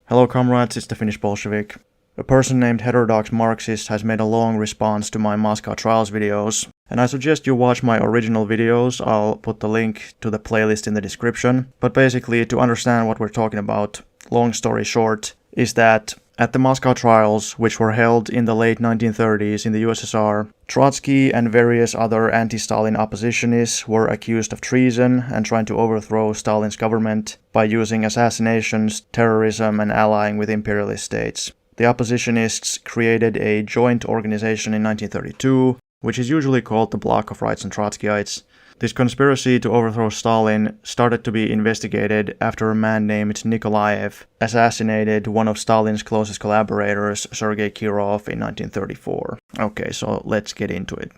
Hello comrades, it's the Finnish Bolshevik. A person named HeterodoxMarxist has made a long response to my Moscow Trials videos, and I suggest you watch my original videos. I'll put the link to the playlist in the description. But basically, to understand what we're talking about, long story short, is that at the Moscow Trials, which were held in the late 1930s in the USSR, Trotsky and various other anti-Stalin oppositionists were accused of treason and trying to overthrow Stalin's government by using assassinations, terrorism, and allying with imperialist states. The oppositionists created a joint organization in 1932, which is usually called the Bloc of Rights and Trotskyites. This conspiracy to overthrow Stalin started to be investigated after a man named Nikolaev assassinated one of Stalin's closest collaborators, Sergei Kirov, in 1934. Okay, so let's get into it.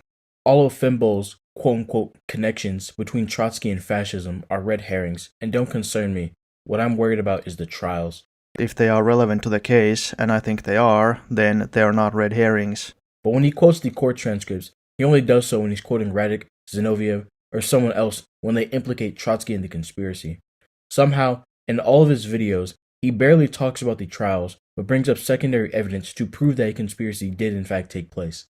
All of Fimbol's quote-unquote connections between Trotsky and fascism are red herrings and don't concern me. What I'm worried about is the trials. If they are relevant to the case, and I think they are, then they are not red herrings. But when he quotes the court transcripts, he only does so when he's quoting Radek, Zinoviev, or someone else when they implicate Trotsky in the conspiracy. Somehow, in all of his videos, he barely talks about the trials, but brings up secondary evidence to prove that a conspiracy did in fact take place.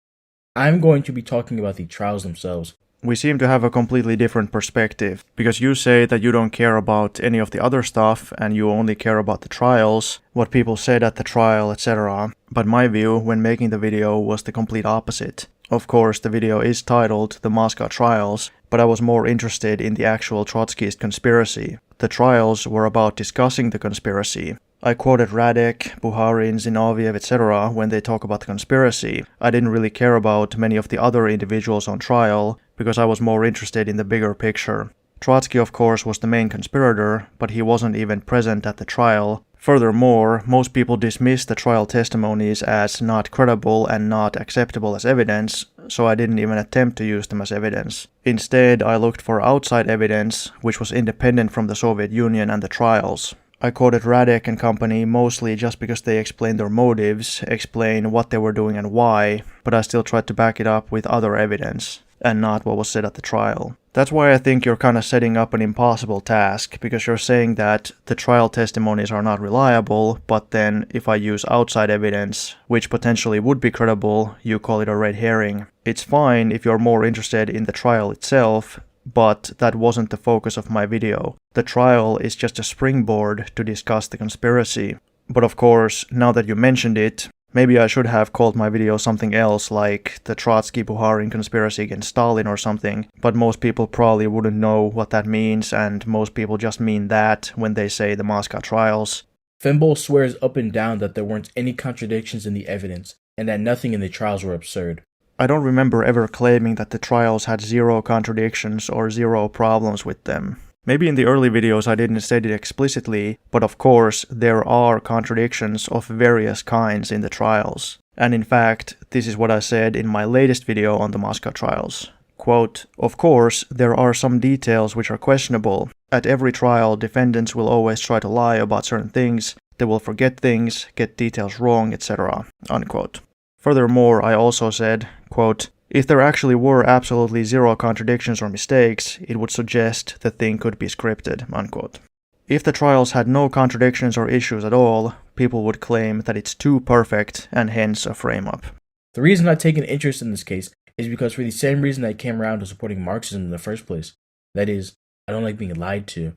I'm going to be talking about the trials themselves. We seem to have a completely different perspective, because you say that you don't care about any of the other stuff and you only care about the trials, what people said at the trial, etc. But my view when making the video was the complete opposite. Of course, the video is titled The Moscow Trials, but I was more interested in the actual Trotskyist conspiracy. The trials were about discussing the conspiracy. I quoted Radek, Bukharin, Zinoviev, etc. when they talk about the conspiracy. I didn't really care about many of the other individuals on trial, because I was more interested in the bigger picture. Trotsky, of course, was the main conspirator, but he wasn't even present at the trial. Furthermore, most people dismissed the trial testimonies as not credible and not acceptable as evidence, so I didn't even attempt to use them as evidence. Instead, I looked for outside evidence, which was independent from the Soviet Union and the trials. I quoted Radek and company mostly just because they explained their motives, explain what they were doing and why, but I still tried to back it up with other evidence, and not what was said at the trial. That's why I think you're kind of setting up an impossible task, because you're saying that the trial testimonies are not reliable, but then if I use outside evidence, which potentially would be credible, you call it a red herring. It's fine if you're more interested in the trial itself, but that wasn't the focus of my video. The trial is just a springboard to discuss the conspiracy. But of course, now that you mentioned it, maybe I should have called my video something else, like the Trotsky-Bukharin conspiracy against Stalin or something, but most people probably wouldn't know what that means, and most people just mean that when they say the Moscow Trials. Fimbol swears up and down that there weren't any contradictions in the evidence, and that nothing in the trials were absurd. I don't remember ever claiming that the trials had zero contradictions or zero problems with them. Maybe in the early videos I didn't state it explicitly, but of course there are contradictions of various kinds in the trials. And in fact, this is what I said in my latest video on the Moscow Trials. Quote, "Of course, there are some details which are questionable. At every trial, defendants will always try to lie about certain things, they will forget things, get details wrong, etc." Unquote. Furthermore, I also said, quote, "If there actually were absolutely zero contradictions or mistakes, it would suggest the thing could be scripted." Unquote. If the trials had no contradictions or issues at all, people would claim that it's too perfect and hence a frame-up. The reason I take an interest in this case is because for the same reason I came around to supporting Marxism in the first place. That is, I don't like being lied to.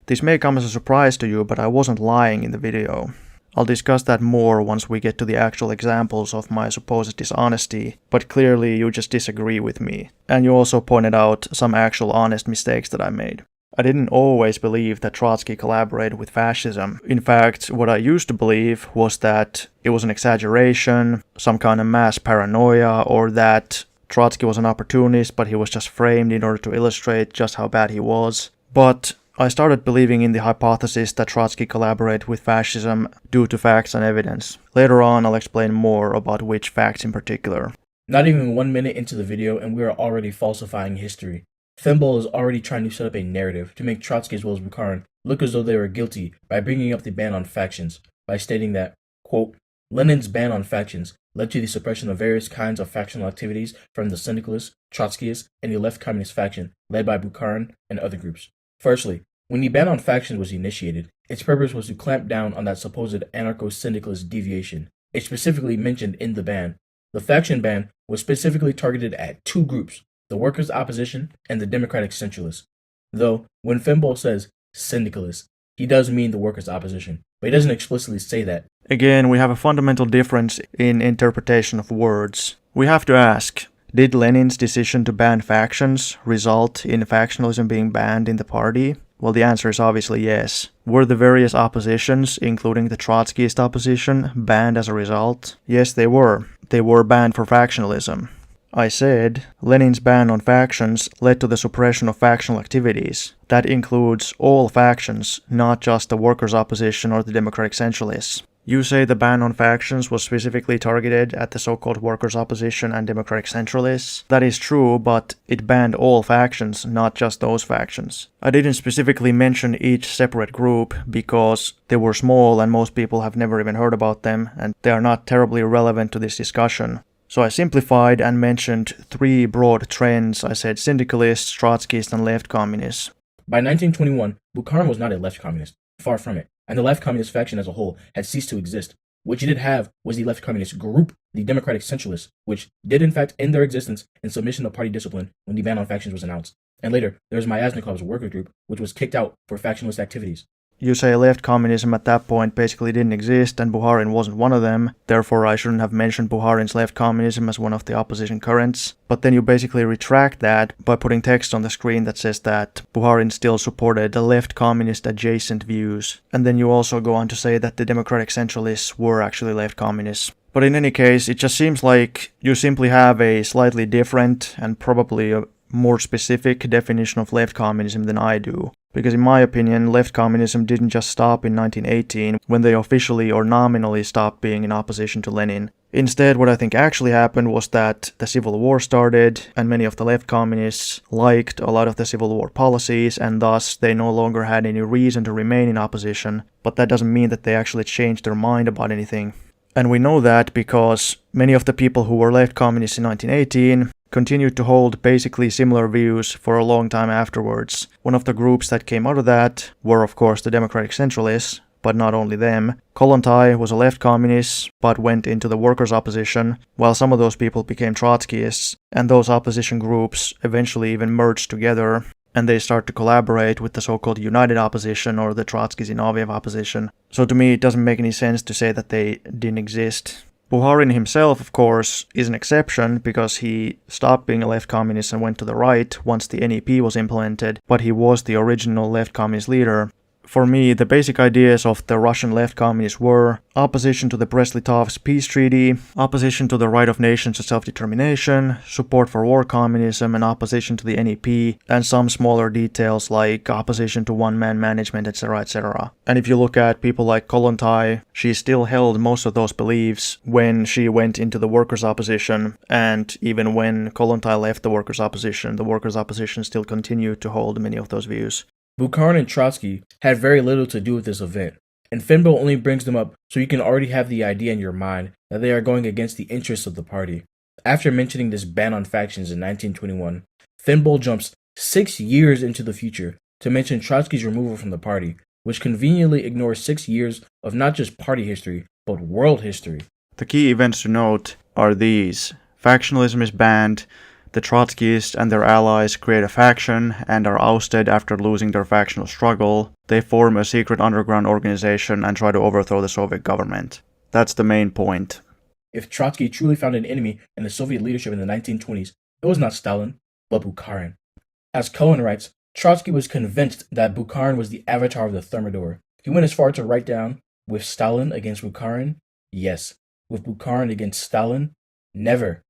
This may come as a surprise to you, but I wasn't lying in the video. I'll discuss that more once we get to the actual examples of my supposed dishonesty, but clearly you just disagree with me. And you also pointed out some actual honest mistakes that I made. I didn't always believe that Trotsky collaborated with fascism. In fact, what I used to believe was that it was an exaggeration, some kind of mass paranoia, or that Trotsky was an opportunist, but he was just framed in order to illustrate just how bad he was. But I started believing in the hypothesis that Trotsky collaborated with fascism due to facts and evidence. Later on, I'll explain more about which facts in particular. Not even 1 minute into the video and we are already falsifying history. Fimbol is already trying to set up a narrative to make Trotsky as well as Bukharin look as though they were guilty by bringing up the ban on factions, by stating that, quote, "Lenin's ban on factions led to the suppression of various kinds of factional activities from the syndicalists, Trotskyists, and the left communist faction led by Bukharin and other groups. Firstly, When the ban on factions was initiated, its purpose was to clamp down on that supposed anarcho-syndicalist deviation. It specifically mentioned in the ban. The faction ban was specifically targeted at two groups, the workers' opposition and the democratic centralists. Though, when Finbal says syndicalists, he does mean the workers' opposition, but he doesn't explicitly say that. Again, we have a fundamental difference in interpretation of words. We have to ask, did Lenin's decision to ban factions result in factionalism being banned in the party? Well, the answer is obviously yes. Were the various oppositions, including the Trotskyist opposition, banned as a result? Yes, they were. They were banned for factionalism. I said, Lenin's ban on factions led to the suppression of factional activities. That includes all factions, not just the workers' opposition or the democratic centralists. You say the ban on factions was specifically targeted at the so-called workers' opposition and democratic centralists. That is true, but it banned all factions, not just those factions. I didn't specifically mention each separate group because they were small and most people have never even heard about them, and they are not terribly relevant to this discussion. So I simplified and mentioned three broad trends. I said syndicalists, Trotskyists, and left communists. By 1921, Bukharin was not a left communist, far from it, and the left communist faction as a whole had ceased to exist. What you did have was the left communist group, the democratic centralists, which did in fact end their existence in submission to party discipline when the ban on factions was announced. And later, there was Myasnikov's worker group, which was kicked out for factionalist activities. You say left communism at that point basically didn't exist and Bukharin wasn't one of them, therefore I shouldn't have mentioned Bukharin's left communism as one of the opposition currents. But then you basically retract that by putting text on the screen that says that Bukharin still supported the left communist adjacent views. And then you also go on to say that the democratic centralists were actually left communists. But in any case, it just seems like you simply have a slightly different and probably a more specific definition of left communism than I do. Because in my opinion, left communism didn't just stop in 1918 when they officially or nominally stopped being in opposition to Lenin. Instead, what I think actually happened was that the Civil War started and many of the left communists liked a lot of the Civil War policies and thus they no longer had any reason to remain in opposition. But that doesn't mean that they actually changed their mind about anything. And we know that because many of the people who were left communists in 1918 continued to hold basically similar views for a long time afterwards. One of the groups that came out of that were of course the democratic centralists, but not only them. Kollontai was a left communist, but went into the workers' opposition, while some of those people became Trotskyists, and those opposition groups eventually even merged together, and they start to collaborate with the so-called United Opposition or the Trotsky-Zinoviev opposition. So to me it doesn't make any sense to say that they didn't exist. Bukharin himself, of course, is an exception because he stopped being a left communist and went to the right once the NEP was implemented, but he was the original left communist leader. For me, the basic ideas of the Russian left communists were opposition to the Brest-Litovsk peace treaty, opposition to the right of nations to self-determination, support for war communism, and opposition to the NEP, and some smaller details like opposition to one-man management, etc., etc. And if you look at people like Kollontai, she still held most of those beliefs when she went into the workers' opposition, and even when Kollontai left the workers' opposition still continued to hold many of those views. Bukharin and Trotsky had very little to do with this event, and Finbo only brings them up so you can already have the idea in your mind that they are going against the interests of the party. After mentioning this ban on factions in 1921, Finbo jumps 6 years into the future to mention Trotsky's removal from the party, which conveniently ignores 6 years of not just party history, but world history. The key events to note are these. Factionalism is banned. The Trotskyists and their allies create a faction and are ousted after losing their factional struggle. They form a secret underground organization and try to overthrow the Soviet government. That's the main point. If Trotsky truly found an enemy in the Soviet leadership in the 1920s, it was not Stalin, but Bukharin. As Cohen writes, Trotsky was convinced that Bukharin was the avatar of the Thermidor. He went as far to write down, with Stalin against Bukharin? Yes. With Bukharin against Stalin? Never.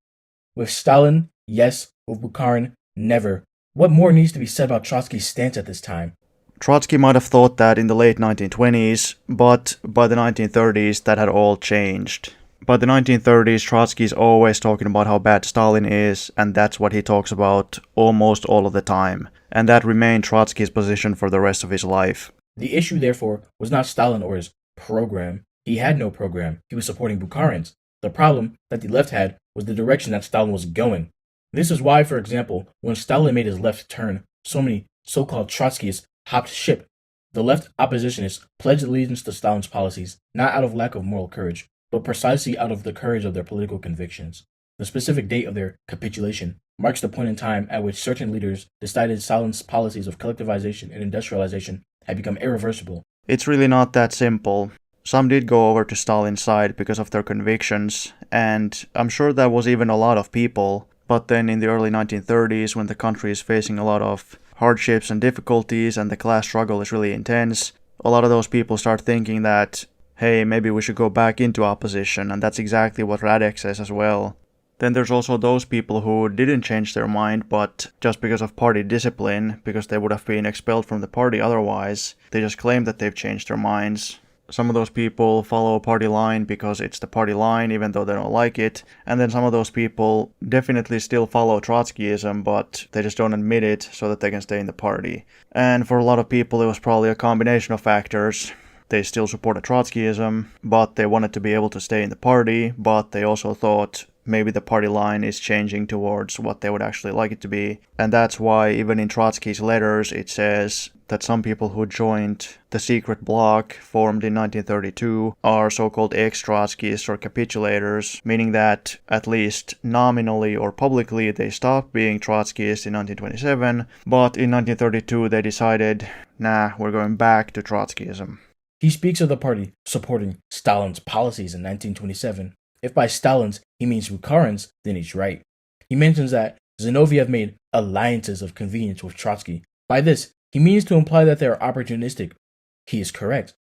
With Stalin? Yes. With Bukharin? Never. What more needs to be said about Trotsky's stance at this time? Trotsky might have thought that in the late 1920s, but by the 1930s that had all changed. By the 1930s, Trotsky is always talking about how bad Stalin is, and that's what he talks about almost all of the time. And that remained Trotsky's position for the rest of his life. The issue, therefore, was not Stalin or his program. He had no program. He was supporting Bukharin's. The problem that the left had was the direction that Stalin was going. This is why, for example, when Stalin made his left turn, so many so-called Trotskyists hopped ship. The left oppositionists pledged allegiance to Stalin's policies, not out of lack of moral courage, but precisely out of the courage of their political convictions. The specific date of their capitulation marks the point in time at which certain leaders decided Stalin's policies of collectivization and industrialization had become irreversible. It's really not that simple. Some did go over to Stalin's side because of their convictions, and I'm sure that was even a lot of people. But then in the early 1930s, when the country is facing a lot of hardships and difficulties and the class struggle is really intense, a lot of those people start thinking that, hey, maybe we should go back into opposition, and that's exactly what Radek says as well. Then there's also those people who didn't change their mind, but just because of party discipline, because they would have been expelled from the party otherwise, they just claim that they've changed their minds. Some of those people follow a party line because it's the party line, even though they don't like it. And then some of those people definitely still follow Trotskyism, but they just don't admit it so that they can stay in the party. And for a lot of people, it was probably a combination of factors. They still supported Trotskyism, but they wanted to be able to stay in the party, but they also thought maybe the party line is changing towards what they would actually like it to be. And that's why even in Trotsky's letters it says that some people who joined the secret bloc formed in 1932 are so-called ex-Trotskyists or capitulators, meaning that at least nominally or publicly they stopped being Trotskyists in 1927, but in 1932 they decided, nah, we're going back to Trotskyism. He speaks of the party supporting Stalin's policies in 1927. If by Stalin's he means Bukharin's, then he's right. He mentions that Zinoviev made alliances of convenience with Trotsky. By this, he means to imply that they are opportunistic. He is correct.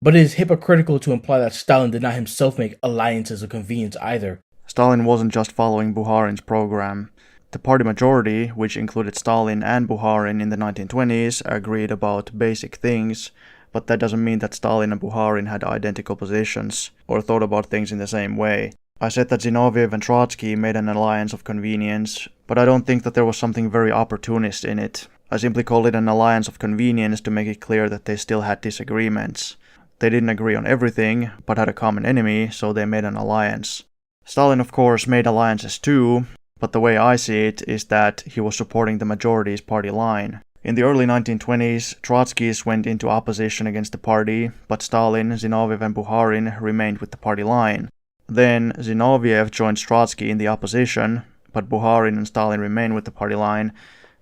But it is hypocritical to imply that Stalin did not himself make alliances of convenience either. Stalin wasn't just following Bukharin's program. The party majority, which included Stalin and Bukharin in the 1920s, agreed about basic things, but that doesn't mean that Stalin and Bukharin had identical positions or thought about things in the same way. I said that Zinoviev and Trotsky made an alliance of convenience, but I don't think that there was something very opportunist in it. I simply called it an alliance of convenience to make it clear that they still had disagreements. They didn't agree on everything, but had a common enemy, so they made an alliance. Stalin, of course, made alliances too, but the way I see it is that he was supporting the majority's party line. In the early 1920s, Trotskyists went into opposition against the party, but Stalin, Zinoviev and Bukharin remained with the party line. Then Zinoviev joined Trotsky in the opposition, but Bukharin and Stalin remained with the party line.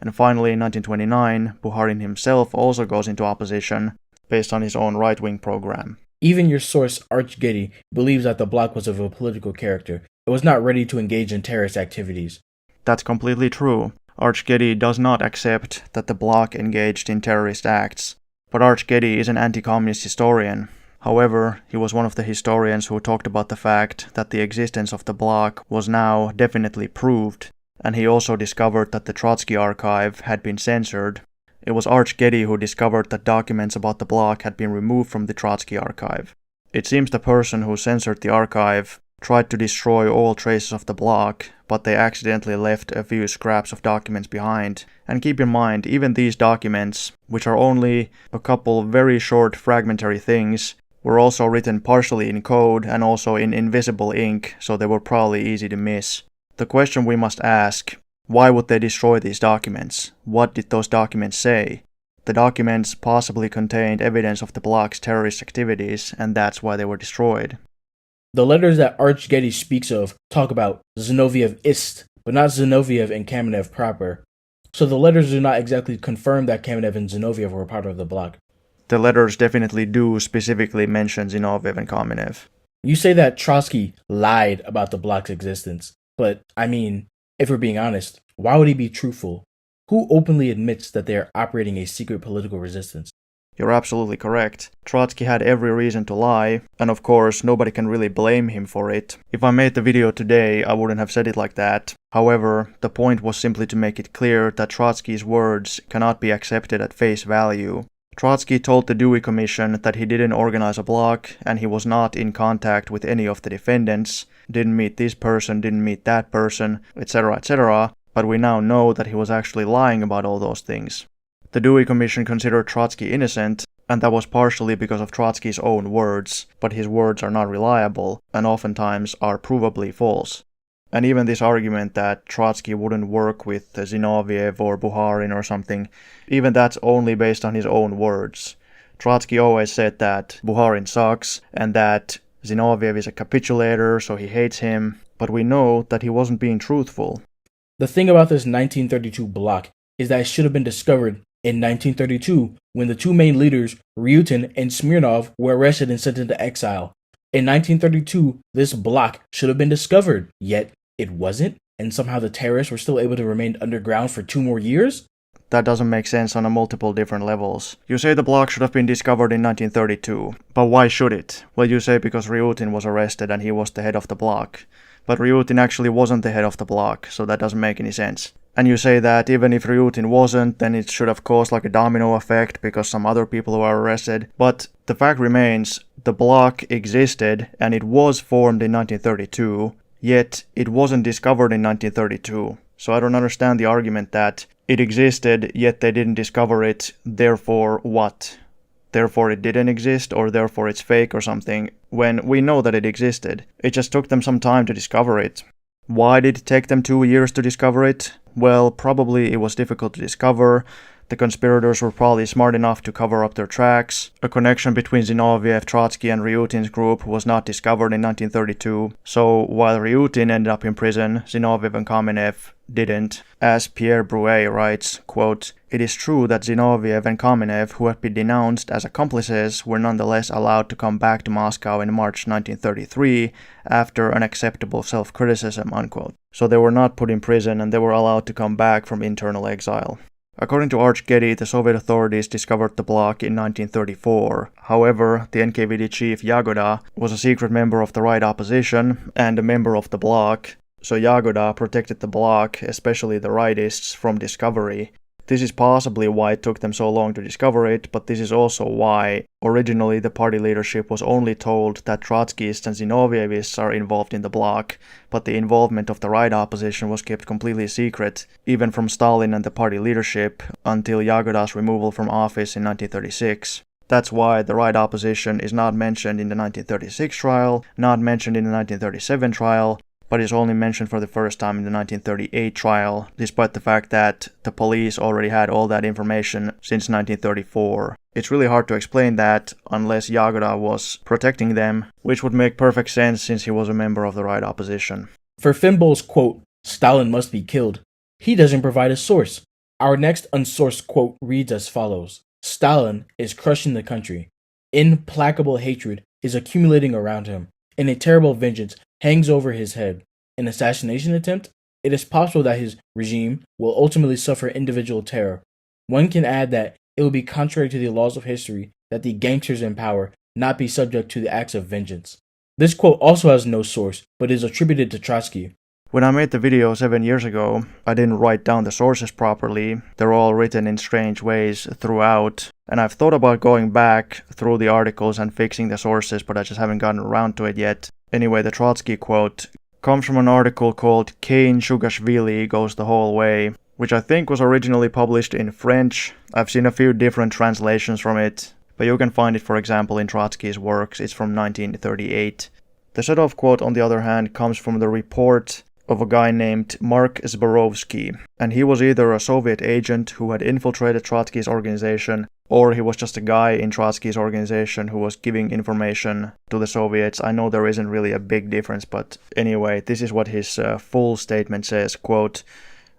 And finally, in 1929, Bukharin himself also goes into opposition, based on his own right-wing program. Even your source, Arch Getty, believes that the Bloc was of a political character. It was not ready to engage in terrorist activities. That's completely true. Arch Getty does not accept that the Bloc engaged in terrorist acts, but Arch Getty is an anti-communist historian. However, he was one of the historians who talked about the fact that the existence of the Bloc was now definitely proved, and he also discovered that the Trotsky archive had been censored. It was Arch Getty who discovered that documents about the Bloc had been removed from the Trotsky archive. It seems the person who censored the archive tried to destroy all traces of the Bloc, but they accidentally left a few scraps of documents behind. And keep in mind, even these documents, which are only a couple very short fragmentary things, were also written partially in code and also in invisible ink, so they were probably easy to miss. The question we must ask, why would they destroy these documents? What did those documents say? The documents possibly contained evidence of the Bloc's terrorist activities, and that's why they were destroyed. The letters that Arch Getty speaks of talk about Zinoviev-ist, but not Zinoviev and Kamenev proper. So the letters do not exactly confirm that Kamenev and Zinoviev were part of the Bloc. The letters definitely do specifically mention Zinoviev and Kamenev. You say that Trotsky lied about the Bloc's existence, but, I mean, if we're being honest, why would he be truthful? Who openly admits that they are operating a secret political resistance? You're absolutely correct. Trotsky had every reason to lie, and of course nobody can really blame him for it. If I made the video today, I wouldn't have said it like that. However, the point was simply to make it clear that Trotsky's words cannot be accepted at face value. Trotsky told the Dewey Commission that he didn't organize a bloc, and he was not in contact with any of the defendants, didn't meet this person, didn't meet that person, etc., etc., but we now know that he was actually lying about all those things. The Dewey Commission considered Trotsky innocent, and that was partially because of Trotsky's own words, but his words are not reliable, and oftentimes are provably false. And even this argument that Trotsky wouldn't work with Zinoviev or Bukharin or something, even that's only based on his own words. Trotsky always said that Bukharin sucks and that Zinoviev is a capitulator, so he hates him, but we know that he wasn't being truthful. The thing about this 1932 bloc is that it should have been discovered in 1932 when the two main leaders, Ryutin and Smirnov, were arrested and sent into exile. In 1932, this bloc should have been discovered, yet it wasn't, and somehow the terrorists were still able to remain underground for 2 more years? That doesn't make sense on a multiple different levels. You say the bloc should have been discovered in 1932, but why should it? Well, you say because Ryutin was arrested and he was the head of the bloc. But Ryutin actually wasn't the head of the bloc, so that doesn't make any sense. And you say that even if Ryutin wasn't, then it should have caused like a domino effect because some other people were arrested. But the fact remains, the bloc existed and it was formed in 1932, yet it wasn't discovered in 1932. So I don't understand the argument that it existed, yet they didn't discover it, therefore what? Therefore it didn't exist, or therefore it's fake or something, when we know that it existed. It just took them some time to discover it. Why did it take them 2 years to discover it? Well, probably it was difficult to discover. The conspirators were probably smart enough to cover up their tracks. A connection between Zinoviev, Trotsky and Ryutin's group was not discovered in 1932. So while Ryutin ended up in prison, Zinoviev and Kamenev didn't. As Pierre Broué writes, quote, "It is true that Zinoviev and Kamenev, who had been denounced as accomplices, were nonetheless allowed to come back to Moscow in March 1933 after an acceptable self-criticism," unquote. So they were not put in prison and they were allowed to come back from internal exile. According to Arch Getty, the Soviet authorities discovered the bloc in 1934. However, the NKVD chief Yagoda was a secret member of the right opposition and a member of the bloc, so Yagoda protected the bloc, especially the rightists, from discovery. This is possibly why it took them so long to discover it, but this is also why originally the party leadership was only told that Trotskyists and Zinovievists are involved in the bloc, but the involvement of the right opposition was kept completely secret, even from Stalin and the party leadership, until Yagoda's removal from office in 1936. That's why the right opposition is not mentioned in the 1936 trial, not mentioned in the 1937 trial, but is only mentioned for the first time in the 1938 trial, despite the fact that the police already had all that information since 1934. It's really hard to explain that unless Yagoda was protecting them, which would make perfect sense since he was a member of the right opposition. For Finbol's quote, "Stalin must be killed," he doesn't provide a source. Our next unsourced quote reads as follows: "Stalin is crushing the country. Implacable hatred is accumulating around him, and a terrible vengeance hangs over his head. An assassination attempt? It is possible that his regime will ultimately suffer individual terror. One can add that it will be contrary to the laws of history that the gangsters in power not be subject to the acts of vengeance." This quote also has no source, but is attributed to Trotsky. When I made the video 7 years ago, I didn't write down the sources properly. They're all written in strange ways throughout, and I've thought about going back through the articles and fixing the sources, but I just haven't gotten around to it yet. Anyway, the Trotsky quote comes from an article called Cain Dzuhugashilivi Goes the Whole Way, which I think was originally published in French. I've seen a few different translations from it, but you can find it, for example, in Trotsky's works. It's from 1938. The Sedov quote, on the other hand, comes from the report of a guy named Mark Zbrowski, and he was either a Soviet agent who had infiltrated Trotsky's organization, or he was just a guy in Trotsky's organization who was giving information to the Soviets. I know there isn't really a big difference, but anyway, this is what his full statement says, quote,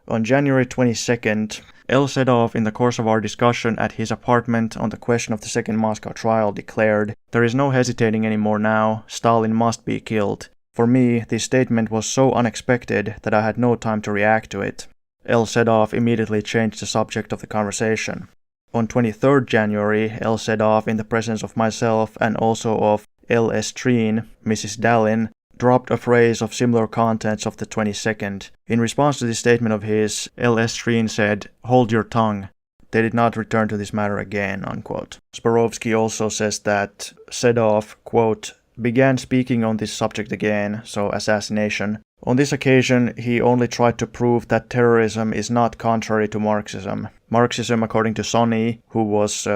"On January 22nd, L. Sedov, in the course of our discussion at his apartment on the question of the second Moscow trial, declared, 'There is no hesitating anymore now, Stalin must be killed.' For me, this statement was so unexpected that I had no time to react to it." L. Sedov immediately changed the subject of the conversation. On 23rd January, L. Sedov, in the presence of myself and also of L. Estrine, Mrs. Dallin, dropped a phrase of similar contents of the 22nd. In response to this statement of his, L. Estrine said, "Hold your tongue." They did not return to this matter again, unquote. Zbrowski also says that Sedov, quote, "began speaking on this subject again," so assassination. On this occasion, he only tried to prove that terrorism is not contrary to Marxism. Marxism, according to Sonny, who was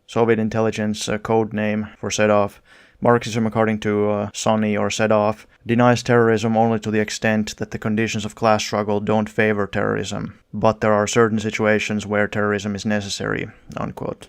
Soviet intelligence code name for Sedov, Marxism, according to Sonny or Sedov, denies terrorism only to the extent that the conditions of class struggle don't favor terrorism, but there are certain situations where terrorism is necessary, unquote.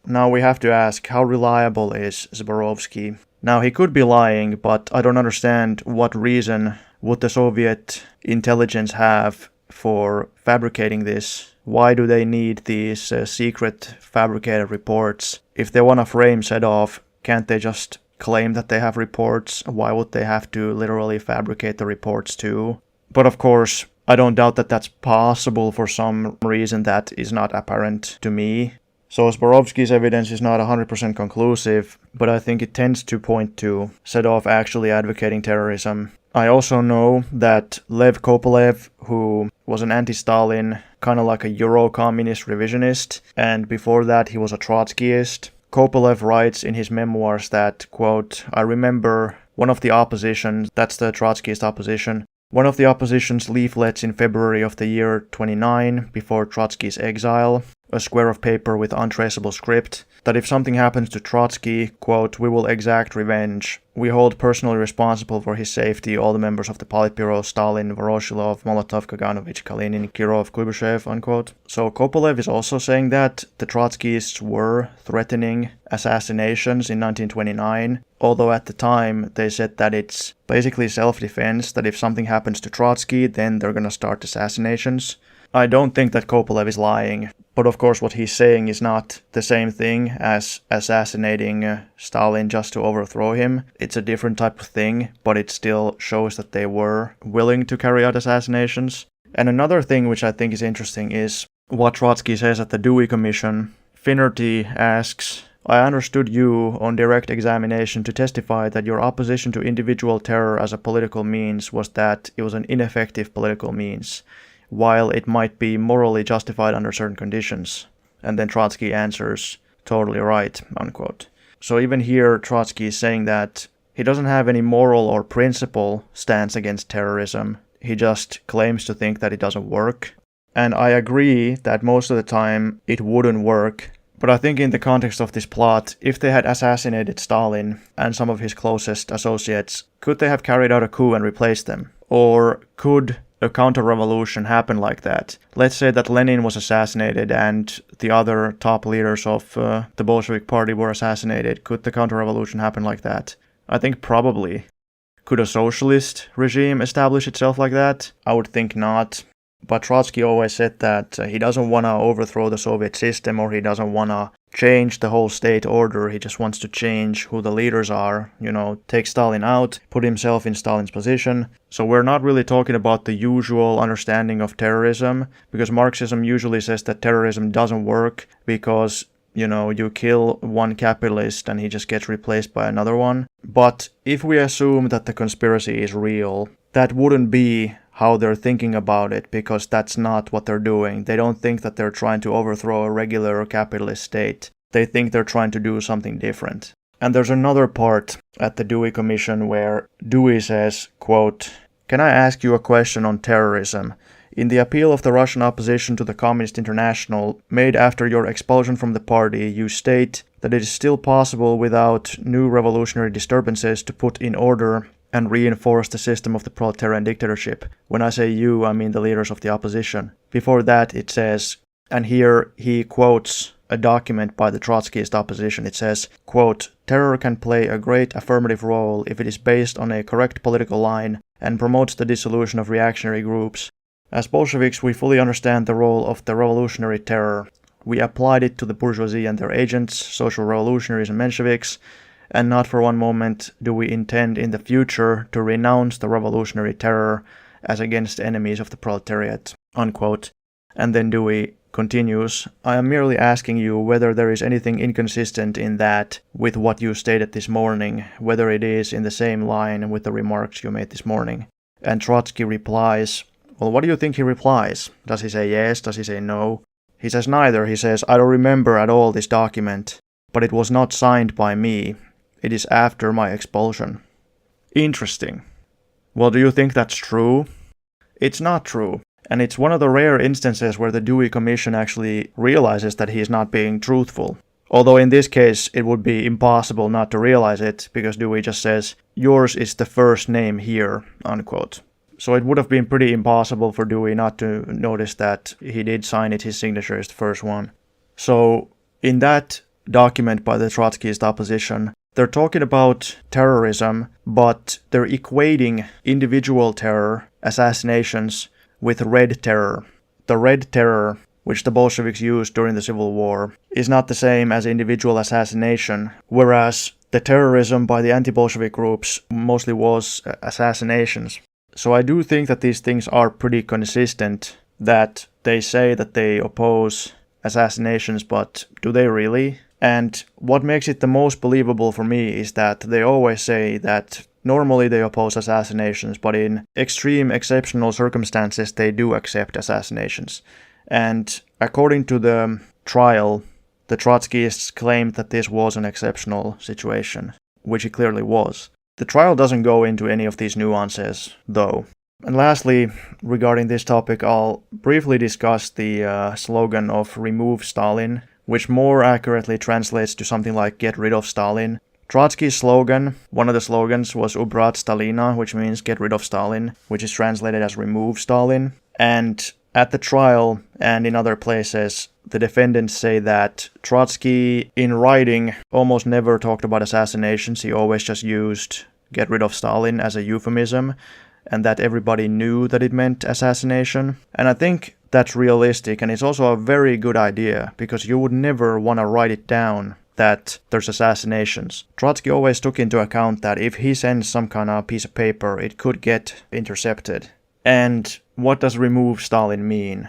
Now we have to ask, how reliable is Zbrowski? Now he could be lying, but I don't understand what reason would the Soviet intelligence have for fabricating this. Why do they need these secret fabricated reports? If they want to frame Sedov, can't they just claim that they have reports? Why would they have to literally fabricate the reports too? But of course, I don't doubt that that's possible for some reason that is not apparent to me. So Zbrowski's evidence is not 100% conclusive, but I think it tends to point to Sedov actually advocating terrorism. I also know that Lev Kopelev, who was an anti-Stalin, kind of like a Euro-communist revisionist, and before that he was a Trotskyist. Kopelev writes in his memoirs that, quote, I remember one of the opposition, that's the Trotskyist opposition, one of the opposition's leaflets in February of the year 29, before Trotsky's exile, a square of paper with untraceable script, that if something happens to Trotsky, quote, we will exact revenge. We hold personally responsible for his safety all the members of the Politburo, Stalin, Voroshilov, Molotov, Kaganovich, Kalinin, Kirov, Kuybyshev, unquote. So Kopelev is also saying that the Trotskyists were threatening assassinations in 1929, although at the time they said that it's basically self-defense, that if something happens to Trotsky, then they're gonna start assassinations. I don't think that Kopelev is lying, but of course what he's saying is not the same thing as assassinating Stalin just to overthrow him. It's a different type of thing, but it still shows that they were willing to carry out assassinations. And another thing which I think is interesting is what Trotsky says at the Dewey Commission. Finnerty asks, I understood you on direct examination to testify that your opposition to individual terror as a political means was that it was an ineffective political means, while it might be morally justified under certain conditions. And then Trotsky answers, totally right, unquote. So even here, Trotsky is saying that he doesn't have any moral or principle stance against terrorism. He just claims to think that it doesn't work. And I agree that most of the time it wouldn't work. But I think in the context of this plot, if they had assassinated Stalin and some of his closest associates, could they have carried out a coup and replaced them? Or could a counter-revolution happen like that? Let's say that Lenin was assassinated and the other top leaders of the Bolshevik party were assassinated. Could the counter-revolution happen like that? I think probably. Could a socialist regime establish itself like that? I would think not. But Trotsky always said that he doesn't want to overthrow the Soviet system, or he doesn't want to change the whole state order. He just wants to change who the leaders are, take Stalin out, put himself in Stalin's position. So we're not really talking about the usual understanding of terrorism, because Marxism usually says that terrorism doesn't work because, you kill one capitalist and he just gets replaced by another one. But if we assume that the conspiracy is real, that wouldn't be how they're thinking about it, because that's not what they're doing. They don't think that they're trying to overthrow a regular capitalist state. They think they're trying to do something different. And there's another part at the Dewey Commission where Dewey says, quote, can I ask you a question on terrorism? In the appeal of the Russian opposition to the Communist International, made after your expulsion from the party, you state that it is still possible without new revolutionary disturbances to put in order and reinforce the system of the proletarian dictatorship. When I say you, I mean the leaders of the opposition. Before that it says, and here he quotes a document by the Trotskyist opposition. It says, quote, terror can play a great affirmative role if it is based on a correct political line and promotes the dissolution of reactionary groups. As Bolsheviks, we fully understand the role of the revolutionary terror. We applied it to the bourgeoisie and their agents, social revolutionaries and Mensheviks, and not for one moment do we intend in the future to renounce the revolutionary terror as against enemies of the proletariat, unquote. And then Dewey continues, I am merely asking you whether there is anything inconsistent in that with what you stated this morning, whether it is in the same line with the remarks you made this morning. And Trotsky replies, well, what do you think he replies? Does he say yes? Does he say no? He says neither. He says, I don't remember at all this document, but it was not signed by me. It is after my expulsion. Interesting. Well, do you think that's true? It's not true. And it's one of the rare instances where the Dewey Commission actually realizes that he is not being truthful. Although in this case, it would be impossible not to realize it, because Dewey just says, yours is the first name here, unquote. So it would have been pretty impossible for Dewey not to notice that he did sign it, his signature is the first one. So in that document by the Trotskyist opposition, they're talking about terrorism, but they're equating individual terror, assassinations, with red terror. The red terror, which the Bolsheviks used during the Civil War, is not the same as individual assassination, whereas the terrorism by the anti-Bolshevik groups mostly was assassinations. So I do think that these things are pretty consistent, that they say that they oppose assassinations, but do they really? And what makes it the most believable for me is that they always say that normally they oppose assassinations, but in extreme exceptional circumstances they do accept assassinations. And according to the trial, the Trotskyists claimed that this was an exceptional situation, which it clearly was. The trial doesn't go into any of these nuances, though. And lastly, regarding this topic, I'll briefly discuss the slogan of "Remove Stalin," which more accurately translates to something like "Get rid of Stalin." Trotsky's slogan, one of the slogans, was "Ubrat Stalina," which means "Get rid of Stalin," which is translated as "Remove Stalin." And at the trial and in other places, the defendants say that Trotsky, in writing, almost never talked about assassinations. He always just used "get rid of Stalin" as a euphemism, and that everybody knew that it meant assassination. And I think that's realistic, and it's also a very good idea, because you would never want to write it down that there's assassinations. Trotsky always took into account that if he sends some kind of piece of paper, it could get intercepted. And what does "remove Stalin" mean?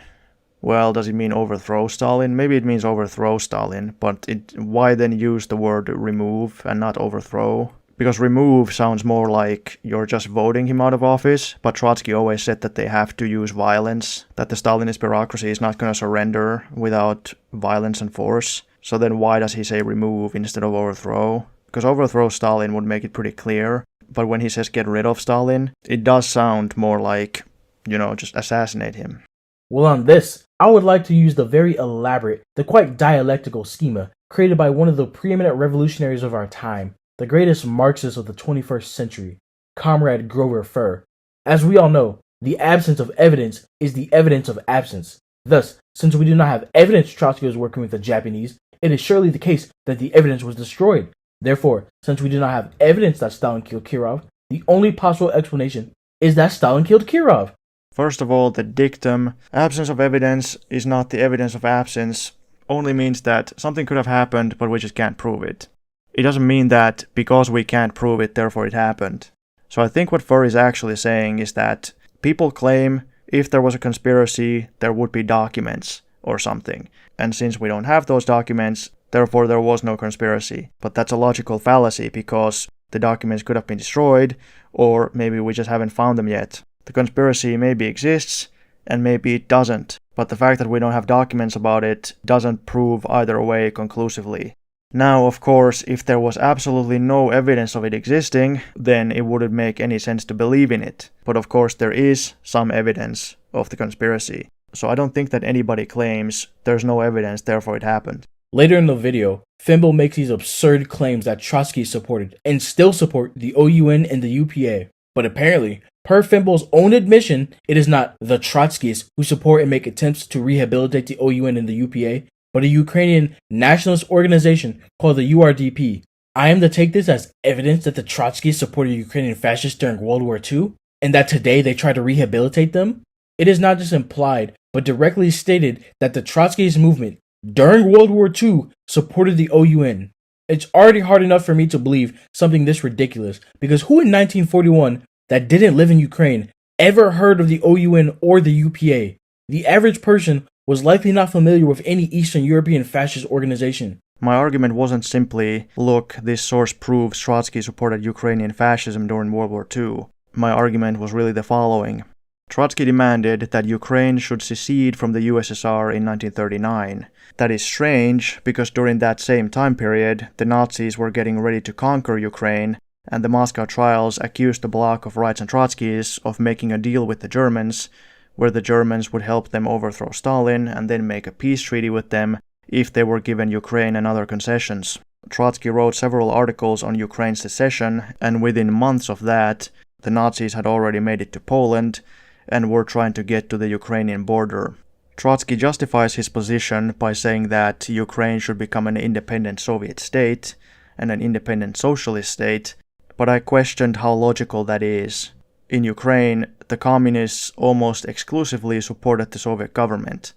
Well, does it mean overthrow Stalin? Maybe it means overthrow Stalin, but why then use the word remove and not overthrow? Because remove sounds more like you're just voting him out of office, but Trotsky always said that they have to use violence, that the Stalinist bureaucracy is not going to surrender without violence and force. So then why does he say remove instead of overthrow? Because overthrow Stalin would make it pretty clear, but when he says get rid of Stalin, it does sound more like, just assassinate him. Well, on this, I would like to use the very elaborate, the quite dialectical schema created by one of the preeminent revolutionaries of our time, the greatest Marxist of the 21st century, Comrade Grover Furr. As we all know, the absence of evidence is the evidence of absence. Thus, since we do not have evidence Trotsky was working with the Japanese, it is surely the case that the evidence was destroyed. Therefore, since we do not have evidence that Stalin killed Kirov, the only possible explanation is that Stalin killed Kirov. First of all, the dictum, absence of evidence is not the evidence of absence, only means that something could have happened, but we just can't prove it. It doesn't mean that because we can't prove it, therefore it happened. So I think what Furr is actually saying is that people claim if there was a conspiracy, there would be documents or something. And since we don't have those documents, therefore there was no conspiracy. But that's a logical fallacy, because the documents could have been destroyed, or maybe we just haven't found them yet. The conspiracy maybe exists, and maybe it doesn't, but the fact that we don't have documents about it doesn't prove either way conclusively. Now, of course, if there was absolutely no evidence of it existing, then it wouldn't make any sense to believe in it. But of course there is some evidence of the conspiracy. So I don't think that anybody claims there's no evidence, therefore it happened. Later in the video, Fimble makes these absurd claims that Trotsky supported and still support the OUN and the UPA. But apparently, per Fimble's own admission, it is not the Trotskyists who support and make attempts to rehabilitate the OUN and the UPA, but a Ukrainian nationalist organization called the URDP. I am to take this as evidence that the Trotskyists supported Ukrainian fascists during World War II, and that today they try to rehabilitate them? It is not just implied, but directly stated that the Trotskyist movement during World War II supported the OUN. It's already hard enough for me to believe something this ridiculous, because who in 1941 that didn't live in Ukraine ever heard of the OUN or the UPA? The average person was likely not familiar with any Eastern European fascist organization. My argument wasn't simply, look, this source proves Trotsky supported Ukrainian fascism during World War II. My argument was really the following. Trotsky demanded that Ukraine should secede from the USSR in 1939. That is strange, because during that same time period, the Nazis were getting ready to conquer Ukraine, and the Moscow trials accused the Bloc of Rights and Trotskyists of making a deal with the Germans, where the Germans would help them overthrow Stalin and then make a peace treaty with them, if they were given Ukraine and other concessions. Trotsky wrote several articles on Ukraine's secession, and within months of that, the Nazis had already made it to Poland and were trying to get to the Ukrainian border. Trotsky justifies his position by saying that Ukraine should become an independent Soviet state and an independent socialist state, but I questioned how logical that is. In Ukraine, the communists almost exclusively supported the Soviet government.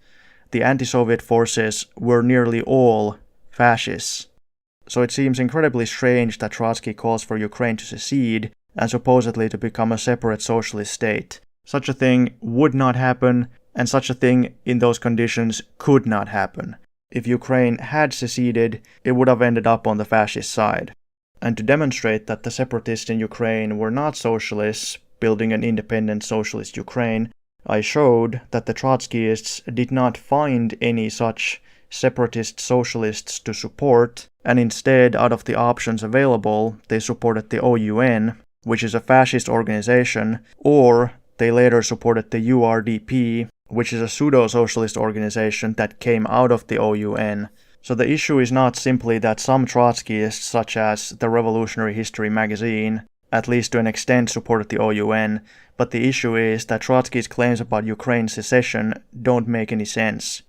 The anti-Soviet forces were nearly all fascists. So it seems incredibly strange that Trotsky calls for Ukraine to secede and supposedly to become a separate socialist state. Such a thing would not happen, and such a thing in those conditions could not happen. If Ukraine had seceded, it would have ended up on the fascist side. And to demonstrate that the separatists in Ukraine were not socialists, building an independent socialist Ukraine, I showed that the Trotskyists did not find any such separatist socialists to support, and instead, out of the options available, they supported the OUN, which is a fascist organization, or they later supported the URDP, which is a pseudo-socialist organization that came out of the OUN. So the issue is not simply that some Trotskyists, such as the Revolutionary History magazine, at least to an extent supported the OUN, but the issue is that Trotsky's claims about Ukraine's secession don't make any sense.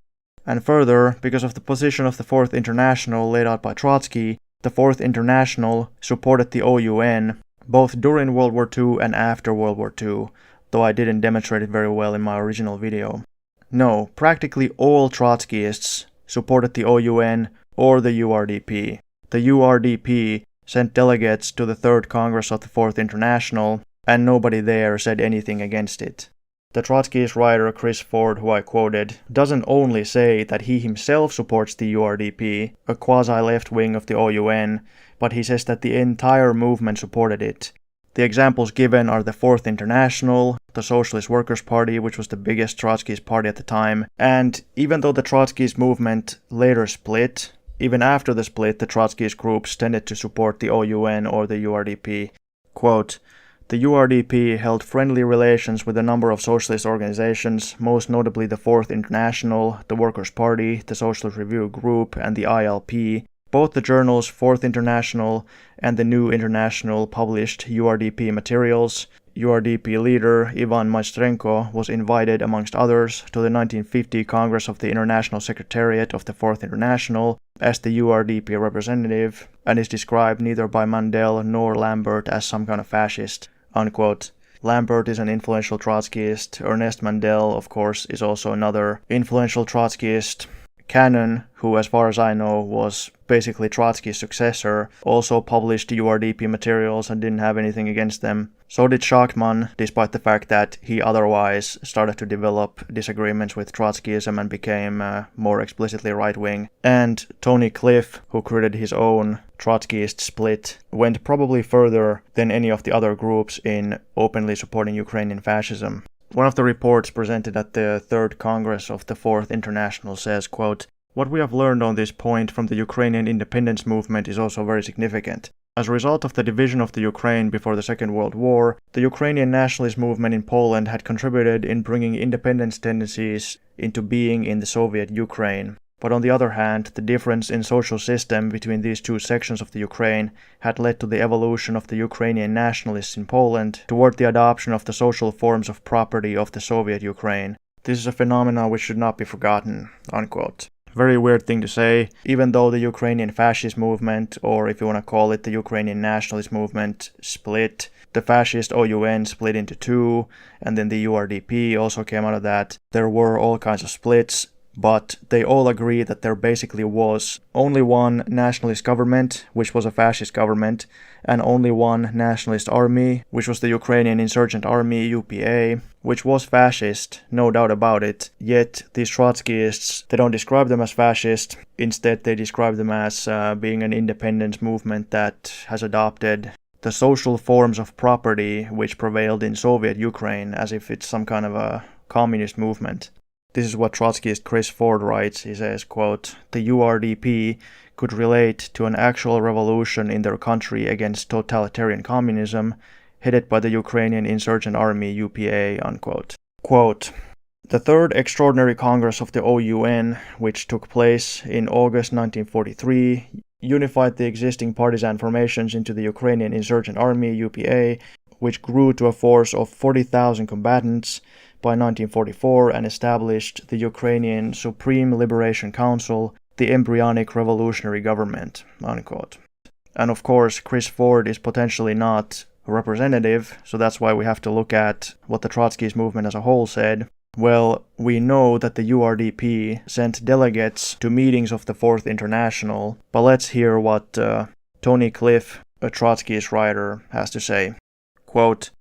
And further, because of the position of the Fourth International laid out by Trotsky, the Fourth International supported the OUN both during World War II and after World War II, though I didn't demonstrate it very well in my original video. No, practically all Trotskyists supported the OUN or the URDP. The URDP sent delegates to the Third Congress of the Fourth International, and nobody there said anything against it. The Trotskyist writer Chris Ford, who I quoted, doesn't only say that he himself supports the URDP, a quasi-left wing of the OUN, but he says that the entire movement supported it. The examples given are the Fourth International, the Socialist Workers' Party, which was the biggest Trotskyist party at the time, and even though the Trotskyist movement later split, even after the split, the Trotskyist groups tended to support the OUN or the URDP. Quote, "The URDP held friendly relations with a number of socialist organizations, most notably the Fourth International, the Workers' Party, the Socialist Review Group, and the ILP. Both the journals Fourth International and the New International published URDP materials. URDP leader Ivan Maestrenko was invited, amongst others, to the 1950 Congress of the International Secretariat of the Fourth International as the URDP representative, and is described neither by Mandel nor Lambert as some kind of fascist." Unquote. Lambert is an influential Trotskyist. Ernest Mandel, of course, is also another influential Trotskyist. Cain, who as far as I know was basically Trotsky's successor, also published URDP materials and didn't have anything against them. So did Shachtman, despite the fact that he otherwise started to develop disagreements with Trotskyism and became more explicitly right-wing. And Tony Cliff, who created his own Trotskyist split, went probably further than any of the other groups in openly supporting Ukrainian fascism. One of the reports presented at the Third Congress of the Fourth International says, quote, "What we have learned on this point from the Ukrainian independence movement is also very significant. As a result of the division of the Ukraine before the Second World War, the Ukrainian nationalist movement in Poland had contributed in bringing independence tendencies into being in the Soviet Ukraine. But on the other hand, the difference in social system between these two sections of the Ukraine had led to the evolution of the Ukrainian nationalists in Poland toward the adoption of the social forms of property of the Soviet Ukraine. This is a phenomenon which should not be forgotten." Unquote. Very weird thing to say, even though the Ukrainian fascist movement, or if you want to call it the Ukrainian nationalist movement, split. The fascist OUN split into two, and then the URDP also came out of that. There were all kinds of splits, but they all agree that there basically was only one nationalist government, which was a fascist government, and only one nationalist army, which was the Ukrainian Insurgent Army, UPA, which was fascist, no doubt about it. Yet these Trotskyists, they don't describe them as fascist. Instead, they describe them as being an independence movement that has adopted the social forms of property which prevailed in Soviet Ukraine, as if it's some kind of a communist movement. This is what Trotskyist Chris Ford writes. He says, quote, "The URDP could relate to an actual revolution in their country against totalitarian communism, headed by the Ukrainian Insurgent Army, UPA," unquote. Quote, The Third Extraordinary Congress of the OUN, which took place in August 1943, unified the existing partisan formations into the Ukrainian Insurgent Army, UPA, which grew to a force of 40,000 combatants by 1944 and established the Ukrainian Supreme Liberation Council, the embryonic revolutionary government, unquote. And of course, Chris Ford is potentially not representative, so that's why we have to look at what the Trotskyist movement as a whole said. Well, we know that the URDP sent delegates to meetings of the Fourth International, but let's hear what Tony Cliff, a Trotskyist writer, has to say. Quote,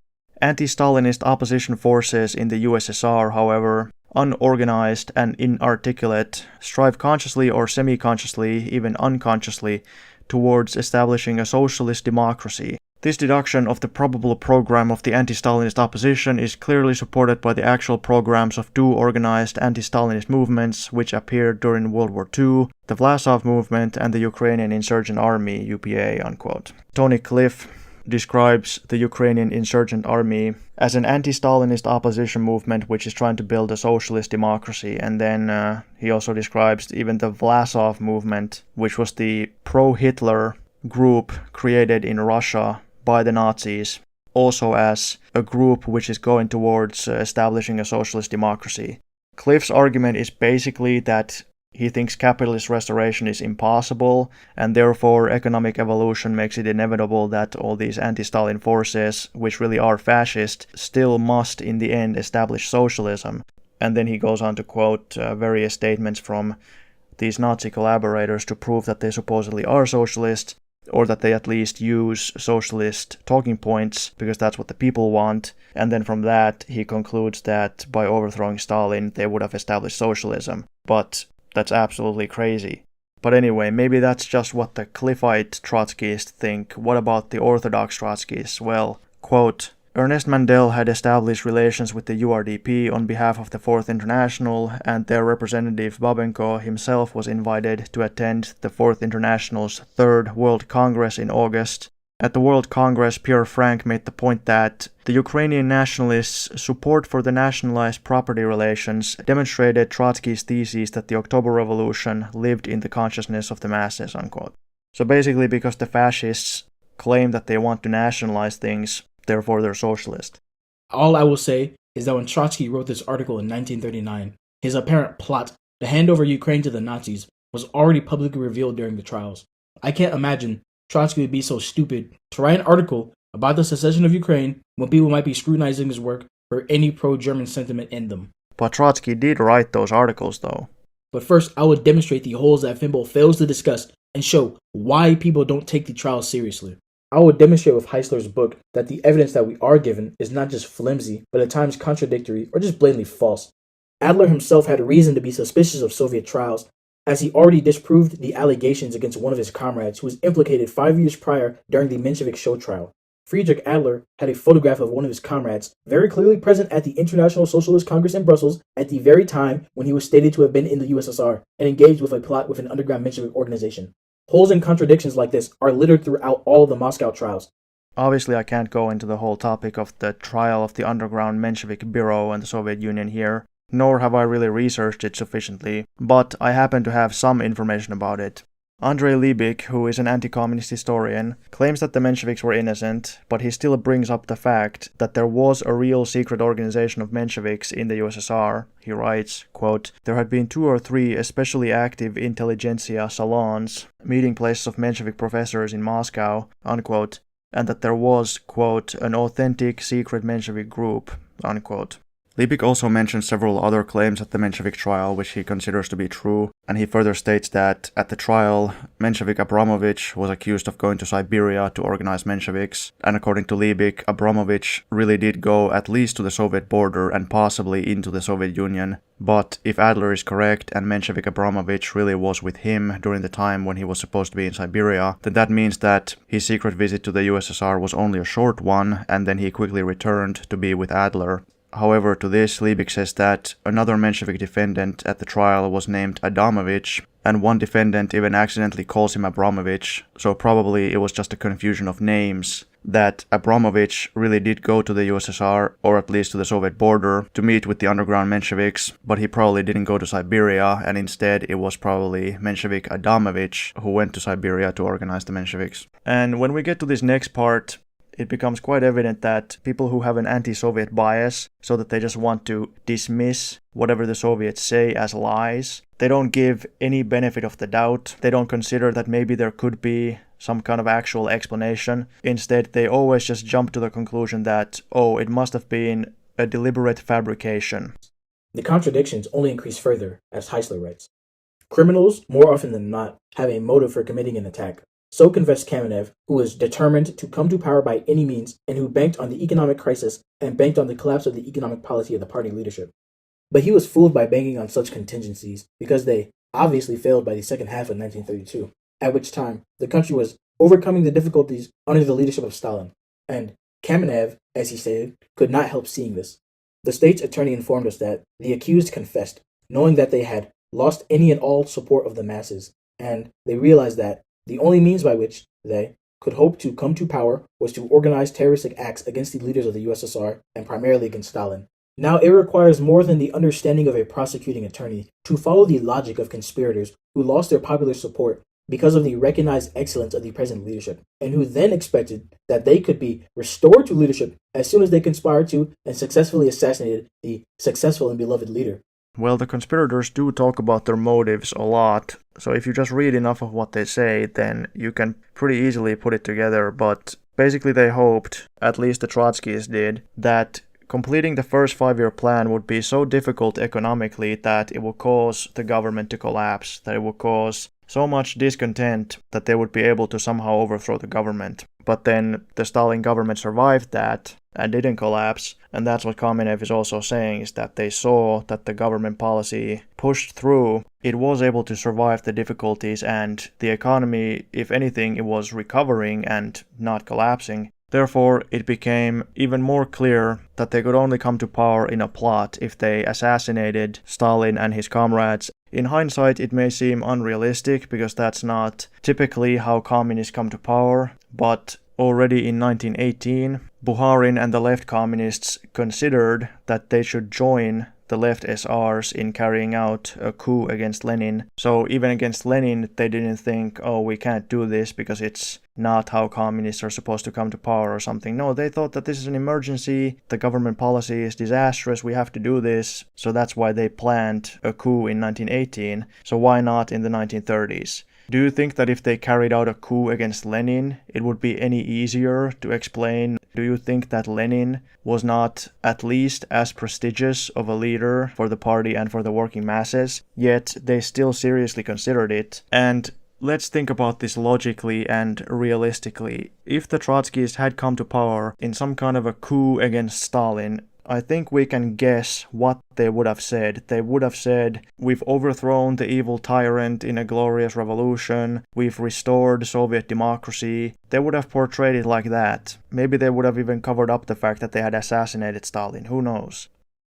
anti-Stalinist opposition forces in the USSR, however, unorganized and inarticulate, strive consciously or semi-consciously, even unconsciously, towards establishing a socialist democracy. This deduction of the probable program of the anti-Stalinist opposition is clearly supported by the actual programs of two organized anti-Stalinist movements which appeared during World War II, the Vlasov movement and the Ukrainian Insurgent Army, UPA, unquote. Tony Cliff describes the Ukrainian Insurgent Army as an anti-Stalinist opposition movement which is trying to build a socialist democracy, and then he also describes even the Vlasov movement, which was the pro-Hitler group created in Russia by the Nazis, also as a group which is going towards establishing a socialist democracy. Cliff's argument is basically that he thinks capitalist restoration is impossible, and therefore economic evolution makes it inevitable that all these anti-Stalin forces, which really are fascist, still must in the end establish socialism. And then he goes on to quote various statements from these Nazi collaborators to prove that they supposedly are socialist, or that they at least use socialist talking points because that's what the people want, and then from that he concludes that by overthrowing Stalin they would have established socialism. But that's absolutely crazy. But anyway, maybe that's just what the Cliffite Trotskyists think. What about the orthodox Trotskyists? Well, quote, Ernest Mandel had established relations with the URDP on behalf of the Fourth International, and their representative Babenko himself was invited to attend the Fourth International's Third World Congress in August. At the World Congress, Pierre Frank made the point that the Ukrainian nationalists' support for the nationalized property relations demonstrated Trotsky's thesis that the October Revolution lived in the consciousness of the masses, unquote. So basically, because the fascists claim that they want to nationalize things, therefore they're socialist. All I will say is that when Trotsky wrote this article in 1939, his apparent plot to hand over Ukraine to the Nazis was already publicly revealed during the trials. I can't imagine Trotsky would be so stupid to write an article about the secession of Ukraine when people might be scrutinizing his work for any pro-German sentiment in them. But Trotsky did write those articles, though. But first, I would demonstrate the holes that Fimbo fails to discuss and show why people don't take the trials seriously. I will demonstrate with Heisler's book that the evidence that we are given is not just flimsy, but at times contradictory or just blatantly false. Adler himself had reason to be suspicious of Soviet trials, as he already disproved the allegations against one of his comrades who was implicated 5 years prior during the Menshevik show trial. Friedrich Adler had a photograph of one of his comrades very clearly present at the International Socialist Congress in Brussels at the very time when he was stated to have been in the USSR and engaged with a plot with an underground Menshevik organization. Holes and contradictions like this are littered throughout all of the Moscow trials. Obviously, I can't go into the whole topic of the trial of the underground Menshevik Bureau and the Soviet Union here, nor have I really researched it sufficiently, but I happen to have some information about it. Andrei Liebich, who is an anti-communist historian, claims that the Mensheviks were innocent, but he still brings up the fact that there was a real secret organization of Mensheviks in the USSR. He writes, quote, there had been 2 or 3 especially active intelligentsia salons, meeting places of Menshevik professors in Moscow, unquote, and that there was, quote, an authentic secret Menshevik group, unquote. Liebich also mentions several other claims at the Menshevik trial which he considers to be true, and he further states that at the trial, Menshevik Abramovich was accused of going to Siberia to organize Mensheviks, and according to Liebich, Abramovich really did go at least to the Soviet border and possibly into the Soviet Union. But if Adler is correct and Menshevik Abramovich really was with him during the time when he was supposed to be in Siberia, then that means that his secret visit to the USSR was only a short one, and then he quickly returned to be with Adler. However, to this, Liebich says that another Menshevik defendant at the trial was named Adamovich, and one defendant even accidentally calls him Abramovich, so probably it was just a confusion of names, that Abramovich really did go to the USSR, or at least to the Soviet border, to meet with the underground Mensheviks, but he probably didn't go to Siberia, and instead it was probably Menshevik Adamovich who went to Siberia to organize the Mensheviks. And when we get to this next part, it becomes quite evident that people who have an anti-Soviet bias, so that they just want to dismiss whatever the Soviets say as lies, they don't give any benefit of the doubt, they don't consider that maybe there could be some kind of actual explanation. Instead, they always just jump to the conclusion that, oh, it must have been a deliberate fabrication. The contradictions only increase further, as Heisler writes. Criminals, more often than not, have a motive for committing an attack. So confessed Kamenev, who was determined to come to power by any means and who banked on the economic crisis and banked on the collapse of the economic policy of the party leadership. But he was fooled by banking on such contingencies because they obviously failed by the second half of 1932, at which time the country was overcoming the difficulties under the leadership of Stalin. And Kamenev, as he stated, could not help seeing this. The state's attorney informed us that the accused confessed, knowing that they had lost any and all support of the masses, and they realized that the only means by which they could hope to come to power was to organize terroristic acts against the leaders of the USSR and primarily against Stalin. Now it requires more than the understanding of a prosecuting attorney to follow the logic of conspirators who lost their popular support because of the recognized excellence of the present leadership, and who then expected that they could be restored to leadership as soon as they conspired to and successfully assassinated the successful and beloved leader. Well, the conspirators do talk about their motives a lot, so if you just read enough of what they say, then you can pretty easily put it together, but basically they hoped, at least the Trotskyists did, that completing the first 5-year plan would be so difficult economically that it would cause the government to collapse, that it would cause so much discontent that they would be able to somehow overthrow the government. But then the Stalin government survived that and didn't collapse, and that's what Kamenev is also saying, is that they saw that the government policy pushed through, it was able to survive the difficulties, and the economy, if anything, it was recovering and not collapsing. Therefore, it became even more clear that they could only come to power in a plot if they assassinated Stalin and his comrades. In hindsight, it may seem unrealistic because that's not typically how communists come to power, but already in 1918, Bukharin and the left communists considered that they should join the left SRs in carrying out a coup against Lenin. So even against Lenin, they didn't think, oh, we can't do this because it's not how communists are supposed to come to power or something. No, they thought that this is an emergency, the government policy is disastrous, we have to do this. So that's why they planned a coup in 1918. So why not in the 1930s? Do you think that if they carried out a coup against Lenin, it would be any easier to explain? Do you think that Lenin was not at least as prestigious of a leader for the party and for the working masses, yet they still seriously considered it? And let's think about this logically and realistically. If the Trotskyists had come to power in some kind of a coup against Stalin, I think we can guess what they would have said. They would have said, we've overthrown the evil tyrant in a glorious revolution, we've restored Soviet democracy. They would have portrayed it like that. Maybe they would have even covered up the fact that they had assassinated Stalin. Who knows?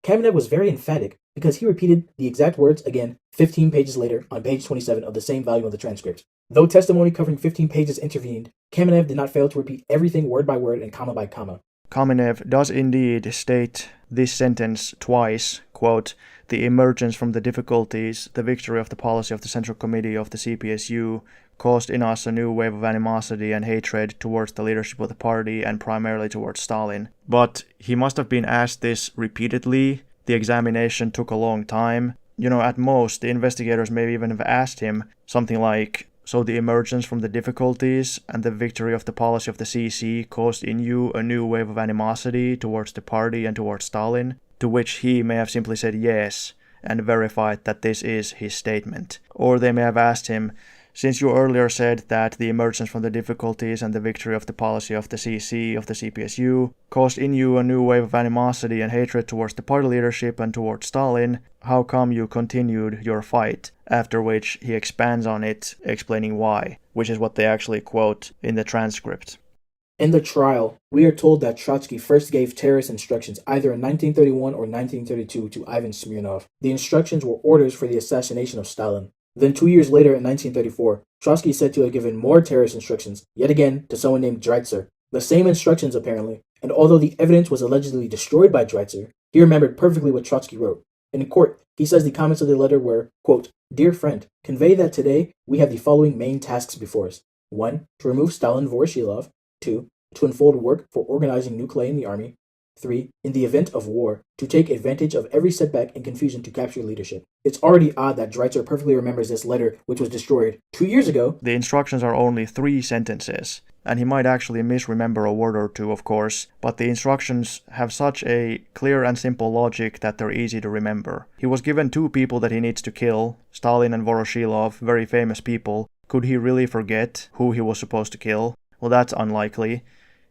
Kamenev was very emphatic because he repeated the exact words again 15 pages later on page 27 of the same volume of the transcript. Though testimony covering 15 pages intervened, Kamenev did not fail to repeat everything word by word and comma by comma. Kamenev does indeed state this sentence twice, quote, the emergence from the difficulties, the victory of the policy of the Central Committee of the CPSU caused in us a new wave of animosity and hatred towards the leadership of the party and primarily towards Stalin. But he must have been asked this repeatedly. The examination took a long time. At most, the investigators may even have asked him something like, so the emergence from the difficulties and the victory of the policy of the CC caused in you a new wave of animosity towards the party and towards Stalin, to which he may have simply said yes and verified that this is his statement. Or they may have asked him, since you earlier said that the emergence from the difficulties and the victory of the policy of the CC, of the CPSU, caused in you a new wave of animosity and hatred towards the party leadership and towards Stalin, how come you continued your fight? After which he expands on it, explaining why, which is what they actually quote in the transcript. In the trial, we are told that Trotsky first gave terrorist instructions either in 1931 or 1932 to Ivan Smirnov. The instructions were orders for the assassination of Stalin. Then 2 years later in 1934, Trotsky is said to have given more terrorist instructions, yet again to someone named Dreitzer. The same instructions apparently, and although the evidence was allegedly destroyed by Dreitzer, he remembered perfectly what Trotsky wrote. In court, he says the comments of the letter were, quote, "Dear friend, convey that today we have the following main tasks before us. 1. To remove Stalin Voroshilov. 2. To unfold work for organizing nuclei in the army. 3. In the event of war, to take advantage of every setback and confusion to capture leadership." It's already odd that Dreitzer perfectly remembers this letter, which was destroyed 2 years ago. The instructions are only 3 sentences, and he might actually misremember a word or two, of course, but the instructions have such a clear and simple logic that they're easy to remember. He was given 2 people that he needs to kill, Stalin and Voroshilov, very famous people. Could he really forget who he was supposed to kill? Well, that's unlikely.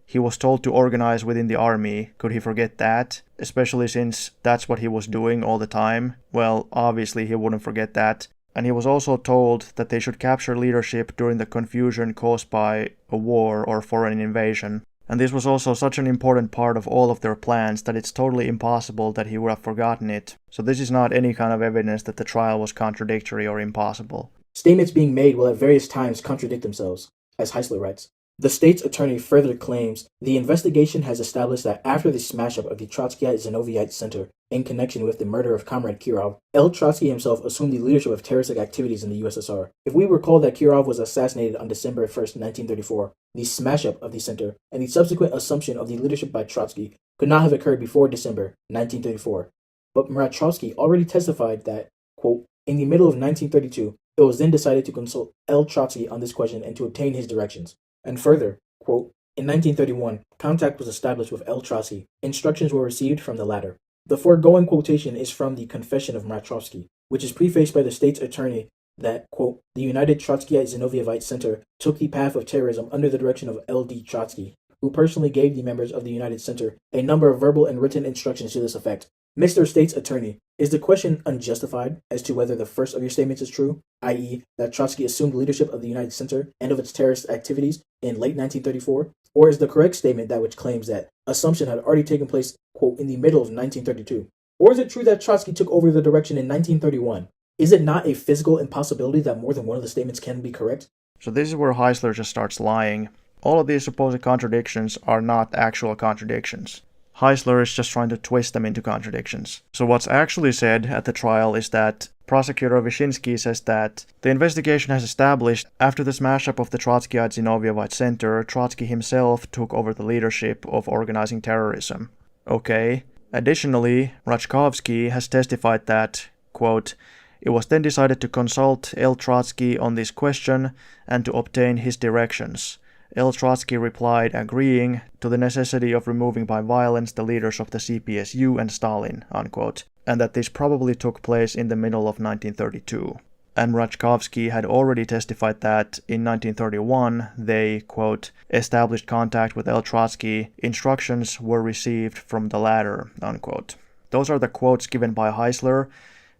He was told to organize within the army. Could he forget that? Especially since that's what he was doing all the time. Well, obviously he wouldn't forget that. And he was also told that they should capture leadership during the confusion caused by a war or foreign invasion. And this was also such an important part of all of their plans that it's totally impossible that he would have forgotten it. So this is not any kind of evidence that the trial was contradictory or impossible. Statements being made will at various times contradict themselves, as Heisler writes. The state's attorney further claims the investigation has established that after the smash-up of the Trotskyite Zinovieite Center in connection with the murder of Comrade Kirov, L. Trotsky himself assumed the leadership of terroristic activities in the USSR. If we recall that Kirov was assassinated on December 1st, 1934, the smash-up of the center and the subsequent assumption of the leadership by Trotsky could not have occurred before December 1934. But Murat Trotsky already testified that, quote, in the middle of 1932, it was then decided to consult L. Trotsky on this question and to obtain his directions. And further, quote, in 1931, contact was established with L. Trotsky. Instructions were received from the latter. The foregoing quotation is from the Confession of Murat Trotsky, which is prefaced by the state's attorney that, quote, the United Trotskyite Zinovieite Center took the path of terrorism under the direction of L.D. Trotsky, who personally gave the members of the United Center a number of verbal and written instructions to this effect. Mr. State's Attorney, is the question unjustified as to whether the first of your statements is true, i.e., that Trotsky assumed leadership of the United Center and of its terrorist activities in late 1934? Or is the correct statement that which claims that assumption had already taken place, quote, in the middle of 1932? Or is it true that Trotsky took over the direction in 1931? Is it not a physical impossibility that more than one of the statements can be correct? So this is where Heisler just starts lying. All of these supposed contradictions are not actual contradictions. Heisler is just trying to twist them into contradictions. So what's actually said at the trial is that prosecutor Vyshinsky says that the investigation has established after the smash-up of the Trotskyite Zinovieite Center, Trotsky himself took over the leadership of organizing terrorism. Okay. Additionally, Rachkovsky has testified that, quote, it was then decided to consult L. Trotsky on this question and to obtain his directions. L. Trotsky replied agreeing to the necessity of removing by violence the leaders of the CPSU and Stalin, unquote, and that this probably took place in the middle of 1932. And Rachkovsky had already testified that in 1931 they, quote, established contact with L. Trotsky, instructions were received from the latter, unquote. Those are the quotes given by Heisler,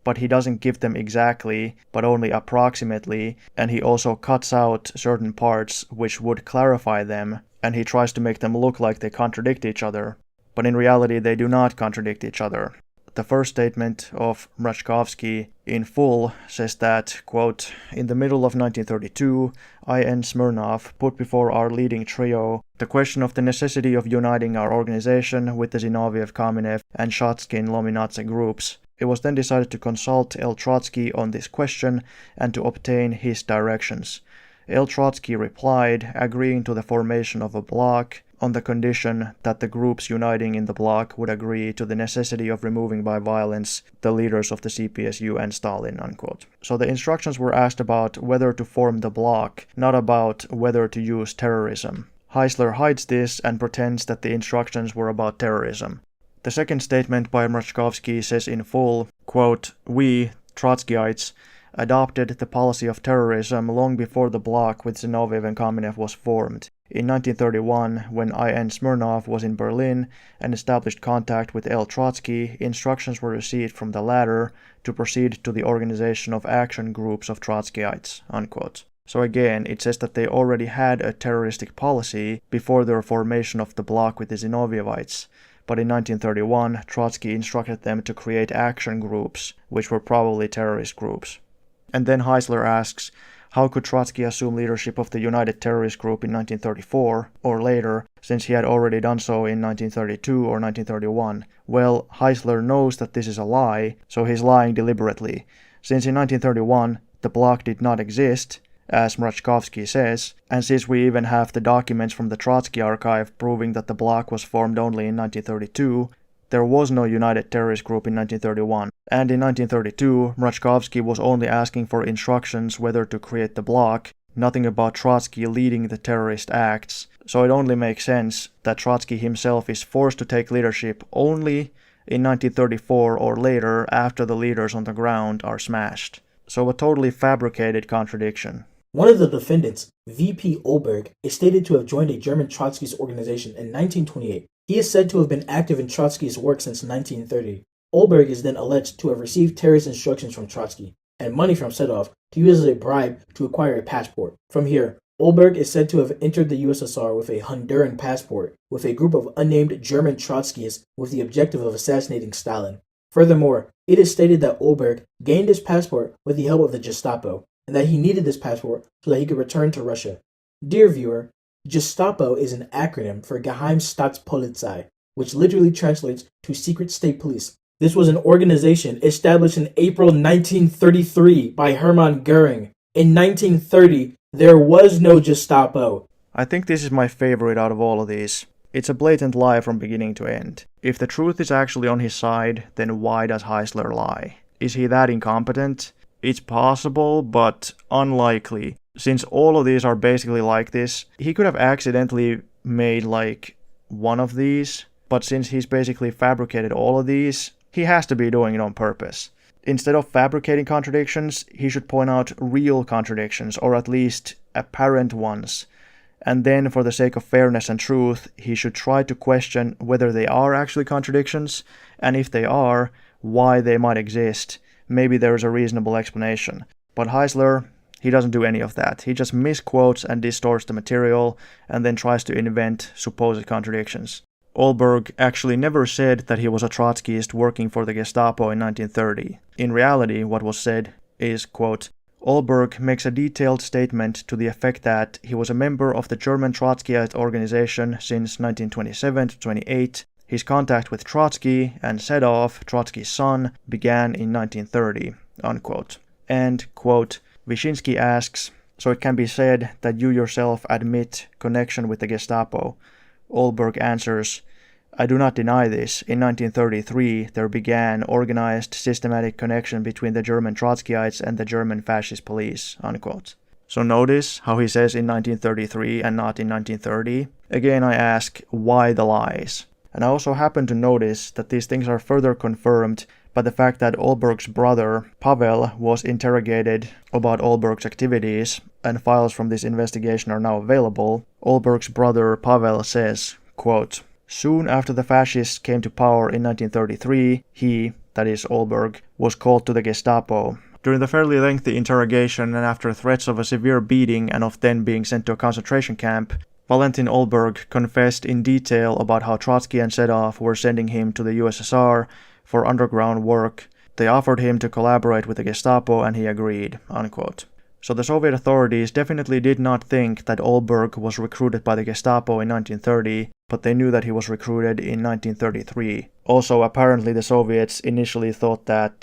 but he doesn't give them exactly, but only approximately, and he also cuts out certain parts which would clarify them, and he tries to make them look like they contradict each other, but in reality they do not contradict each other. The first statement of Rachkovsky in full says that, quote, in the middle of 1932, I.N. Smirnov put before our leading trio the question of the necessity of uniting our organization with the Zinoviev, Kamenev, and Shatskin Lominatze groups. It was then decided to consult L. Trotsky on this question and to obtain his directions. L. Trotsky replied, agreeing to the formation of a bloc on the condition that the groups uniting in the bloc would agree to the necessity of removing by violence the leaders of the CPSU and Stalin, unquote. So the instructions were asked about whether to form the bloc, not about whether to use terrorism. Heisler hides this and pretends that the instructions were about terrorism. The second statement by Rachkovsky says in full, quote, we, Trotskyites, adopted the policy of terrorism long before the bloc with Zinoviev and Kamenev was formed. In 1931, when I.N. Smirnov was in Berlin and established contact with L. Trotsky, instructions were received from the latter to proceed to the organization of action groups of Trotskyites, unquote. So again, it says that they already had a terroristic policy before their formation of the bloc with the Zinovievites. But in 1931, Trotsky instructed them to create action groups, which were probably terrorist groups. And then Heisler asks, how could Trotsky assume leadership of the United Terrorist Group in 1934, or later, since he had already done so in 1932 or 1931? Well, Heisler knows that this is a lie, so he's lying deliberately. Since in 1931, the Bloc did not exist, as Zbrowski says, and since we even have the documents from the Trotsky archive proving that the Bloc was formed only in 1932, there was no United Terrorist Group in 1931, and in 1932, Zbrowski was only asking for instructions whether to create the Bloc, nothing about Trotsky leading the terrorist acts, so it only makes sense that Trotsky himself is forced to take leadership only in 1934 or later after the leaders on the ground are smashed. So a totally fabricated contradiction. One of the defendants, VP Olberg, is stated to have joined a German Trotskyist organization in 1928. He is said to have been active in Trotsky's work since 1930. Olberg is then alleged to have received terrorist instructions from Trotsky and money from Sedov to use as a bribe to acquire a passport. From here, Olberg is said to have entered the USSR with a Honduran passport with a group of unnamed German Trotskyists with the objective of assassinating Stalin. Furthermore, it is stated that Olberg gained his passport with the help of the Gestapo and that he needed this passport so that he could return to Russia. Dear viewer, Gestapo is an acronym for Geheimstaatspolizei, which literally translates to Secret State Police. This was an organization established in April 1933 by Hermann Goering. In 1930, there was no Gestapo. I think this is my favorite out of all of these. It's a blatant lie from beginning to end. If the truth is actually on his side, then why does Heisler lie? Is he that incompetent? It's possible, but unlikely. Since all of these are basically like this, he could have accidentally made like one of these, but since he's basically fabricated all of these, he has to be doing it on purpose. Instead of fabricating contradictions, he should point out real contradictions, or at least apparent ones. And then, for the sake of fairness and truth, he should try to question whether they are actually contradictions, and if they are, why they might exist. Maybe there is a reasonable explanation. But Heisler, he doesn't do any of that. He just misquotes and distorts the material, and then tries to invent supposed contradictions. Olberg actually never said that he was a Trotskyist working for the Gestapo in 1930. In reality, what was said is, quote, Olberg makes a detailed statement to the effect that he was a member of the German Trotskyite organization since 1927 to 28. His contact with Trotsky and Sedov, Trotsky's son, began in 1930, unquote. And, quote, Wyszynski asks, so it can be said that you yourself admit connection with the Gestapo. Olberg answers, I do not deny this. In 1933, there began organized, systematic connection between the German Trotskyites and the German fascist police, unquote. So notice how he says in 1933 and not in 1930. Again, I ask, why the lies? And I also happen to notice that these things are further confirmed by the fact that Olberg's brother, Pavel, was interrogated about Olberg's activities, and files from this investigation are now available. Olberg's brother, Pavel, says, quote, soon after the fascists came to power in 1933, he, that is Olberg, was called to the Gestapo. During the fairly lengthy interrogation and after threats of a severe beating and of then being sent to a concentration camp, Valentin Olberg confessed in detail about how Trotsky and Sedov were sending him to the USSR for underground work. They offered him to collaborate with the Gestapo and he agreed, unquote. So the Soviet authorities definitely did not think that Olberg was recruited by the Gestapo in 1930, but they knew that he was recruited in 1933. Also, apparently the Soviets initially thought that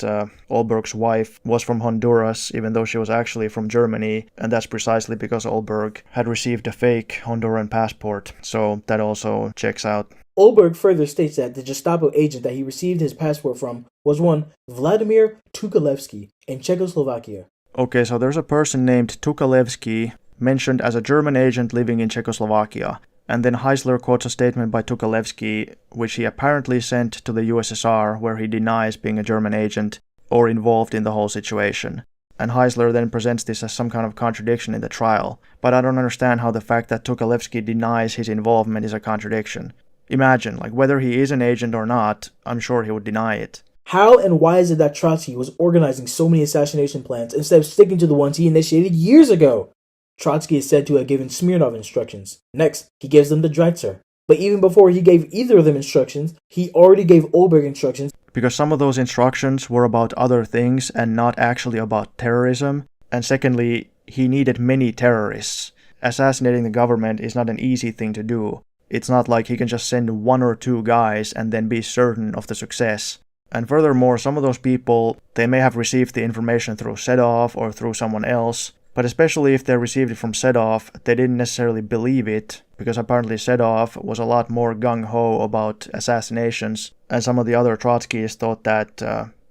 Olberg's wife was from Honduras, even though she was actually from Germany, and that's precisely because Olberg had received a fake Honduran passport, so that also checks out. Olberg further states that the Gestapo agent that he received his passport from was one Vladimir Tukalevsky in Czechoslovakia. Okay, so there's a person named Tukalevsky mentioned as a German agent living in Czechoslovakia, and then Heisler quotes a statement by Tukalevsky, which he apparently sent to the USSR, where he denies being a German agent or involved in the whole situation. And Heisler then presents this as some kind of contradiction in the trial, but I don't understand how the fact that Tukalevsky denies his involvement is a contradiction. Imagine, whether he is an agent or not, I'm sure he would deny it. How and why is it that Trotsky was organizing so many assassination plans instead of sticking to the ones he initiated years ago? Trotsky is said to have given Smirnov instructions. Next, he gives them to Dreitzer. But even before he gave either of them instructions, he already gave Olberg instructions. because some of those instructions were about other things and not actually about terrorism. And secondly, he needed many terrorists. Assassinating the government is not an easy thing to do. It's not like he can just send 1 or 2 guys and then be certain of the success. And furthermore, some of those people, they may have received the information through Sedov or through someone else, but especially if they received it from Sedov, they didn't necessarily believe it, because apparently Sedov was a lot more gung-ho about assassinations, and some of the other Trotskyists thought that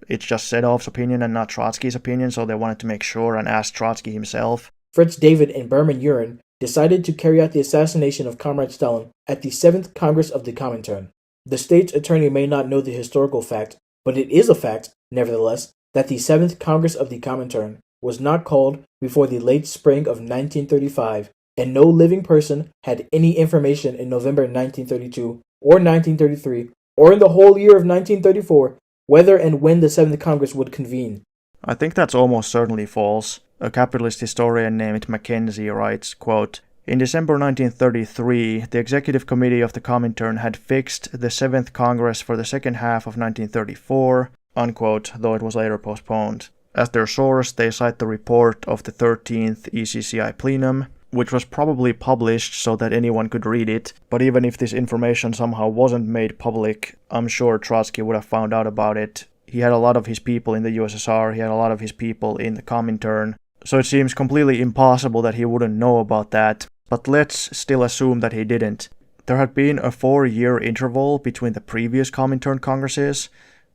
it's just Sedov's opinion and not Trotsky's opinion, so they wanted to make sure and ask Trotsky himself. Fritz David and Berman Urin decided to carry out the assassination of Comrade Stalin at the 7th Congress of the Comintern. The state's attorney may not know the historical fact, but it is a fact, nevertheless, that the 7th Congress of the Comintern was not called before the late spring of 1935, and no living person had any information in November 1932 or 1933, or in the whole year of 1934, whether and when the 7th Congress would convene. I think that's almost certainly false. A capitalist historian named Mackenzie writes, quote, "In December 1933, the Executive Committee of the Comintern had fixed the 7th Congress for the second half of 1934, unquote, though it was later postponed. As their source, they cite the report of the 13th ECCI plenum, which was probably published so that anyone could read it, but even if this information somehow wasn't made public, I'm sure Trotsky would have found out about it. He had a lot of his people in the USSR, he had a lot of his people in the Comintern, so it seems completely impossible that he wouldn't know about that, but let's still assume that he didn't. There had been a 4-year interval between the previous Comintern congresses,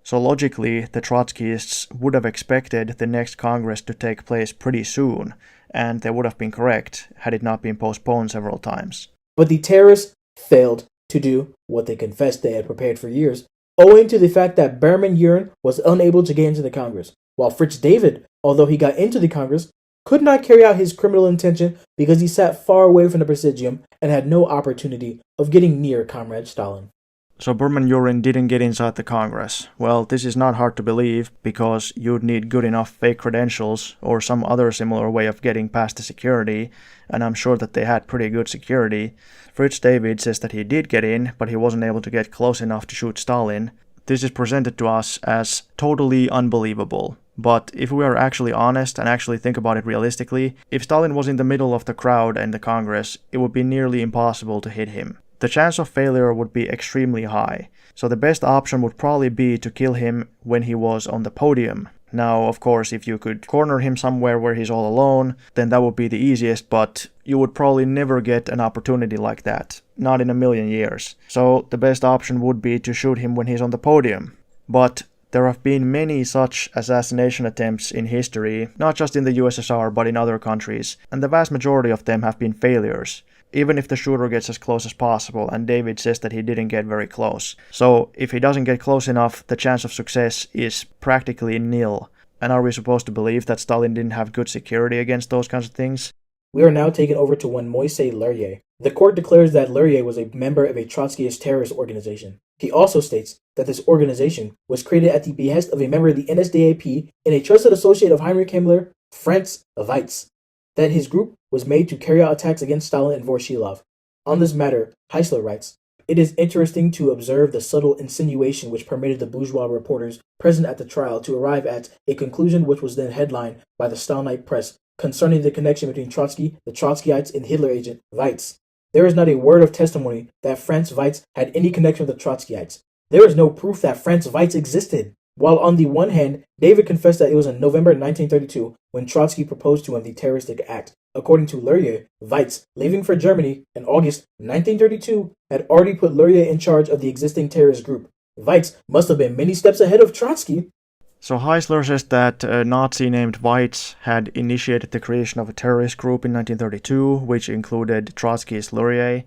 so logically the Trotskyists would have expected the next Congress to take place pretty soon, and they would have been correct had it not been postponed several times. But the terrorists failed to do what they confessed they had prepared for years, owing to the fact that Berman Urin was unable to get into the Congress, while Fritz David, although he got into the Congress, could not carry out his criminal intention because he sat far away from the Presidium and had no opportunity of getting near Comrade Stalin. So Berman Urin didn't get inside the Congress. Well, this is not hard to believe, because you'd need good enough fake credentials or some other similar way of getting past the security, and I'm sure that they had pretty good security. Fritz David says that he did get in, but he wasn't able to get close enough to shoot Stalin. This is presented to us as totally unbelievable. But if we are actually honest and actually think about it realistically, if Stalin was in the middle of the crowd in the Congress, it would be nearly impossible to hit him. The chance of failure would be extremely high, so the best option would probably be to kill him when he was on the podium. Now, of course, if you could corner him somewhere where he's all alone, then that would be the easiest, but you would probably never get an opportunity like that. Not in a million years. So the best option would be to shoot him when he's on the podium. But there have been many such assassination attempts in history, not just in the USSR but in other countries, and the vast majority of them have been failures. Even if the shooter gets as close as possible, and David says that he didn't get very close. So, if he doesn't get close enough, the chance of success is practically nil. And are we supposed to believe that Stalin didn't have good security against those kinds of things? We are now taken over to one Moisey Luria. The court declares that Luria was a member of a Trotskyist terrorist organization. He also states that this organization was created at the behest of a member of the NSDAP and a trusted associate of Heinrich Himmler, Franz Weitz, that his group was made to carry out attacks against Stalin and Vorshilov. On this matter, Heisler writes, "It is interesting to observe the subtle insinuation which permitted the bourgeois reporters present at the trial to arrive at a conclusion which was then headlined by the Stalinite press concerning the connection between Trotsky, the Trotskyites, and Hitler agent Weitz. There is not a word of testimony that Franz Weitz had any connection with the Trotskyites. There is no proof that Franz Weitz existed." While on the one hand, David confessed that it was in November 1932 when Trotsky proposed to him the terroristic act. According to Luria, Weitz, leaving for Germany in August 1932, had already put Luria in charge of the existing terrorist group. Weitz must have been many steps ahead of Trotsky. So Heisler says that a Nazi named Weitz had initiated the creation of a terrorist group in 1932, which included Trotsky's Luria.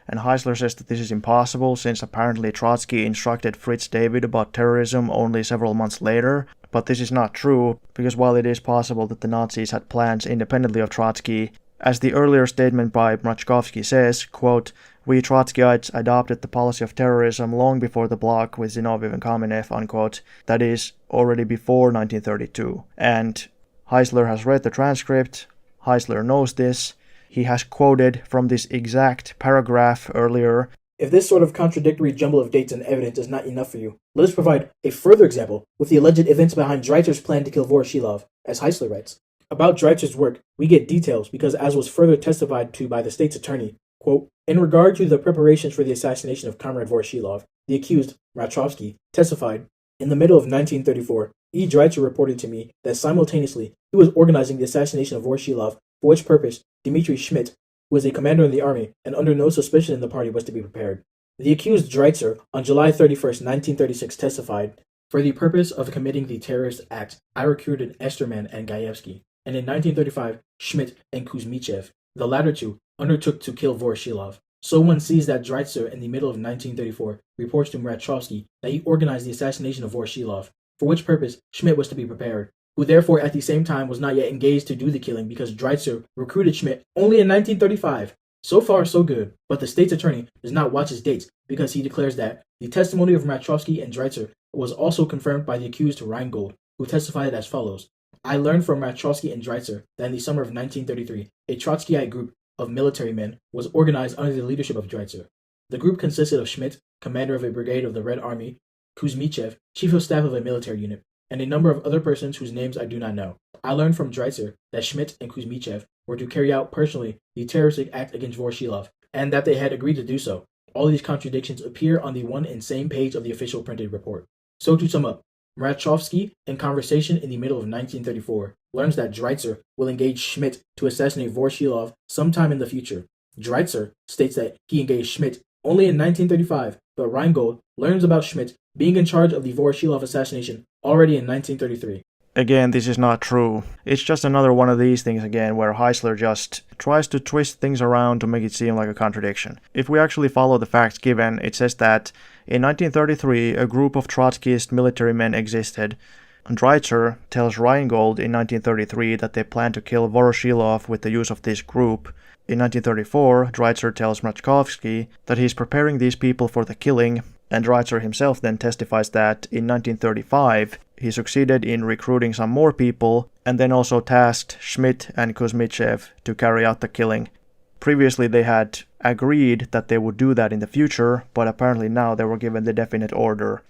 And Heisler says that this is impossible since apparently Trotsky instructed Fritz David about terrorism only several months later. But this is not true, because while it is possible that the Nazis had plans independently of Trotsky, as the earlier statement by Mrachkovsky says, quote, "We Trotskyites adopted the policy of terrorism long before the Bloc with Zinoviev and Kamenev," unquote, that is, already before 1932. And Heisler has read the transcript, Heisler knows this. He has quoted from this exact paragraph earlier, If this sort of contradictory jumble of dates and evidence is not enough for you, let us provide a further example with the alleged events behind Dreiser's plan to kill Voroshilov, as Heisler writes. About Dreiser's work, we get details because, as was further testified to by the state's attorney, quote, in regard to the preparations for the assassination of Comrade Voroshilov, the accused, Trotsky, testified, in the middle of 1934, E. Dreiser reported to me that simultaneously he was organizing the assassination of Voroshilov, for which purpose Dmitry Schmidt, who was a commander in the army and under no suspicion in the party, was to be prepared. The accused Dreiser, on July 31st, 1936, testified, for the purpose of committing the terrorist act, I recruited Esterman and Gaevsky, and in 1935, Schmidt and Kuzmichev, the latter two, undertook to kill Voroshilov. So one sees that Dreiser, in the middle of 1934, reports to Trotsky that he organized the assassination of Voroshilov, for which purpose Schmidt was to be prepared, who therefore at the same time was not yet engaged to do the killing because Dreiser recruited Schmidt only in 1935. So far, so good, but the state's attorney does not watch his dates because he declares that the testimony of Trotsky and Dreiser was also confirmed by the accused Rheingold, who testified as follows. I learned from Trotsky and Dreiser that in the summer of 1933, a Trotskyite group of military men was organized under the leadership of Dreiser. The group consisted of Schmidt, commander of a brigade of the Red Army, Kuzmichev, chief of staff of a military unit, and a number of other persons whose names I do not know. I learned from Dreiser that Schmidt and Kuzmichev were to carry out personally the terroristic act against Voroshilov, and that they had agreed to do so. All these contradictions appear on the one and same page of the official printed report. So to sum up, Trotsky, in conversation in the middle of 1934, learns that Dreiser will engage Schmidt to assassinate Voroshilov sometime in the future. Dreiser states that he engaged Schmidt only in 1935, but Rheingold learns about Schmidt being in charge of the Voroshilov assassination already in 1933. Again, this is not true. It's just another one of these things again where Heisler just tries to twist things around to make it seem like a contradiction. If we actually follow the facts given, it says that in 1933 a group of Trotskyist military men existed. Dreiser tells Rheingold in 1933 that they plan to kill Voroshilov with the use of this group. In 1934, Dreiser tells Mrachkovsky that he's preparing these people for the killing, and Dreiser himself then testifies that in 1935 he succeeded in recruiting some more people and then also tasked Schmidt and Kuzmichev to carry out the killing. Previously they had agreed that they would do that in the future, but apparently now they were given the definite order.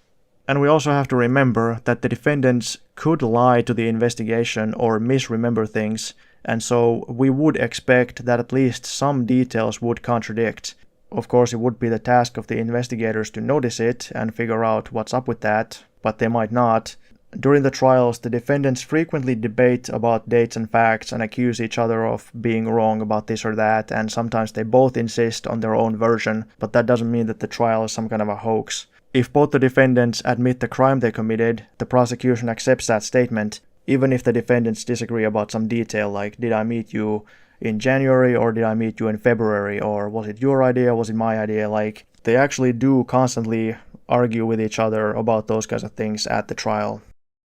And we also have to remember that the defendants could lie to the investigation or misremember things, and so we would expect that at least some details would contradict. Of course, it would be the task of the investigators to notice it and figure out what's up with that, but they might not. During the trials, the defendants frequently debate about dates and facts and accuse each other of being wrong about this or that, and sometimes they both insist on their own version, but that doesn't mean that the trial is some kind of a hoax. If both the defendants admit the crime they committed, the prosecution accepts that statement, even if the defendants disagree about some detail, like did I meet you in January or did I meet you in February, or was it your idea, was it my idea, like they actually do constantly argue with each other about those kinds of things at the trial.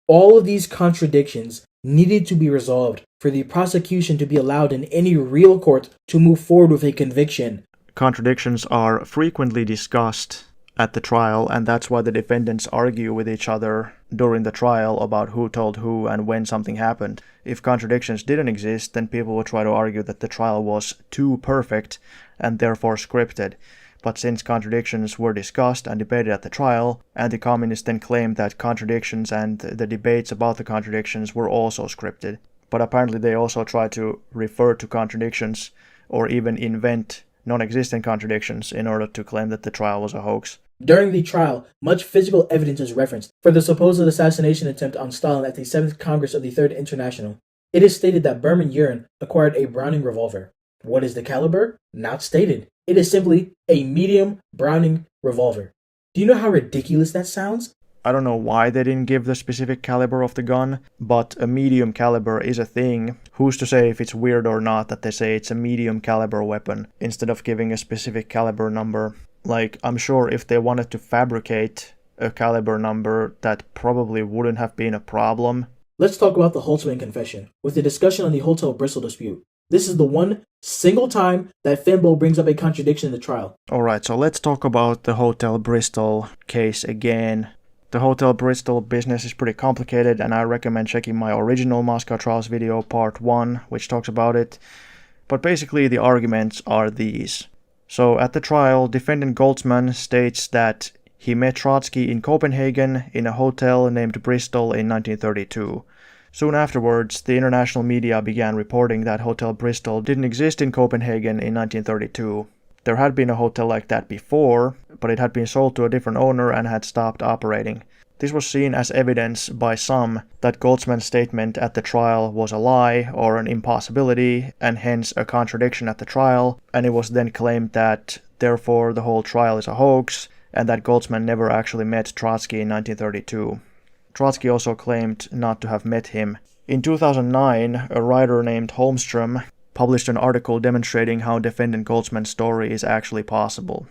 All of these contradictions needed to be resolved for the prosecution to be allowed in any real court to move forward with a conviction. Contradictions are frequently discussed at the trial, and that's why the defendants argue with each other during the trial about who told who and when something happened. If contradictions didn't exist, then people would try to argue that the trial was too perfect and therefore scripted. But since contradictions were discussed and debated at the trial, anti-communists then claimed that contradictions and the debates about the contradictions were also scripted. But apparently they also tried to refer to contradictions or even invent non-existent contradictions in order to claim that the trial was a hoax. During the trial, much physical evidence is referenced for the supposed assassination attempt on Stalin at the 7th Congress of the Third International. It is stated that Berman Urin acquired a Browning revolver. What is the caliber? Not stated. It is simply a medium Browning revolver. Do you know how ridiculous that sounds? I don't know why they didn't give the specific caliber of the gun, but a medium caliber is a thing. Who's to say if it's weird or not that they say it's a medium caliber weapon instead of giving a specific caliber number? Like, I'm sure if they wanted to fabricate a caliber number, that probably wouldn't have been a problem. Let's talk about the Holtzman confession, with the discussion on the Hotel Bristol dispute. This is the one single time that Finbo brings up a contradiction in the trial. Alright, so let's talk about the Hotel Bristol case again. The Hotel Bristol business is pretty complicated, and I recommend checking my original Moscow Trials video, part 1, which talks about it. But basically the arguments are these. So at the trial, defendant Goldsman states that he met Trotsky in Copenhagen in a hotel named Bristol in 1932. Soon afterwards, the international media began reporting that Hotel Bristol didn't exist in Copenhagen in 1932. There had been a hotel like that before, but it had been sold to a different owner and had stopped operating. This was seen as evidence by some that Goldsman's statement at the trial was a lie or an impossibility, and hence a contradiction at the trial, and it was then claimed that therefore the whole trial is a hoax, and that Goldsman never actually met Trotsky in 1932. Trotsky also claimed not to have met him. In 2009, a writer named Holmström published an article demonstrating how defendant Goldsman's story is actually possible.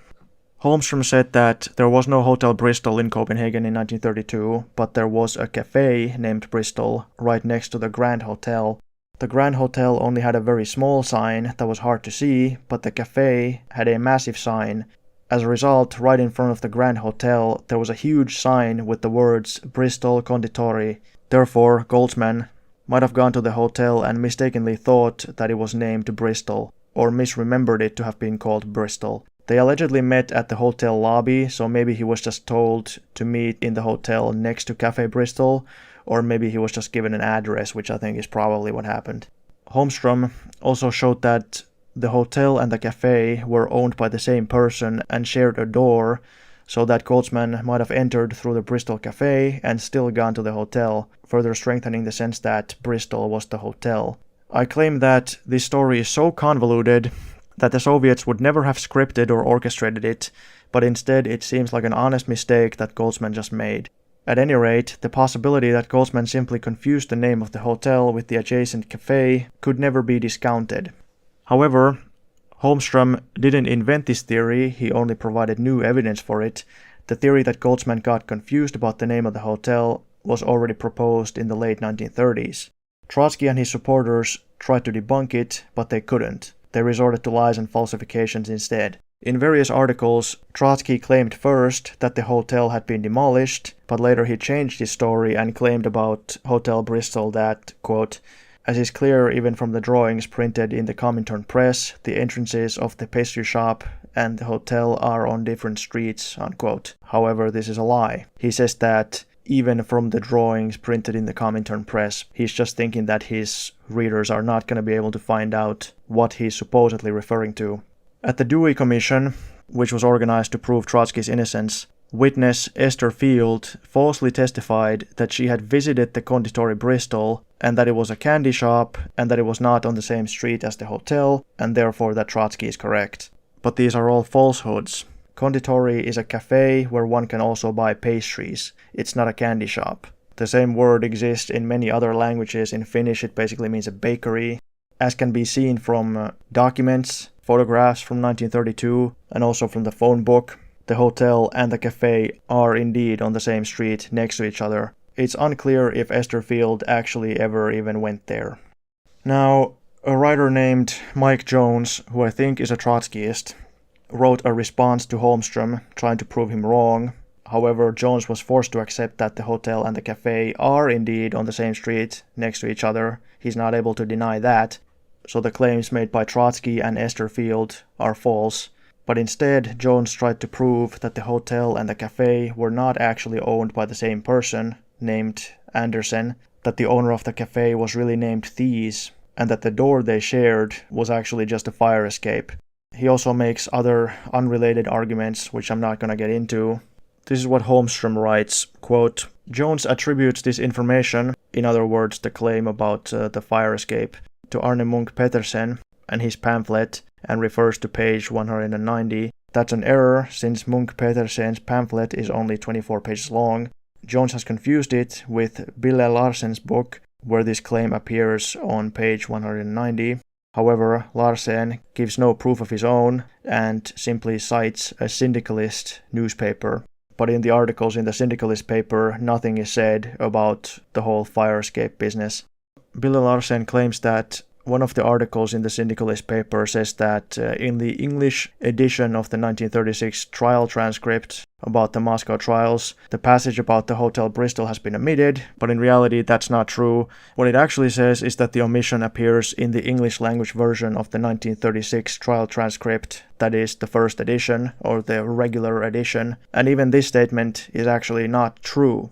Holmström said that there was no Hotel Bristol in Copenhagen in 1932, but there was a cafe named Bristol right next to the Grand Hotel. The Grand Hotel only had a very small sign that was hard to see, but the cafe had a massive sign. As a result, right in front of the Grand Hotel, there was a huge sign with the words Bristol Conditori. Therefore, Goldsman might have gone to the hotel and mistakenly thought that it was named Bristol, or misremembered it to have been called Bristol. They allegedly met at the hotel lobby, so maybe he was just told to meet in the hotel next to Cafe Bristol, or maybe he was just given an address, which I think is probably what happened. Holmström also showed that the hotel and the cafe were owned by the same person and shared a door, so that Goldsman might have entered through the Bristol cafe and still gone to the hotel, further strengthening the sense that Bristol was the hotel. I claim that this story is so convoluted that the Soviets would never have scripted or orchestrated it, but instead it seems like an honest mistake that Goldsman just made. At any rate, the possibility that Goldsman simply confused the name of the hotel with the adjacent cafe could never be discounted. However, Holmström didn't invent this theory, he only provided new evidence for it. The theory that Goldsman got confused about the name of the hotel was already proposed in the late 1930s. Trotsky and his supporters tried to debunk it, but they couldn't. They resorted to lies and falsifications instead. In various articles, Trotsky claimed first that the hotel had been demolished, but later he changed his story and claimed about Hotel Bristol that, quote, as is clear even from the drawings printed in the Comintern press, the entrances of the pastry shop and the hotel are on different streets, unquote. However, this is a lie. He says that even from the drawings printed in the Comintern press, he's just thinking that his readers are not going to be able to find out what he's supposedly referring to. At the Dewey Commission, which was organized to prove Trotsky's innocence, witness Esther Field falsely testified that she had visited the Conditori Bristol and that it was a candy shop and that it was not on the same street as the hotel, and therefore that Trotsky is correct. But these are all falsehoods. Conditori is a cafe where one can also buy pastries. It's not a candy shop. The same word exists in many other languages. In Finnish it basically means a bakery. As can be seen from documents, photographs from 1932, and also from the phone book, the hotel and the cafe are indeed on the same street next to each other. It's unclear if Esther Field actually ever even went there. Now, a writer named Mike Jones, who I think is a Trotskyist, wrote a response to Holmström trying to prove him wrong. However, Jones was forced to accept that the hotel and the cafe are indeed on the same street next to each other. He's not able to deny that. So the claims made by Trotsky and Esther Field are false. But instead, Jones tried to prove that the hotel and the cafe were not actually owned by the same person, named Andersen, that the owner of the cafe was really named Thies, and that the door they shared was actually just a fire escape. He also makes other unrelated arguments, which I'm not going to get into. This is what Holmström writes, quote, Jones attributes this information, in other words the claim about the fire escape, to Arne Munk Petersen and his pamphlet, and refers to page 190. That's an error, since Munk Petersen's pamphlet is only 24 pages long. Jones has confused it with Bille Larsen's book, where this claim appears on page 190. However, Larsen gives no proof of his own and simply cites a syndicalist newspaper. But in the articles in the syndicalist paper, nothing is said about the whole fire escape business. Bille Larsen claims that One of the articles in the Syndicalist paper says that in the English edition of the 1936 trial transcript about the Moscow trials, the passage about the Hotel Bristol has been omitted, but in reality that's not true. What it actually says is that the omission appears in the English language version of the 1936 trial transcript, that is, the first edition, or the regular edition, and even this statement is actually not true.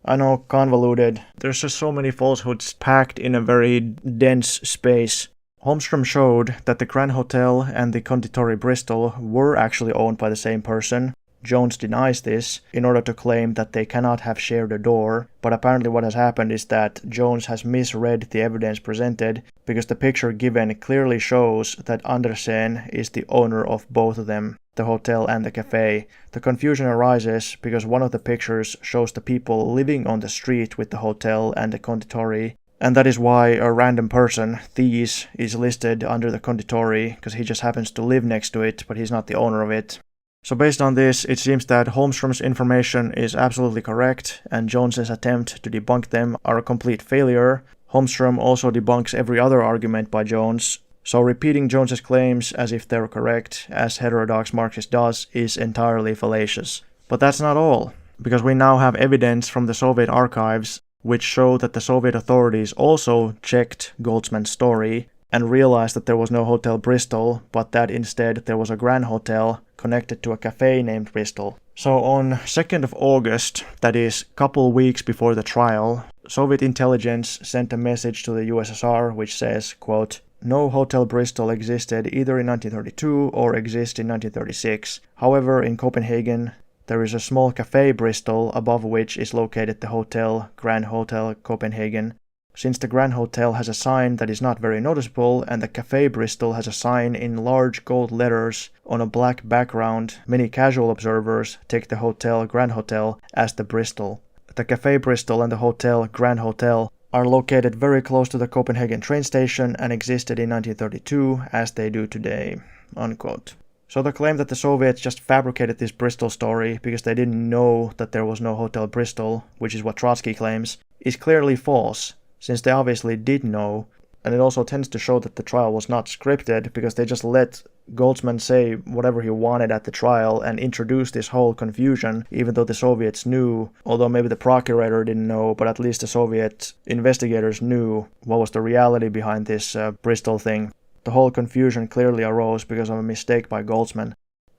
I know, convoluted. There's just so many falsehoods packed in a very dense space. Holmstrom showed that the Grand Hotel and the Conditori Bristol were actually owned by the same person. Jones denies this in order to claim that they cannot have shared a door, but apparently what has happened is that Jones has misread the evidence presented, because the picture given clearly shows that Andersen is the owner of both of them, the hotel and the cafe. The confusion arises because one of the pictures shows the people living on the street with the hotel and the conditori, and that is why a random person, Thies, is listed under the conditori, because he just happens to live next to it, but he's not the owner of it. So based on this, it seems that Holmstrom's information is absolutely correct, and Jones's attempt to debunk them are a complete failure. Holmstrom also debunks every other argument by Jones, so repeating Jones's claims as if they're correct, as HeterodoxMarxist does, is entirely fallacious. But that's not all, because we now have evidence from the Soviet archives which show that the Soviet authorities also checked Goldsman's story and realized that there was no Hotel Bristol, but that instead there was a Grand Hotel connected to a cafe named Bristol. So on 2nd of August, that is couple weeks before the trial, Soviet intelligence sent a message to the USSR which says, quote, "No Hotel Bristol existed either in 1932 or exist in 1936. However, in Copenhagen, there is a small cafe Bristol, above which is located the hotel, Grand Hotel Copenhagen. Since the Grand Hotel has a sign that is not very noticeable, and the Café Bristol has a sign in large gold letters on a black background, many casual observers take the Hotel Grand Hotel as the Bristol. The Café Bristol and the Hotel Grand Hotel are located very close to the Copenhagen train station and existed in 1932 as they do today." Unquote. So the claim that the Soviets just fabricated this Bristol story because they didn't know that there was no Hotel Bristol, which is what Trotsky claims, is clearly false, since they obviously did know, and it also tends to show that the trial was not scripted because they just let Goldsman say whatever he wanted at the trial and introduce this whole confusion, even though the Soviets knew, although maybe the procurator didn't know, but at least the Soviet investigators knew what was the reality behind this Bristol thing. The whole confusion clearly arose because of a mistake by Goldsman.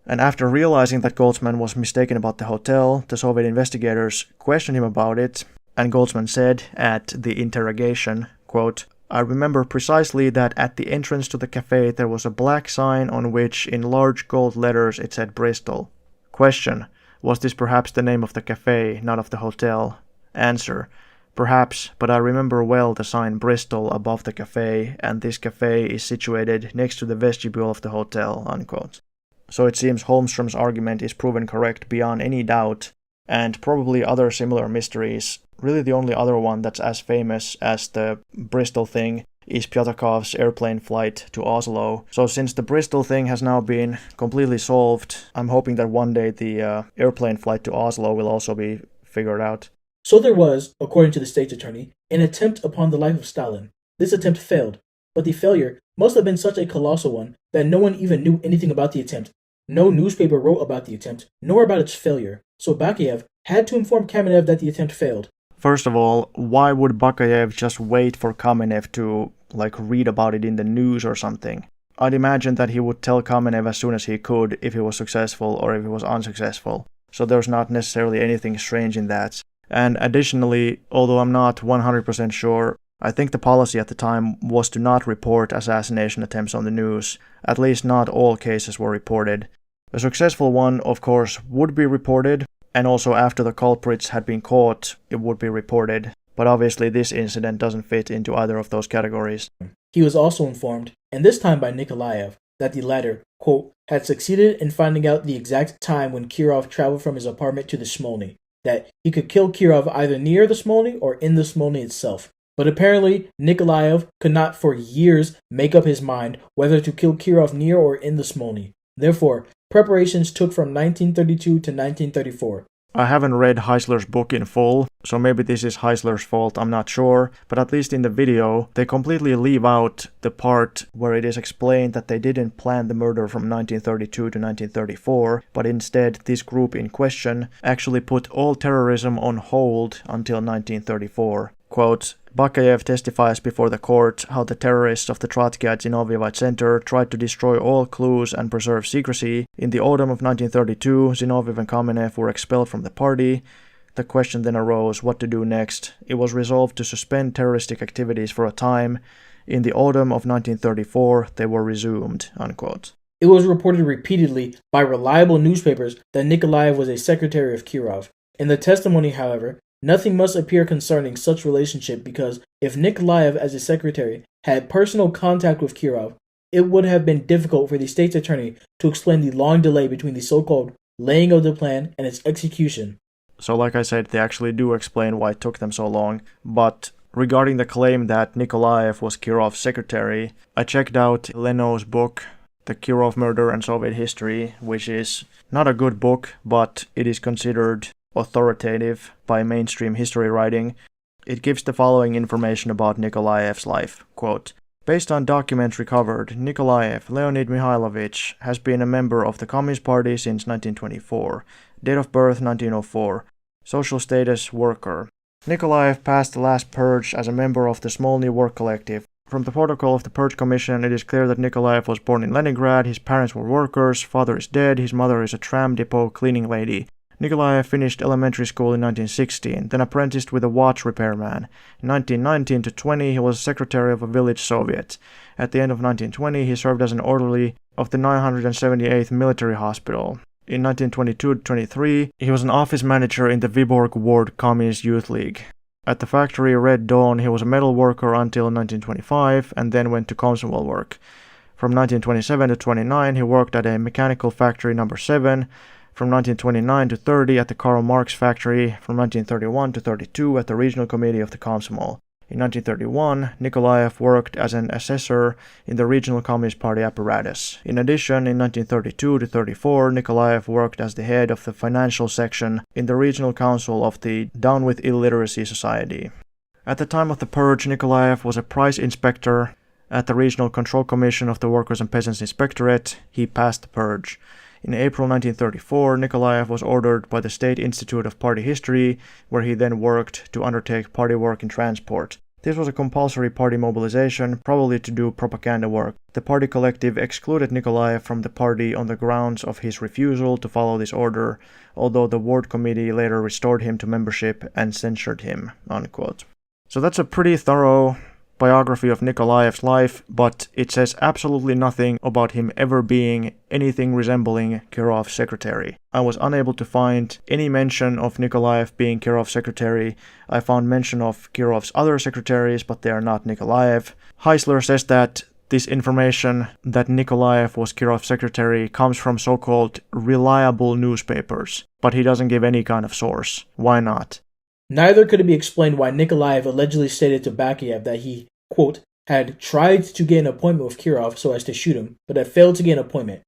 And after realizing that Goldsman was mistaken about the hotel, the Soviet investigators questioned him about it, and Goldsman said at the interrogation, quote, "I remember precisely that at the entrance to the cafe there was a black sign on which in large gold letters it said Bristol. Question, was this perhaps the name of the cafe, not of the hotel? Answer, perhaps, but I remember well the sign Bristol above the cafe, and this cafe is situated next to the vestibule of the hotel." Unquote. So it seems Holmstrom's argument is proven correct beyond any doubt, and probably other similar mysteries. Really the only other one that's as famous as the Bristol thing is Pyotakov's airplane flight to Oslo. So since the Bristol thing has now been completely solved, I'm hoping that one day the airplane flight to Oslo will also be figured out. So there was, according to the state's attorney, an attempt upon the life of Stalin. This attempt failed, but the failure must have been such a colossal one that no one even knew anything about the attempt. No newspaper wrote about the attempt, nor about its failure. So Bakayev had to inform Kamenev that the attempt failed. First of all, why would Bakayev just wait for Kamenev to, read about it in the news or something? I'd imagine that he would tell Kamenev as soon as he could if he was successful or if he was unsuccessful. So there's not necessarily anything strange in that. And additionally, although I'm not 100% sure, I think the policy at the time was to not report assassination attempts on the news. At least not all cases were reported. A successful one, of course, would be reported, and also after the culprits had been caught, it would be reported. But obviously this incident doesn't fit into either of those categories. He was also informed, and this time by Nikolaev, that the latter, quote, had succeeded in finding out the exact time when Kirov traveled from his apartment to the Smolny, that he could kill Kirov either near the Smolny or in the Smolny itself. But apparently, Nikolaev could not for years make up his mind whether to kill Kirov near or in the Smolny. Therefore, preparations took from 1932 to 1934. I haven't read Heisler's book in full, So maybe this is Heisler's fault, I'm not sure, but at least in the video, they completely leave out the part where it is explained that they didn't plan the murder from 1932 to 1934, but instead this group in question actually put all terrorism on hold until 1934. Quote, Bakayev testifies before the court how the terrorists of the Trotskyite Zinovyevite Center tried to destroy all clues and preserve secrecy. In the autumn of 1932, Zinoviev and Kamenev were expelled from the party. The question then arose what to do next. It was resolved to suspend terroristic activities for a time. In the autumn of 1934, they were resumed, unquote. It was reported repeatedly by reliable newspapers that Nikolaev was a secretary of Kirov. In the testimony, however, nothing must appear concerning such relationship because if Nikolaev as a secretary had personal contact with Kirov, it would have been difficult for the state's attorney to explain the long delay between the so-called laying of the plan and its execution. So like I said, they actually do explain why it took them so long, but regarding the claim that Nikolaev was Kirov's secretary, I checked out Leno's book, The Kirov Murder and Soviet History, which is not a good book, but it is considered authoritative by mainstream history writing. It gives the following information about Nikolaev's life. Quote, based on documents recovered, Nikolaev Leonid Mikhailovich has been a member of the Communist Party since 1924. Date of birth 1904. Social status worker. Nikolaev passed the last purge as a member of the Smolny Work Collective. From the protocol of the Purge Commission, it is clear that Nikolaev was born in Leningrad, his parents were workers, father is dead, his mother is a tram depot cleaning lady. Nikolaev finished elementary school in 1916, then apprenticed with a watch repairman. In 1919 to 20, he was secretary of a village soviet. At the end of 1920, he served as an orderly of the 978th Military Hospital. In 1922-23, he was an office manager in the Vyborg Ward Communist Youth League. At the factory Red Dawn, he was a metal worker until 1925 and then went to Komsomol work. From 1927 to 29, he worked at a mechanical factory number 7. From 1929 to 30 at the Karl Marx factory. From 1931 to 32 at the regional committee of the Komsomol. In 1931, Nikolaev worked as an assessor in the regional Communist Party apparatus. In addition, in 1932 to 34, Nikolaev worked as the head of the financial section in the regional council of the Down with Illiteracy Society. At the time of the purge, Nikolaev was a price inspector at the Regional Control Commission of the Workers' and Peasants' Inspectorate. He passed the purge. In April 1934, Nikolaev was ordered by the State Institute of Party History, where he then worked to undertake party work in transport. This was a compulsory party mobilization, probably to do propaganda work. The party collective excluded Nikolaev from the party on the grounds of his refusal to follow this order, although the ward committee later restored him to membership and censured him, unquote. So that's a pretty thorough biography of Nikolaev's life, but it says absolutely nothing about him ever being anything resembling Kirov's secretary. I was unable to find any mention of Nikolaev being Kirov's secretary. I found mention of Kirov's other secretaries, but they are not Nikolaev. Heisler says that this information that Nikolaev was Kirov's secretary comes from so-called reliable newspapers, but he doesn't give any kind of source. Why not? Neither could it be explained why Nikolaev allegedly stated to Bakayev that he, quote, had tried to get an appointment with Kirov so as to shoot him, but had failed to get an appointment.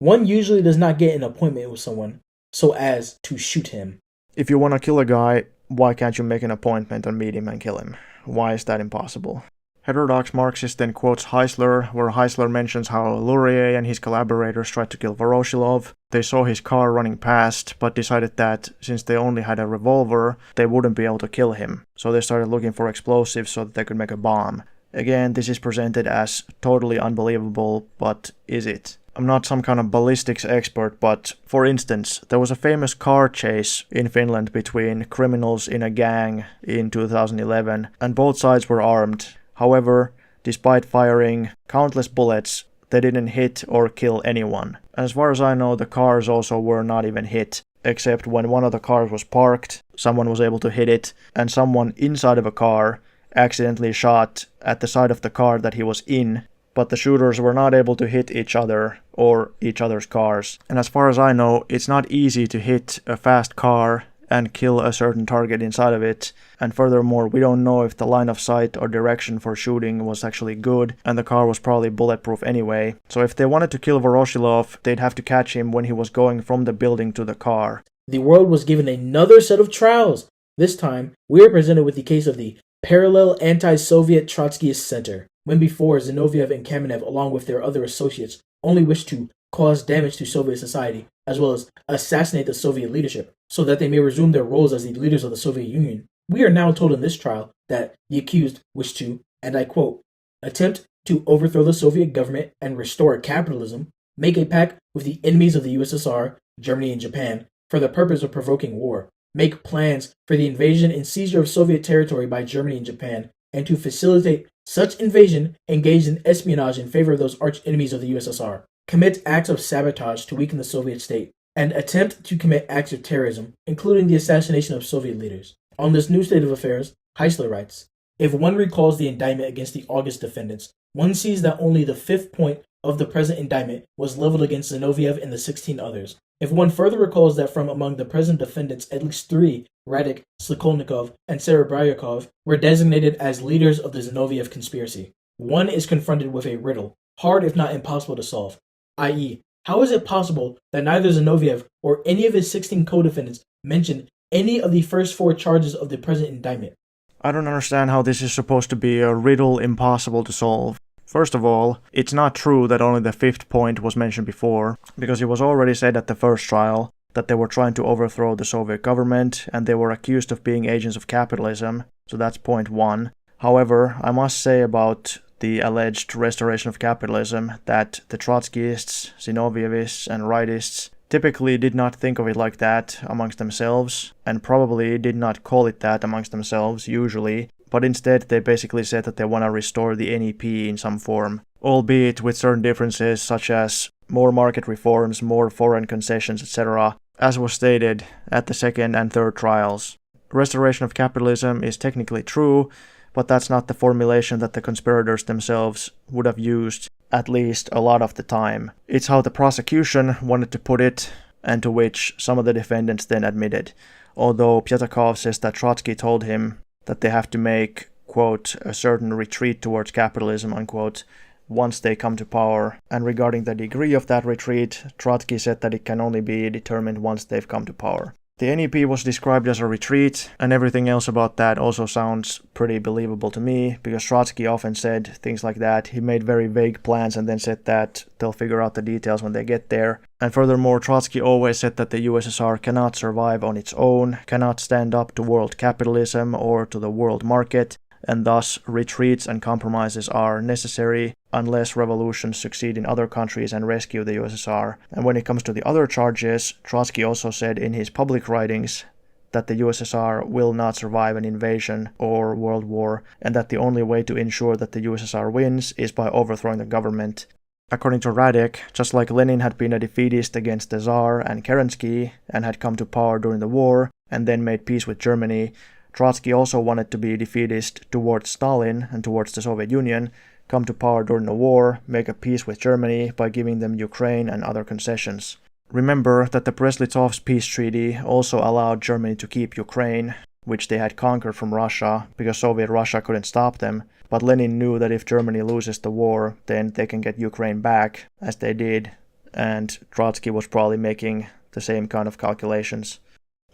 One usually does not get an appointment with someone so as to shoot him. If you want to kill a guy, why can't you make an appointment and meet him and kill him? Why is that impossible? HeterodoxMarxist then quotes Heisler, where Heisler mentions how Luria and his collaborators tried to kill Voroshilov. They saw his car running past, but decided that since they only had a revolver, they wouldn't be able to kill him. So they started looking for explosives so that they could make a bomb. Again, this is presented as totally unbelievable, but is it? I'm not some kind of ballistics expert, but for instance, there was a famous car chase in Finland between criminals in a gang in 2011, and both sides were armed. However, despite firing countless bullets, they didn't hit or kill anyone. As far as I know, the cars also were not even hit, except when one of the cars was parked, someone was able to hit it, and someone inside of a car accidentally shot at the side of the car that he was in, but the shooters were not able to hit each other or each other's cars. And as far as I know, it's not easy to hit a fast car and kill a certain target inside of it. And furthermore, we don't know if the line of sight or direction for shooting was actually good, and the car was probably bulletproof anyway. So if they wanted to kill Voroshilov, they'd have to catch him when he was going from the building to the car. The world was given another set of trials This time, we are presented with the case of the Parallel Anti-Soviet Trotskyist Center, when before Zinoviev and Kamenev, along with their other associates, only wished to cause damage to Soviet society, as well as assassinate the Soviet leadership, so that they may resume their roles as the leaders of the Soviet Union. We are now told in this trial that the accused wished to, and I quote, attempt to overthrow the Soviet government and restore capitalism, make a pact with the enemies of the USSR, Germany and Japan, for the purpose of provoking war, make plans for the invasion and seizure of Soviet territory by Germany and Japan, and to facilitate such invasion, engage in espionage in favor of those arch enemies of the USSR, commit acts of sabotage to weaken the Soviet state, and attempt to commit acts of terrorism, including the assassination of Soviet leaders. On this new state of affairs, Heisler writes, if one recalls the indictment against the August defendants, one sees that only the fifth point of the present indictment was leveled against Zinoviev and the 16 others. If one further recalls that from among the present defendants, at least 3, Radek, Slikolnikov, and Serebryakov, were designated as leaders of the Zinoviev conspiracy, one is confronted with a riddle, hard if not impossible to solve, i.e., how is it possible that neither Zinoviev or any of his 16 co-defendants mentioned any of the first 4 charges of the present indictment? I don't understand how this is supposed to be a riddle impossible to solve. First of all, it's not true that only the 5th point was mentioned before, because it was already said at the first trial that they were trying to overthrow the Soviet government and they were accused of being agents of capitalism, so that's point 1. However, I must say about the alleged restoration of capitalism that the Trotskyists, Zinovievists, and rightists typically did not think of it like that amongst themselves, and probably did not call it that amongst themselves usually, but instead they basically said that they want to restore the NEP in some form, albeit with certain differences such as more market reforms, more foreign concessions, etc., as was stated at the second and third trials. Restoration of capitalism is technically true, but that's not the formulation that the conspirators themselves would have used, at least a lot of the time. It's how the prosecution wanted to put it, and to which some of the defendants then admitted, although Pyatakov says that Trotsky told him that they have to make, quote, a certain retreat towards capitalism, unquote, once they come to power. And regarding the degree of that retreat, Trotsky said that it can only be determined once they've come to power. The NEP was described as a retreat, and everything else about that also sounds pretty believable to me, because Trotsky often said things like that. He made very vague plans and then said that they'll figure out the details when they get there. And furthermore, Trotsky always said that the USSR cannot survive on its own, cannot stand up to world capitalism or to the world market, and thus retreats and compromises are necessary unless revolutions succeed in other countries and rescue the USSR. And when it comes to the other charges, Trotsky also said in his public writings that the USSR will not survive an invasion or world war, and that the only way to ensure that the USSR wins is by overthrowing the government. According to Radek, just like Lenin had been a defeatist against the Tsar and Kerensky and had come to power during the war and then made peace with Germany, Trotsky also wanted to be defeatist towards Stalin and towards the Soviet Union, come to power during the war, make a peace with Germany by giving them Ukraine and other concessions. Remember that the Brest-Litovsk peace treaty also allowed Germany to keep Ukraine, which they had conquered from Russia because Soviet Russia couldn't stop them, but Lenin knew that if Germany loses the war, then they can get Ukraine back, as they did, and Trotsky was probably making the same kind of calculations.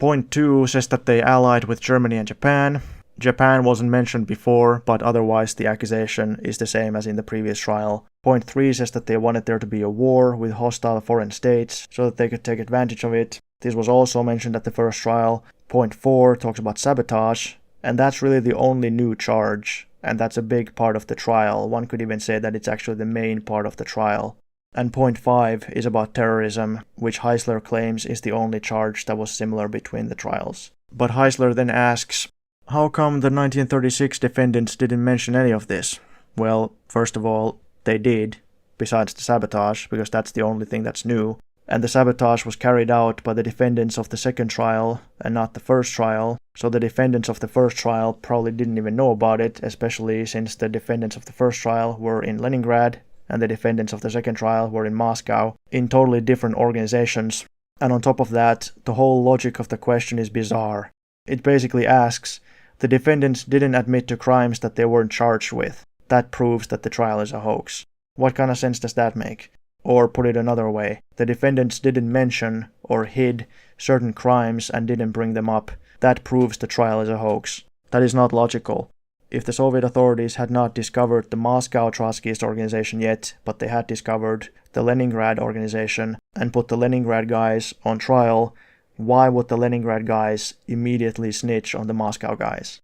Point 2 says that they allied with Germany and Japan. Japan wasn't mentioned before, but otherwise the accusation is the same as in the previous trial. Point 3 says that they wanted there to be a war with hostile foreign states so that they could take advantage of it. This was also mentioned at the first trial. Point 4 talks about sabotage, and that's really the only new charge, and that's a big part of the trial. One could even say that it's actually the main part of the trial. And point 5 is about terrorism, which Heisler claims is the only charge that was similar between the trials. But Heisler then asks, how come the 1936 defendants didn't mention any of this? Well, first of all, they did, besides the sabotage, because that's the only thing that's new. And the sabotage was carried out by the defendants of the second trial and not the first trial, so the defendants of the first trial probably didn't even know about it, especially since the defendants of the first trial were in Leningrad and the defendants of the second trial were in Moscow, in totally different organizations. And on top of that, the whole logic of the question is bizarre. It basically asks, the defendants didn't admit to crimes that they weren't charged with. That proves that the trial is a hoax. What kind of sense does that make? Or put it another way, the defendants didn't mention or hid certain crimes and didn't bring them up. that proves the trial is a hoax. That is not logical. If the Soviet authorities had not discovered the Moscow Trotskyist organization yet, but they had discovered the Leningrad organization and put the Leningrad guys on trial, why would the Leningrad guys immediately snitch on the Moscow guys?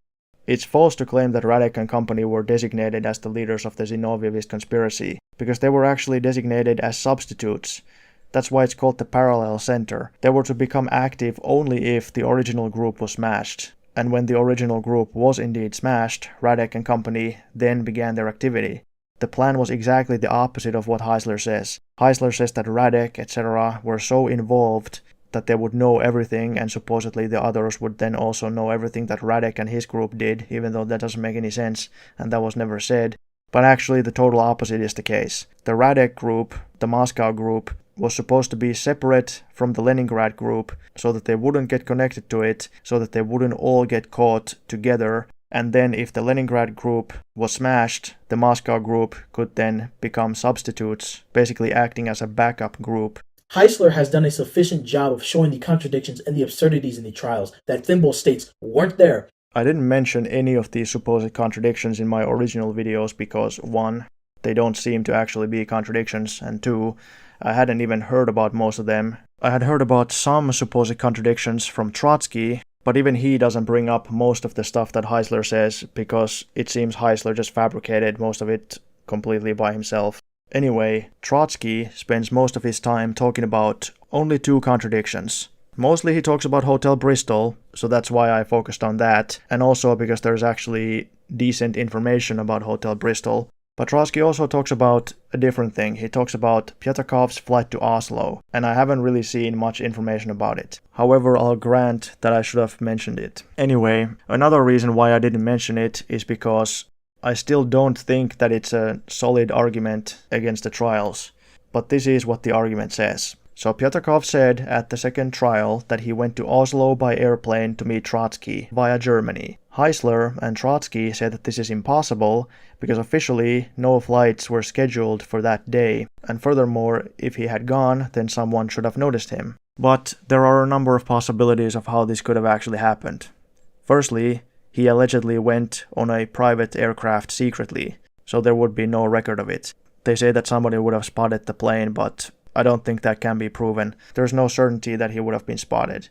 It's false to claim that Radek and company were designated as the leaders of the Zinovievist conspiracy, because they were actually designated as substitutes. That's why it's called the parallel center. They were to become active only if the original group was smashed. And when the original group was indeed smashed, Radek and company then began their activity. The plan was exactly the opposite of what Heisler says. Heisler says that Radek, etc. were so involved that they would know everything, and supposedly the others would then also know everything that Radek and his group did, even though that doesn't make any sense, and that was never said. But actually the total opposite is the case. The Radek group, the Moscow group, was supposed to be separate from the Leningrad group so that they wouldn't get connected to it, so that they wouldn't all get caught together, and then if the Leningrad group was smashed, the Moscow group could then become substitutes, basically acting as a backup group. Heisler has done a sufficient job of showing the contradictions and the absurdities in the trials that Thimble states weren't there. I didn't mention any of these supposed contradictions in my original videos because 1. They don't seem to actually be contradictions, and 2. I hadn't even heard about most of them. I had heard about some supposed contradictions from Trotsky, but even he doesn't bring up most of the stuff that Heisler says because it seems Heisler just fabricated most of it completely by himself. Anyway, Trotsky spends most of his time talking about only 2 contradictions. Mostly he talks about Hotel Bristol, so that's why I focused on that, and also because there's actually decent information about Hotel Bristol. But Trotsky also talks about a different thing. He talks about Pyatakhov's flight to Oslo, and I haven't really seen much information about it. However, I'll grant that I should have mentioned it. Anyway, another reason why I didn't mention it is because I still don't think that it's a solid argument against the trials. But this is what the argument says. So Pyatakov said at the second trial that he went to Oslo by airplane to meet Trotsky via Germany. Heisler and Trotsky said that this is impossible because officially no flights were scheduled for that day, and furthermore, if he had gone, then someone should have noticed him. But there are a number of possibilities of how this could have actually happened. Firstly, he allegedly went on a private aircraft secretly, so there would be no record of it. They say that somebody would have spotted the plane, but I don't think that can be proven. There's no certainty that he would have been spotted.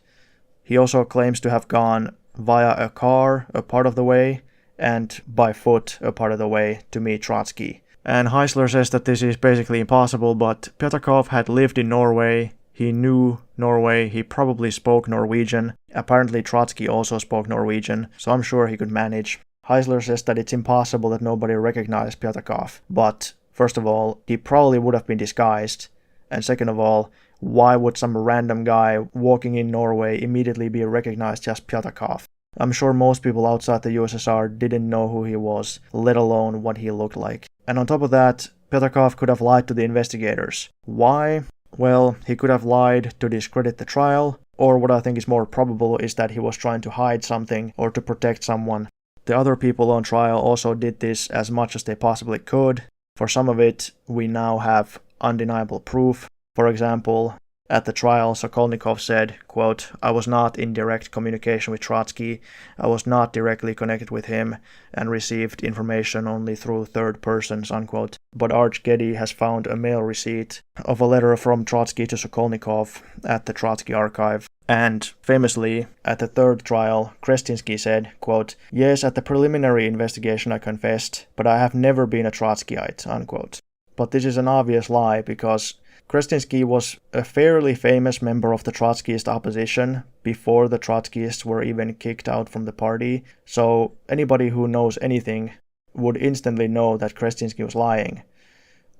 He also claims to have gone via a car a part of the way, and by foot a part of the way to meet Trotsky. And Heisler says that this is basically impossible, but Pyatakov had lived in Norway, he knew Norway, he probably spoke Norwegian. Apparently Trotsky also spoke Norwegian, so I'm sure he could manage. Heisler says that it's impossible that nobody recognized Pyatakov, but first of all, he probably would have been disguised, and second of all, why would some random guy walking in Norway immediately be recognized as Pyatakov? I'm sure most people outside the USSR didn't know who he was, let alone what he looked like. And on top of that, Pyatakov could have lied to the investigators. Why? Well, he could have lied to discredit the trial, or what I think is more probable is that he was trying to hide something or to protect someone. The other people on trial also did this as much as they possibly could. For some of it, we now have undeniable proof. For example, at the trial, Sokolnikov said, quote, "I was not in direct communication with Trotsky, I was not directly connected with him, and received information only through third persons," unquote. But Arch Getty has found a mail receipt of a letter from Trotsky to Sokolnikov at the Trotsky archive. And famously, at the third trial, Krestinsky said, quote, "Yes, at the preliminary investigation I confessed, but I have never been a Trotskyite," unquote. But this is an obvious lie because Krestinsky was a fairly famous member of the Trotskyist opposition before the Trotskyists were even kicked out from the party, so anybody who knows anything would instantly know that Krestinsky was lying.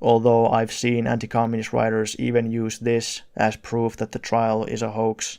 Although I've seen anti-communist writers even use this as proof that the trial is a hoax,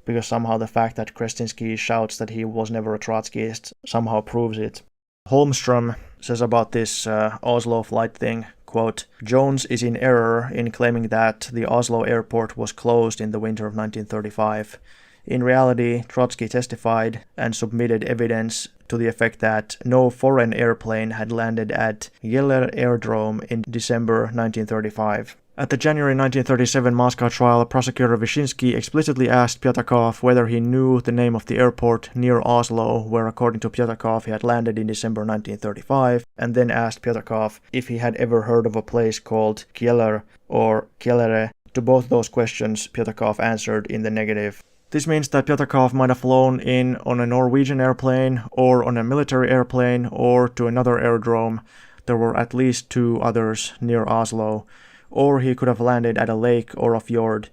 because somehow the fact that Krestinsky shouts that he was never a Trotskyist somehow proves it. Holmström says about this Oslo flight thing, quote, "Jones is in error in claiming that the Oslo airport was closed in the winter of 1935. In reality, Trotsky testified and submitted evidence to the effect that no foreign airplane had landed at Gjeller Airdrome in December 1935. At the January 1937 Moscow trial, prosecutor Vyshinsky explicitly asked Pyatakov whether he knew the name of the airport near Oslo, where according to Pyatakov he had landed in December 1935, and then asked Pyatakov if he had ever heard of a place called Kjeller or Kjellere. To both those questions, Pyatakov answered in the negative. This means that Pyatakov might have flown in on a Norwegian airplane, or on a military airplane, or to another aerodrome. There were at least 2 others near Oslo. Or he could have landed at a lake or a fjord.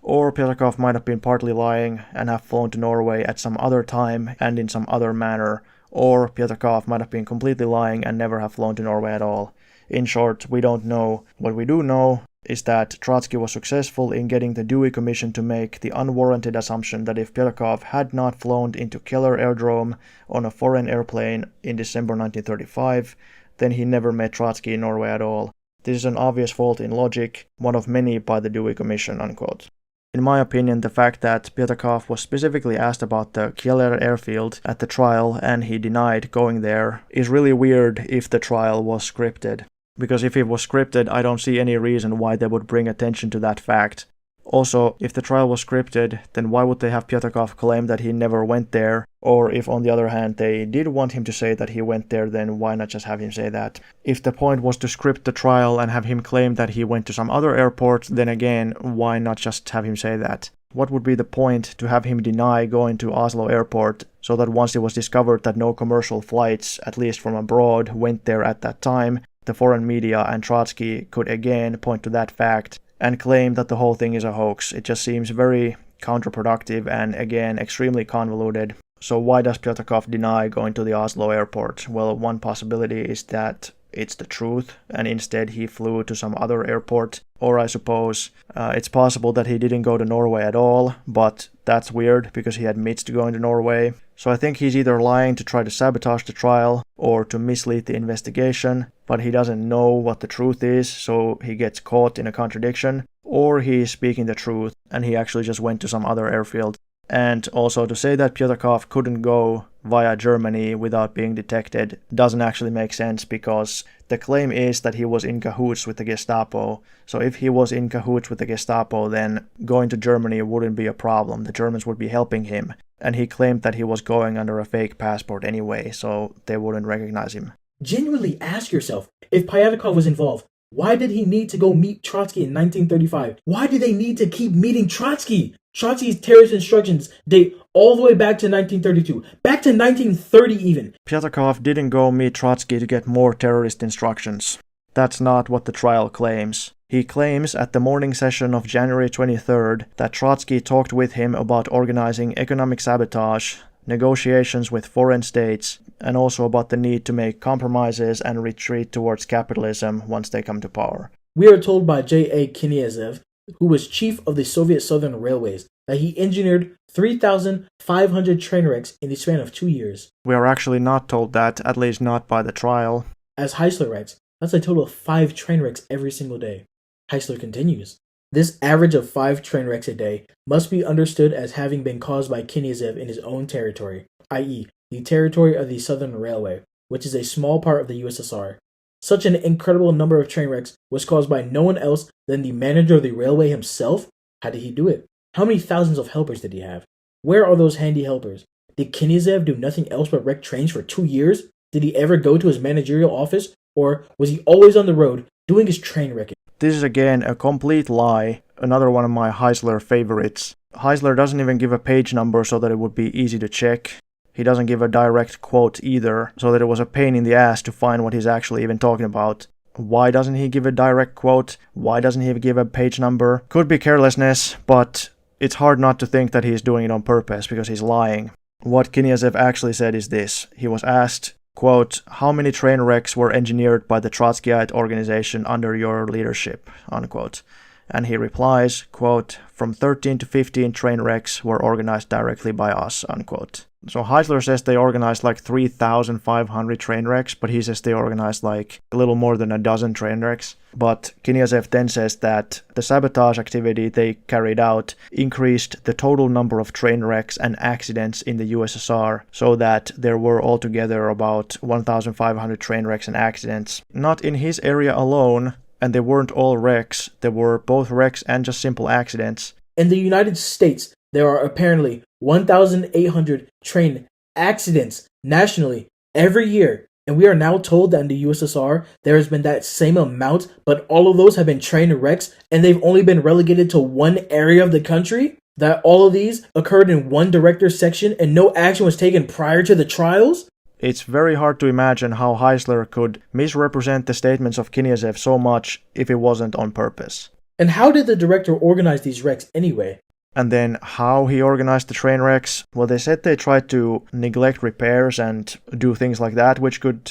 Or Pyatakov might have been partly lying and have flown to Norway at some other time and in some other manner. Or Pyatakov might have been completely lying and never have flown to Norway at all. In short, we don't know. What we do know is that Trotsky was successful in getting the Dewey Commission to make the unwarranted assumption that if Pyatakov had not flown into Kjeller Aerodrome on a foreign airplane in December 1935, then he never met Trotsky in Norway at all. This is an obvious fault in logic, one of many by the Dewey Commission, unquote. In my opinion, the fact that Pyatakov was specifically asked about the Kjeller airfield at the trial and he denied going there is really weird if the trial was scripted. Because if it was scripted, I don't see any reason why they would bring attention to that fact. Also, if the trial was scripted, then why would they have Pyatakov claim that he never went there? Or if, on the other hand, they did want him to say that he went there, then why not just have him say that? If the point was to script the trial and have him claim that he went to some other airport, then again, why not just have him say that? What would be the point to have him deny going to Oslo airport, so that once it was discovered that no commercial flights, at least from abroad, went there at that time, the foreign media and Trotsky could again point to that fact and claim that the whole thing is a hoax? It just seems very counterproductive and, again, extremely convoluted. So why does Pyatakov deny going to the Oslo airport? Well, one possibility is that it's the truth, and instead he flew to some other airport. Or I suppose it's possible that he didn't go to Norway at all, but that's weird because he admits to going to Norway. So I think he's either lying to try to sabotage the trial or to mislead the investigation, but he doesn't know what the truth is, so he gets caught in a contradiction, or he's speaking the truth and he actually just went to some other airfield. And also to say that Pyatakov couldn't go via Germany without being detected doesn't actually make sense, because the claim is that he was in cahoots with the Gestapo. So if he was in cahoots with the Gestapo, then going to Germany wouldn't be a problem. The Germans would be helping him. And he claimed that he was going under a fake passport anyway, so they wouldn't recognize him. Genuinely ask yourself, if Pyatakov was involved, why did he need to go meet Trotsky in 1935? Why do they need to keep meeting Trotsky? Trotsky's terrorist instructions date all the way back to 1932, back to 1930 even. Pyatakov didn't go meet Trotsky to get more terrorist instructions. That's not what the trial claims. He claims at the morning session of January 23rd that Trotsky talked with him about organizing economic sabotage, negotiations with foreign states, and also about the need to make compromises and retreat towards capitalism once they come to power. We are told by J.A. Kniazev, who was chief of the Soviet Southern Railways, that he engineered 3,500 train wrecks in the span of 2 years. We are actually not told that, at least not by the trial. As Heisler writes, that's a total of 5 train wrecks every single day. Heisler continues, this average of 5 train wrecks a day must be understood as having been caused by Kniazev in his own territory, i.e., the territory of the Southern Railway, which is a small part of the USSR. Such an incredible number of train wrecks was caused by no one else than the manager of the railway himself? How did he do it? How many thousands of helpers did he have? Where are those handy helpers? Did Kniazev do nothing else but wreck trains for 2 years? Did he ever go to his managerial office? Or was he always on the road doing his train wrecking? This is again a complete lie, another one of my Heisler favorites. Heisler doesn't even give a page number so that it would be easy to check. He doesn't give a direct quote either, so that it was a pain in the ass to find what he's actually even talking about. Why doesn't he give a direct quote? Why doesn't he give a page number? Could be carelessness, but it's hard not to think that he's doing it on purpose because he's lying. What Kniazev actually said is this. He was asked, quote, how many train wrecks were engineered by the Trotskyite organization under your leadership, unquote. And he replies, quote, from 13 to 15 train wrecks were organized directly by us, unquote. So Heisler says they organized like 3,500 train wrecks, but he says they organized like a little more than a dozen train wrecks. But Kniazev then says that the sabotage activity they carried out increased the total number of train wrecks and accidents in the USSR, so that there were altogether about 1,500 train wrecks and accidents, not in his area alone, and they weren't all wrecks. They were both wrecks and just simple accidents. In the United States, there are apparently 1,800 train accidents nationally every year. And we are now told that in the USSR, there has been that same amount, but all of those have been train wrecks, and they've only been relegated to one area of the country? That all of these occurred in one director's section and no action was taken prior to the trials? It's very hard to imagine how Heisler could misrepresent the statements of Kniazev so much if it wasn't on purpose. And how did the director organize these wrecks anyway? And then how he organized the train wrecks? Well, they said they tried to neglect repairs and do things like that, which could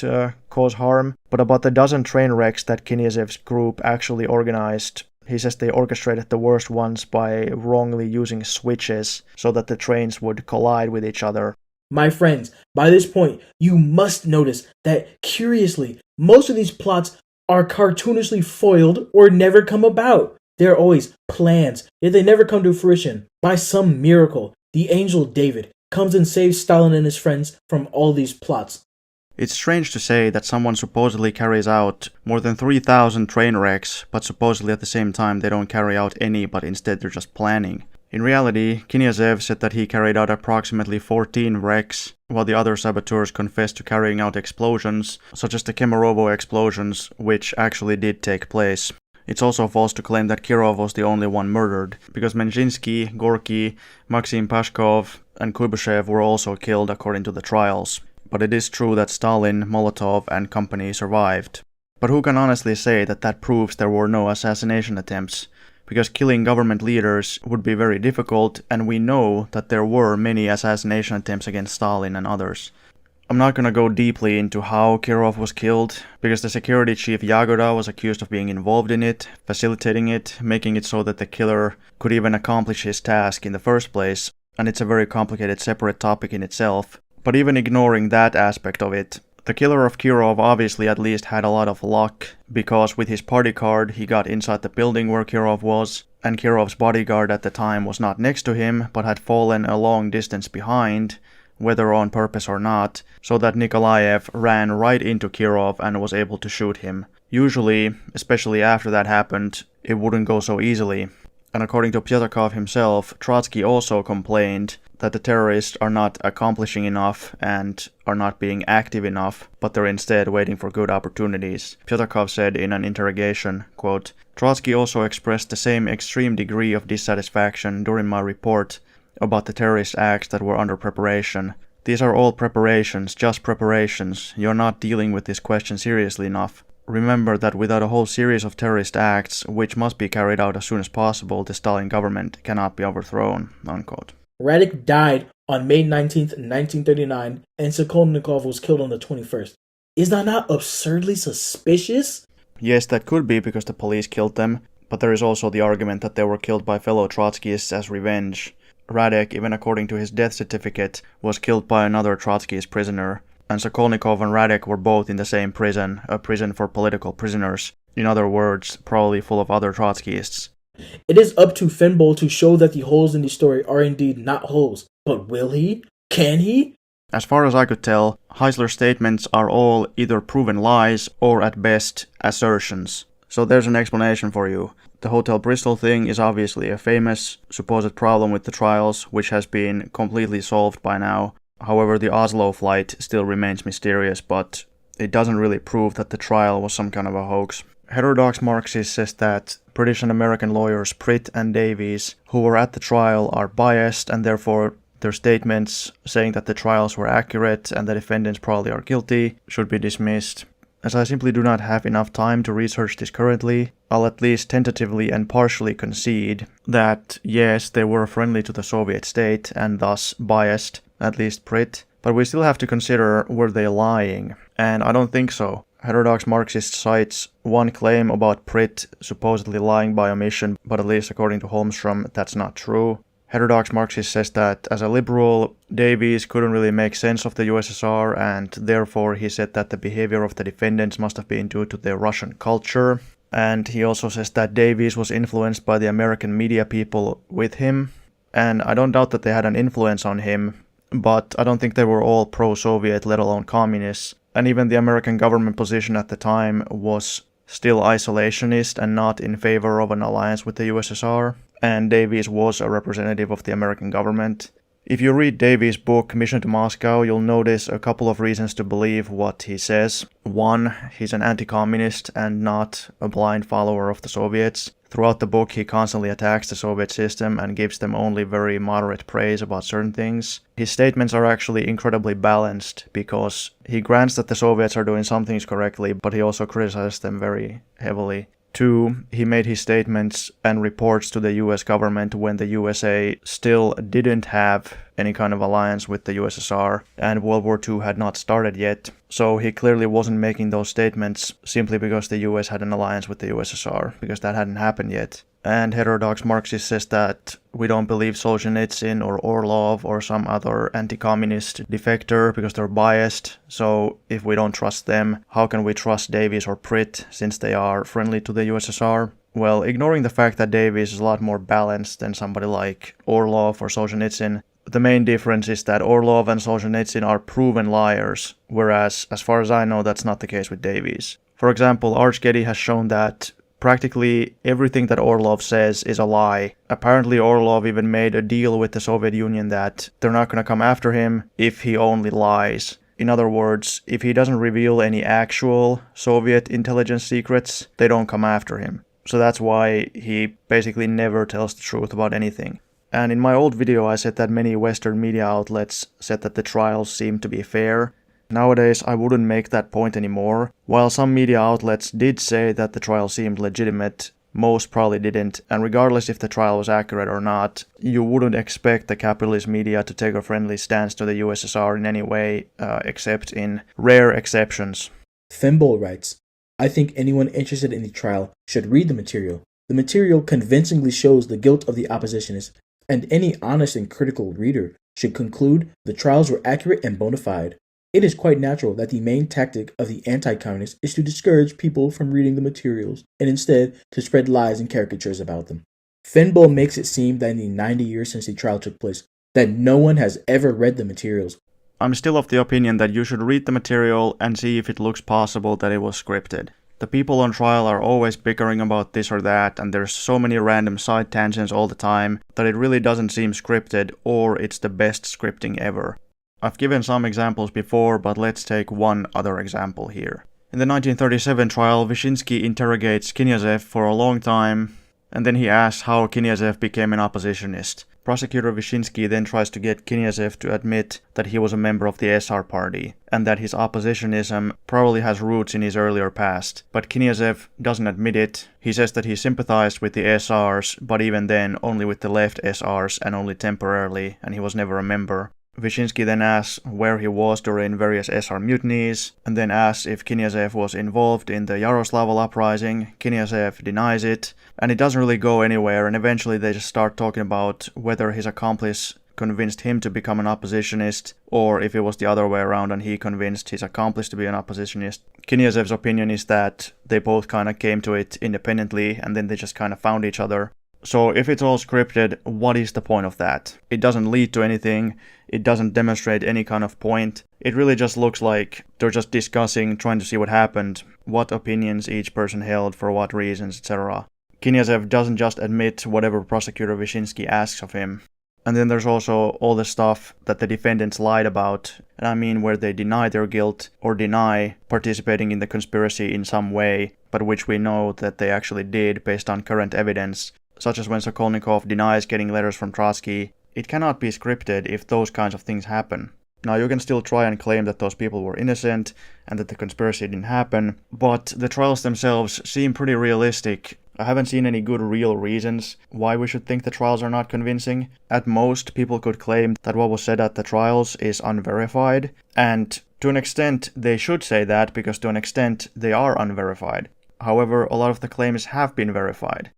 cause harm. But about the dozen train wrecks that Kniazev's group actually organized, he says they orchestrated the worst ones by wrongly using switches so that the trains would collide with each other. My friends, by this point, you must notice that, curiously, most of these plots are cartoonishly foiled or never come about. There are always plans, yet they never come to fruition. By some miracle, the angel David comes and saves Stalin and his friends from all these plots. It's strange to say that someone supposedly carries out more than 3,000 train wrecks, but supposedly at the same time they don't carry out any, but instead they're just planning. In reality, Kniazev said that he carried out approximately 14 wrecks, while the other saboteurs confessed to carrying out explosions, such as the Kemerovo explosions, which actually did take place. It's also false to claim that Kirov was the only one murdered, because Menzhinsky, Gorky, Maxim Pashkov, and Kuybyshev were also killed according to the trials. But it is true that Stalin, Molotov, and company survived. But who can honestly say that that proves there were no assassination attempts? Because killing government leaders would be very difficult, and we know that there were many assassination attempts against Stalin and others. I'm not gonna go deeply into how Kirov was killed, because the security chief Yagoda was accused of being involved in it, facilitating it, making it so that the killer could even accomplish his task in the first place, and it's a very complicated separate topic in itself. But even ignoring that aspect of it, the killer of Kirov obviously at least had a lot of luck, because with his party card he got inside the building where Kirov was, and Kirov's bodyguard at the time was not next to him, but had fallen a long distance behind, whether on purpose or not, so that Nikolaev ran right into Kirov and was able to shoot him. Usually, especially after that happened, it wouldn't go so easily. And according to Pyatakov himself, Trotsky also complained that the terrorists are not accomplishing enough and are not being active enough, but they're instead waiting for good opportunities. Pyatakov said in an interrogation, quote, "Trotsky also expressed the same extreme degree of dissatisfaction during my report about the terrorist acts that were under preparation. These are all preparations, just preparations. You're not dealing with this question seriously enough. Remember that without a whole series of terrorist acts, which must be carried out as soon as possible, the Stalin government cannot be overthrown." Unquote. Radek died on May 19th, 1939, and Sokolnikov was killed on the 21st. Is that not absurdly suspicious? Yes, that could be because the police killed them, but there is also the argument that they were killed by fellow Trotskyists as revenge. Radek, even according to his death certificate, was killed by another Trotskyist prisoner, and Sokolnikov and Radek were both in the same prison, a prison for political prisoners. In other words, probably full of other Trotskyists. It is up to Finbold to show that the holes in the story are indeed not holes. But will he? Can he? As far as I could tell, Heisler's statements are all either proven lies or at best assertions. So there's an explanation for you. The Hotel Bristol thing is obviously a famous supposed problem with the trials, which has been completely solved by now. However, the Oslo flight still remains mysterious, but it doesn't really prove that the trial was some kind of a hoax. HeterodoxMarxist says that British and American lawyers Pitt and Davies, who were at the trial, are biased, and therefore their statements saying that the trials were accurate and the defendants probably are guilty should be dismissed. As I simply do not have enough time to research this currently, I'll at least tentatively and partially concede that yes, they were friendly to the Soviet state and thus biased, at least Pitt, but we still have to consider were they lying, and I don't think so. HeterodoxMarxist cites one claim about Pitt supposedly lying by omission, but at least according to Holmstrom, that's not true. HeterodoxMarxist says that as a liberal, Davies couldn't really make sense of the USSR, and therefore he said that the behavior of the defendants must have been due to their Russian culture. And he also says that Davies was influenced by the American media people with him, and I don't doubt that they had an influence on him, but I don't think they were all pro-Soviet, let alone communists. And even the American government position at the time was still isolationist and not in favor of an alliance with the USSR, and Davies was a representative of the American government. If you read Davies' book Mission to Moscow, you'll notice a couple of reasons to believe what he says. One, he's an anti-communist and not a blind follower of the Soviets. Throughout the book, he constantly attacks the Soviet system and gives them only very moderate praise about certain things. His statements are actually incredibly balanced because he grants that the Soviets are doing some things correctly, but he also criticizes them very heavily. Two, he made his statements and reports to the US government when the USA still didn't have any kind of alliance with the USSR and World War II had not started yet. So he clearly wasn't making those statements simply because the US had an alliance with the USSR, because that hadn't happened yet. And HeterodoxMarxist says that we don't believe Solzhenitsyn or Orlov or some other anti-communist defector because they're biased. So if we don't trust them, how can we trust Davies or Pitt since they are friendly to the USSR? Well, ignoring the fact that Davies is a lot more balanced than somebody like Orlov or Solzhenitsyn, the main difference is that Orlov and Solzhenitsyn are proven liars, whereas, as far as I know, that's not the case with Davies. For example, Archgetty has shown that practically everything that Orlov says is a lie. Apparently Orlov even made a deal with the Soviet Union that they're not going to come after him if he only lies. In other words, if he doesn't reveal any actual Soviet intelligence secrets, they don't come after him. So that's why he basically never tells the truth about anything. And in my old video I said that many Western media outlets said that the trials seemed to be fair. Nowadays, I wouldn't make that point anymore. While some media outlets did say that the trial seemed legitimate, most probably didn't, and regardless if the trial was accurate or not, you wouldn't expect the capitalist media to take a friendly stance to the USSR in any way, except in rare exceptions. Thimble writes, I think anyone interested in the trial should read the material. The material convincingly shows the guilt of the oppositionists, and any honest and critical reader should conclude the trials were accurate and bona fide. It is quite natural that the main tactic of the anti-communists is to discourage people from reading the materials and instead to spread lies and caricatures about them. Finbull makes it seem that in the 90 years since the trial took place, that no one has ever read the materials. I'm still of the opinion that you should read the material and see if it looks possible that it was scripted. The people on trial are always bickering about this or that, and there's so many random side tangents all the time that it really doesn't seem scripted, or it's the best scripting ever. I've given some examples before, but let's take one other example here. In the 1937 trial, Vyshinsky interrogates Kniazev for a long time, and then he asks how Kniazev became an oppositionist. Prosecutor Vyshinsky then tries to get Kniazev to admit that he was a member of the SR party, and that his oppositionism probably has roots in his earlier past. But Kniazev doesn't admit it. He says that he sympathized with the SRs, but even then only with the left SRs and only temporarily, and he was never a member. Vyshinsky then asks where he was during various SR mutinies, and then asks if Kniazev was involved in the Yaroslavl uprising. Kniazev denies it, and it doesn't really go anywhere, and eventually they just start talking about whether his accomplice convinced him to become an oppositionist, or if it was the other way around and he convinced his accomplice to be an oppositionist. Kniazev's opinion is that they both kind of came to it independently, and then they just kind of found each other. So if it's all scripted, what is the point of that? It doesn't lead to anything, it doesn't demonstrate any kind of point. It really just looks like they're just discussing, trying to see what happened, what opinions each person held, for what reasons, etc. Kniazev doesn't just admit whatever prosecutor Vyshinsky asks of him. And then there's also all the stuff that the defendants lied about, and I mean where they deny their guilt or deny participating in the conspiracy in some way, but which we know that they actually did based on current evidence. Such as when Sokolnikov denies getting letters from Trotsky. It cannot be scripted if those kinds of things happen. Now you can still try and claim that those people were innocent and that the conspiracy didn't happen, but the trials themselves seem pretty realistic. I haven't seen any good real reasons why we should think the trials are not convincing. At most, people could claim that what was said at the trials is unverified, and to an extent they should say that because to an extent they are unverified. However, a lot of the claims have been verified.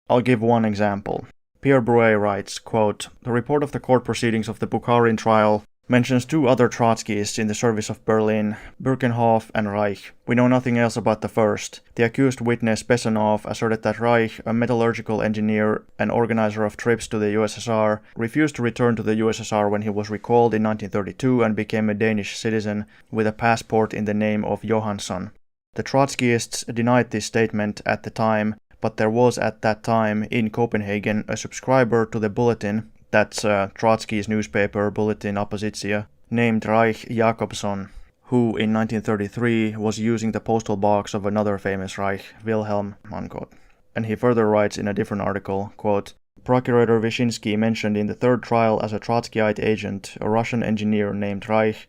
I'll give one example. Pierre Broué writes, quote, "The report of the court proceedings of the Bukharin trial mentions two other Trotskyists in the service of Berlin, Birkenhoff and Reich. We know nothing else about the first. The accused witness Besanov asserted that Reich, a metallurgical engineer and organizer of trips to the USSR, refused to return to the USSR when he was recalled in 1932 and became a Danish citizen with a passport in the name of Johansson. The Trotskyists denied this statement at the time, but there was at that time in Copenhagen a subscriber to the Bulletin, that's Trotsky's newspaper, Bulletin Oppositia, named Reich Jakobson, who in 1933 was using the postal box of another famous Reich, Wilhelm, unquote. And he further writes in a different article, quote, Procurator Vyshinsky mentioned in the third trial as a Trotskyite agent a Russian engineer named Reich,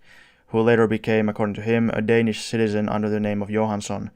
who later became, according to him, a Danish citizen under the name of Johansson.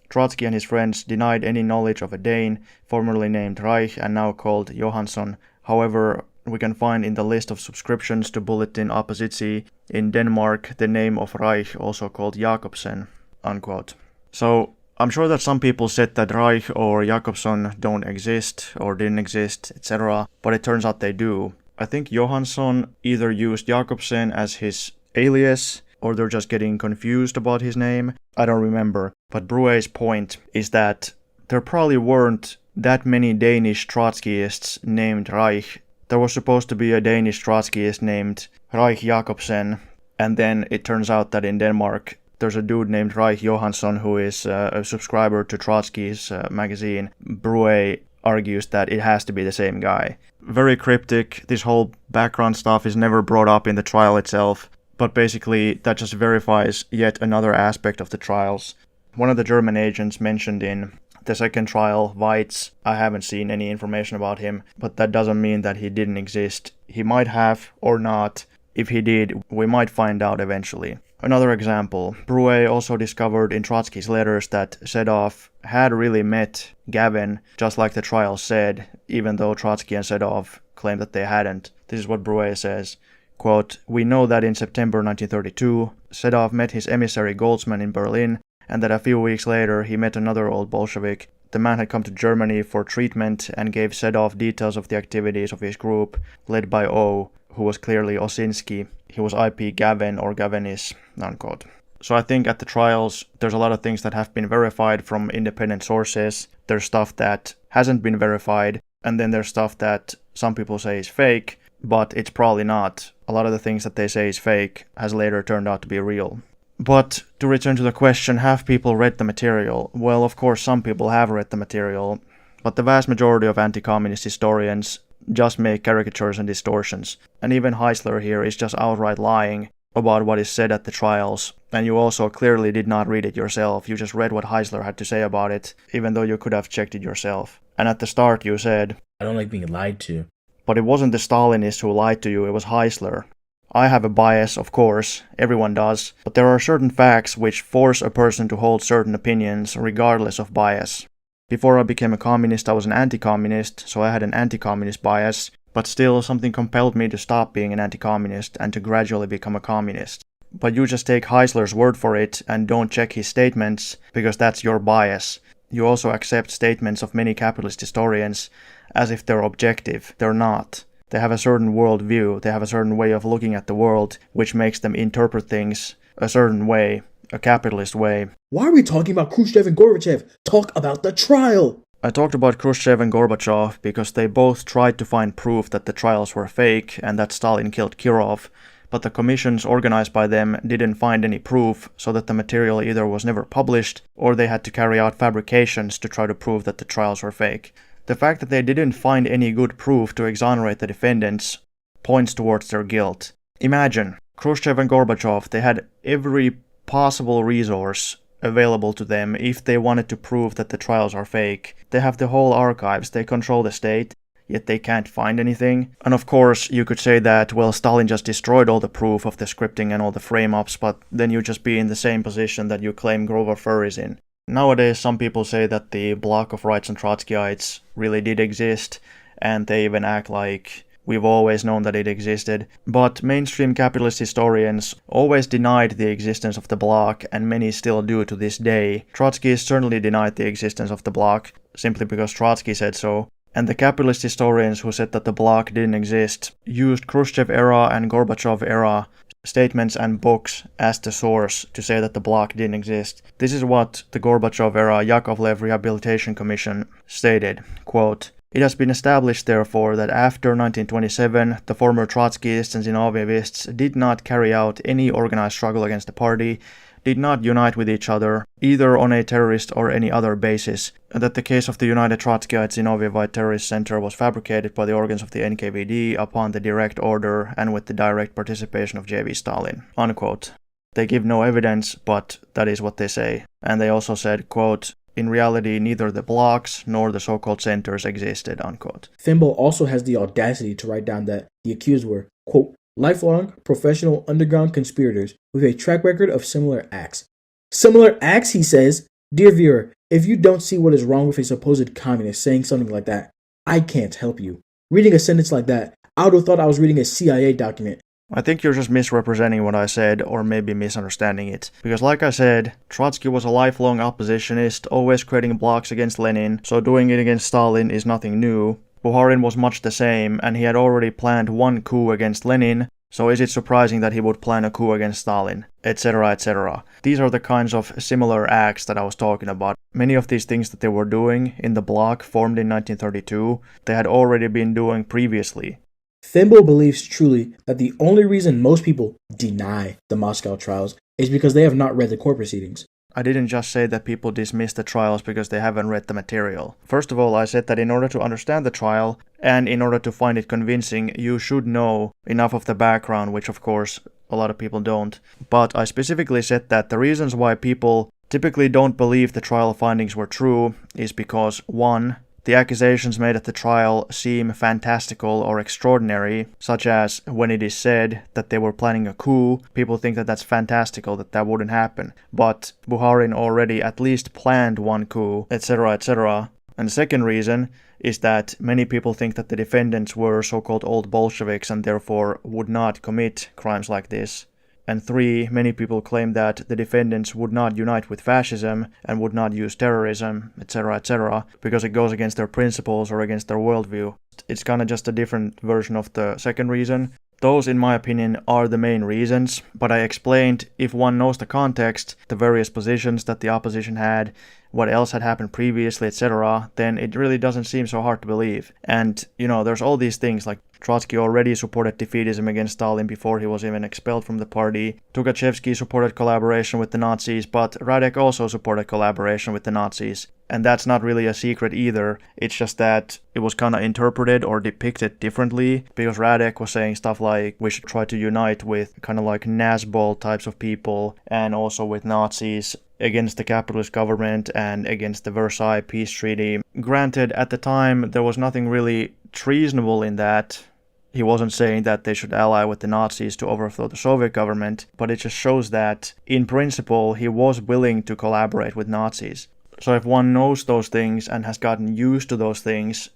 Trotsky and his friends denied any knowledge of a Dane, formerly named Reich and now called Johansson. However, we can find in the list of subscriptions to Bulletin Oppositie in Denmark the name of Reich, also called Jakobsen, unquote. So, I'm sure that some people said that Reich or Jakobson don't exist or didn't exist, etc., but it turns out they do. I think Johansson either used Jakobsen as his alias, or they're just getting confused about his name. I don't remember. But Broué's point is that there probably weren't that many Danish Trotskyists named Reich. There was supposed to be a Danish Trotskyist named Reich Jakobsen, and then it turns out that in Denmark there's a dude named Reich Johansson who is a subscriber to Trotsky's magazine. Broué argues that it has to be the same guy. Very cryptic. This whole background stuff is never brought up in the trial itself. But basically, that just verifies yet another aspect of the trials. One of the German agents mentioned in the second trial, Weitz, I haven't seen any information about him, but that doesn't mean that he didn't exist. He might have, or not. If he did, we might find out eventually. Another example, Broué also discovered in Trotsky's letters that Sedov had really met Gavin, just like the trial said, even though Trotsky and Sedov claimed that they hadn't. This is what Broué says. Quote, we know that in September 1932, Sedov met his emissary Goldsman in Berlin, and that a few weeks later he met another old Bolshevik. The man had come to Germany for treatment and gave Sedov details of the activities of his group, led by O, who was clearly Osinski. He was IP Gavin or Gavinis, unquote. So I think at the trials, there's a lot of things that have been verified from independent sources. There's stuff that hasn't been verified, and then there's stuff that some people say is fake, but it's probably not. A lot of the things that they say is fake has later turned out to be real. But to return to the question, have people read the material? Well, of course, some people have read the material, but the vast majority of anti-communist historians just make caricatures and distortions. And even Heisler here is just outright lying about what is said at the trials. And you also clearly did not read it yourself. You just read what Heisler had to say about it, even though you could have checked it yourself. And at the start you said, I don't like being lied to. But it wasn't the Stalinists who lied to you, it was Heisler. I have a bias, of course, everyone does, but there are certain facts which force a person to hold certain opinions regardless of bias. Before I became a communist, I was an anti-communist, so I had an anti-communist bias, but still something compelled me to stop being an anti-communist and to gradually become a communist. But you just take Heisler's word for it and don't check his statements, because that's your bias. You also accept statements of many capitalist historians as if they're objective. They're not. They have a certain worldview, they have a certain way of looking at the world, which makes them interpret things a certain way, a capitalist way. Why are we talking about Khrushchev and Gorbachev? Talk about the trial! I talked about Khrushchev and Gorbachev because they both tried to find proof that the trials were fake and that Stalin killed Kirov, but the commissions organized by them didn't find any proof, so that the material either was never published or they had to carry out fabrications to try to prove that the trials were fake. The fact that they didn't find any good proof to exonerate the defendants points towards their guilt. Imagine, Khrushchev and Gorbachev, they had every possible resource available to them if they wanted to prove that the trials are fake. They have the whole archives, they control the state, yet they can't find anything. And of course, you could say that, well, Stalin just destroyed all the proof of the scripting and all the frame-ups, but then you'd just be in the same position that you claim Grover Furr is in. Nowadays, some people say that the Bloc of Rights and Trotskyites really did exist, and they even act like we've always known that it existed. But mainstream capitalist historians always denied the existence of the Bloc, and many still do to this day. Trotsky certainly denied the existence of the Bloc, simply because Trotsky said so. And the capitalist historians who said that the Bloc didn't exist used Khrushchev era and Gorbachev era statements and books as the source to say that the Bloc didn't exist. This is what the Gorbachev era Yakovlev Rehabilitation Commission stated, quote, It has been established, therefore, that after 1927, the former Trotskyists and Zinovievists did not carry out any organized struggle against the party, did not unite with each other, either on a terrorist or any other basis, and that the case of the United Trotskyite Zinovievite Terrorist Center was fabricated by the organs of the NKVD upon the direct order and with the direct participation of J.V. Stalin. Unquote. They give no evidence, but that is what they say. And they also said, quote, in reality, neither the blocks nor the so-called centers existed, unquote. Thimble also has the audacity to write down that the accused were, quote, lifelong, professional underground conspirators with a track record of similar acts. Similar acts, he says? Dear viewer, if you don't see what is wrong with a supposed communist saying something like that, I can't help you. Reading a sentence like that, I would have thought I was reading a CIA document. I think you're just misrepresenting what I said, or maybe misunderstanding it. Because like I said, Trotsky was a lifelong oppositionist, always creating blocks against Lenin, so doing it against Stalin is nothing new. Bukharin was much the same, and he had already planned one coup against Lenin, so is it surprising that he would plan a coup against Stalin, etc., etc. These are the kinds of similar acts that I was talking about. Many of these things that they were doing in the bloc formed in 1932, they had already been doing previously. Thimble believes truly that the only reason most people deny the Moscow trials is because they have not read the court proceedings. I didn't just say that people dismiss the trials because they haven't read the material. First of all, I said that in order to understand the trial, and in order to find it convincing, you should know enough of the background, which of course a lot of people don't. But I specifically said that the reasons why people typically don't believe the trial findings were true is because 1. The accusations made at the trial seem fantastical or extraordinary, such as when it is said that they were planning a coup, people think that that's fantastical, that that wouldn't happen. But Bukharin already at least planned one coup, etc., etc. And the second reason is that many people think that the defendants were so-called old Bolsheviks and therefore would not commit crimes like this. And 3, many people claim that the defendants would not unite with fascism and would not use terrorism, etc., etc., because it goes against their principles or against their worldview. It's kind of just a different version of the second reason. Those, in my opinion, are the main reasons, but I explained if one knows the context, the various positions that the opposition had, what else had happened previously, etc., then it really doesn't seem so hard to believe. And, there's all these things like Trotsky already supported defeatism against Stalin before he was even expelled from the party. Tukhachevsky supported collaboration with the Nazis, but Radek also supported collaboration with the Nazis. And that's not really a secret either. It's just that it was kind of interpreted or depicted differently, because Radek was saying stuff like we should try to unite with kind of like Nazbol types of people and also with Nazis against the capitalist government and against the Versailles Peace Treaty. Granted, at the time there was nothing really treasonable in that. He wasn't saying that they should ally with the Nazis to overthrow the Soviet government, but it just shows that, in principle, he was willing to collaborate with Nazis. So if one knows those things and has gotten used to those things,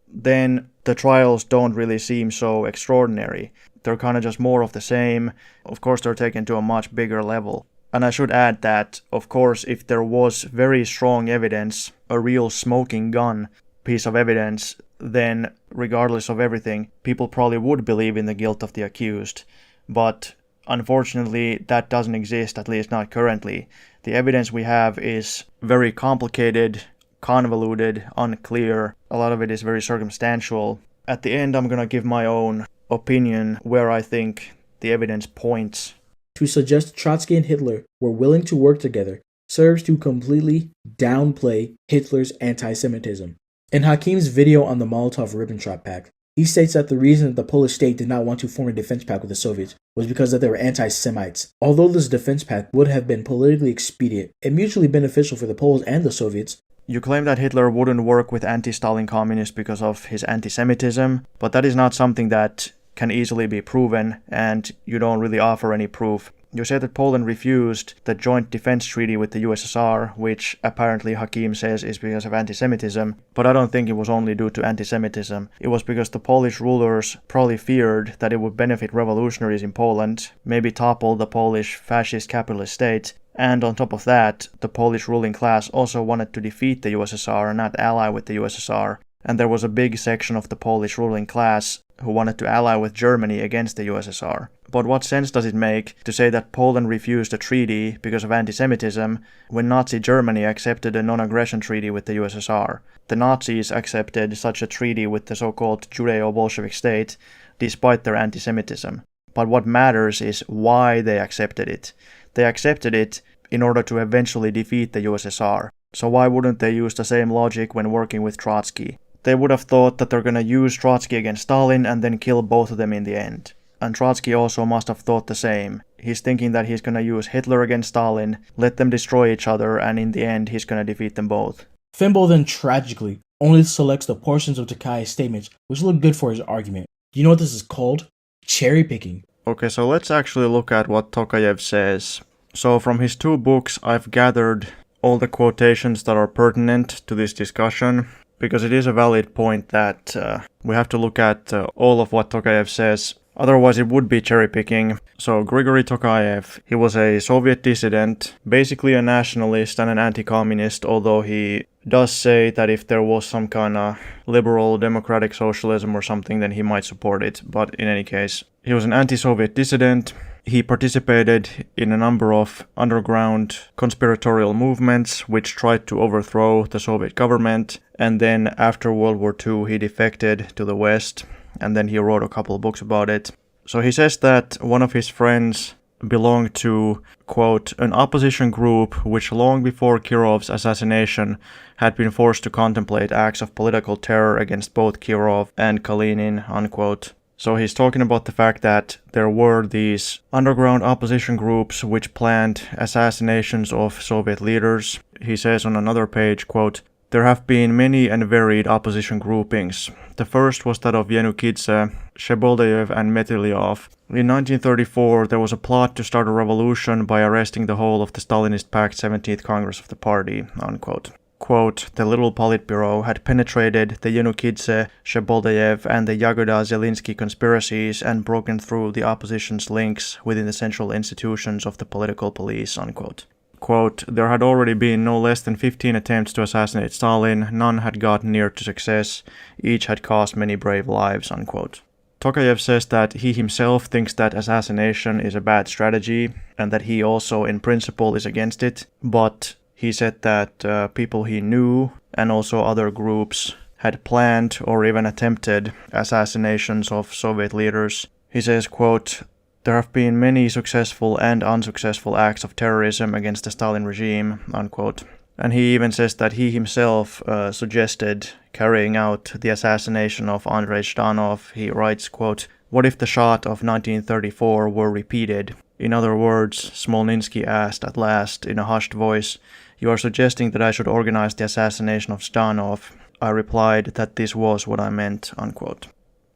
then the trials don't really seem so extraordinary. They're kind of just more of the same. Of course, they're taken to a much bigger level. And I should add that, of course, if there was very strong evidence, a real smoking gun piece of evidence, then regardless of everything, people probably would believe in the guilt of the accused. But unfortunately, that doesn't exist, at least not currently. The evidence we have is very complicated, convoluted, unclear. A lot of it is very circumstantial. At the end, I'm gonna give my own opinion where I think the evidence points. To suggest Trotsky and Hitler were willing to work together serves to completely downplay Hitler's anti-Semitism. In Hakim's video on the Molotov-Ribbentrop Pact, he states that the reason that the Polish state did not want to form a defense pact with the Soviets was because that they were anti-Semites. Although this defense pact would have been politically expedient and mutually beneficial for the Poles and the Soviets, you claim that Hitler wouldn't work with anti-Stalin communists because of his anti-Semitism, but that is not something that can easily be proven, and you don't really offer any proof. You say that Poland refused the joint defense treaty with the USSR, which apparently Hakim says is because of anti-Semitism, but I don't think it was only due to anti-Semitism. It was because the Polish rulers probably feared that it would benefit revolutionaries in Poland, maybe topple the Polish fascist capitalist state, and on top of that, the Polish ruling class also wanted to defeat the USSR and not ally with the USSR. And there was a big section of the Polish ruling class who wanted to ally with Germany against the USSR. But what sense does it make to say that Poland refused a treaty because of anti-Semitism when Nazi Germany accepted a non-aggression treaty with the USSR? The Nazis accepted such a treaty with the so-called Judeo-Bolshevik state despite their anti-Semitism. But what matters is why they accepted it. They accepted it in order to eventually defeat the USSR. So why wouldn't they use the same logic when working with Trotsky? They would have thought that they're gonna use Trotsky against Stalin and then kill both of them in the end. And Trotsky also must have thought the same. He's thinking that he's gonna use Hitler against Stalin, let them destroy each other, and in the end he's gonna defeat them both. Fimbo then tragically only selects the portions of Tokayev's statements which look good for his argument. Do you know what this is called? Cherry picking. Okay, so let's actually look at what Tokayev says. So from his 2 books I've gathered all the quotations that are pertinent to this discussion, because it is a valid point that we have to look at all of what Tokayev says. Otherwise it would be cherry picking. So Grigory Tokayev, he was a Soviet dissident, basically a nationalist and an anti-communist, although he does say that if there was some kind of liberal democratic socialism or something, then he might support it. But in any case, he was an anti-Soviet dissident. He participated in a number of underground conspiratorial movements which tried to overthrow the Soviet government, and then after World War II he defected to the West, and then he wrote a couple of books about it. So he says that one of his friends belonged to, quote, an opposition group which long before Kirov's assassination had been forced to contemplate acts of political terror against both Kirov and Kalinin, unquote. So he's talking about the fact that there were these underground opposition groups which planned assassinations of Soviet leaders. He says on another page, quote, there have been many and varied opposition groupings. The first was that of Yanukidze, Sheboldayev and Metylyov. In 1934, there was a plot to start a revolution by arresting the whole of the Stalinist-packed 17th Congress of the party, unquote. Quote, the little Politburo had penetrated the Yanukidze, Sheboldayev and the Yagoda-Zelinsky conspiracies and broken through the opposition's links within the central institutions of the political police, unquote. Quote, there had already been no less than 15 attempts to assassinate Stalin, none had gotten near to success, each had cost many brave lives, unquote. Tokayev says that he himself thinks that assassination is a bad strategy, and that he also in principle is against it, but he said that people he knew, and also other groups, had planned or even attempted assassinations of Soviet leaders. He says, quote, there have been many successful and unsuccessful acts of terrorism against the Stalin regime, unquote. And he even says that he himself suggested carrying out the assassination of Andrei Zhdanov. He writes, quote, what if the shot of 1934 were repeated? In other words, Smolensky asked at last in a hushed voice, you are suggesting that I should organize the assassination of Zhdanov. I replied that this was what I meant, unquote.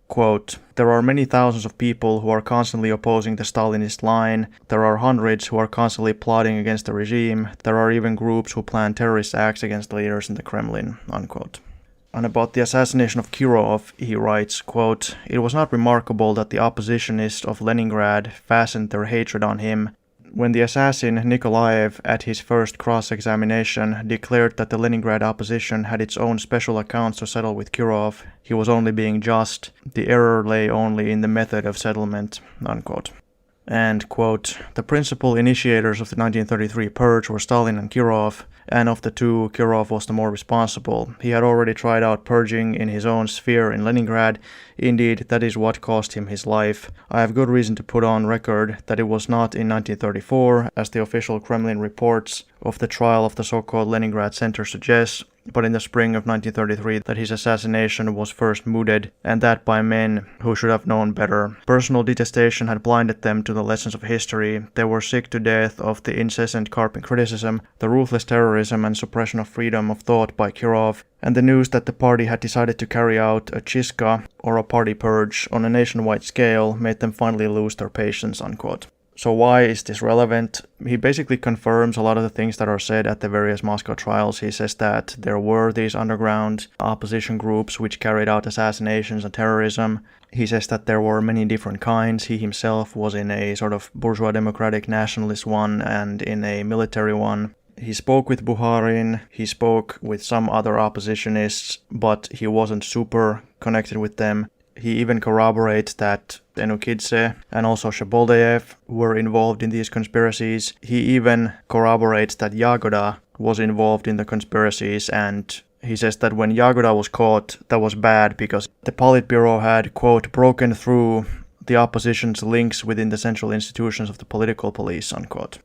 Quote, there are many thousands of people who are constantly opposing the Stalinist line. There are hundreds who are constantly plotting against the regime. There are even groups who plan terrorist acts against the leaders in the Kremlin, unquote. And about the assassination of Kirov, he writes, quote, it was not remarkable that the oppositionists of Leningrad fastened their hatred on him. When the assassin Nikolaev, at his first cross-examination, declared that the Leningrad opposition had its own special accounts to settle with Kirov, he was only being just. The error lay only in the method of settlement, unquote. And, quote, the principal initiators of the 1933 purge were Stalin and Kirov, and of the two, Kirov was the more responsible. He had already tried out purging in his own sphere in Leningrad. Indeed, that is what cost him his life. I have good reason to put on record that it was not in 1934, as the official Kremlin reports of the trial of the so-called Leningrad Center suggests, but in the spring of 1933 that his assassination was first mooted, and that by men who should have known better. Personal detestation had blinded them to the lessons of history. They were sick to death of the incessant carping criticism, the ruthless terrorism and suppression of freedom of thought by Kirov, and the news that the party had decided to carry out a chiska, or a party purge, on a nationwide scale made them finally lose their patience, unquote. So why is this relevant? He basically confirms a lot of the things that are said at the various Moscow trials. He says that there were these underground opposition groups which carried out assassinations and terrorism. He says that there were many different kinds. He himself was in a sort of bourgeois democratic nationalist one and in a military one. He spoke with Bukharin, he spoke with some other oppositionists, but he wasn't super connected with them. He even corroborates that Enukidze and also Shaboldayev were involved in these conspiracies. He even corroborates that Jagoda was involved in the conspiracies, and he says that when Jagoda was caught, that was bad because the Politburo had, quote, broken through the opposition's links within the central institutions of the political police, unquote.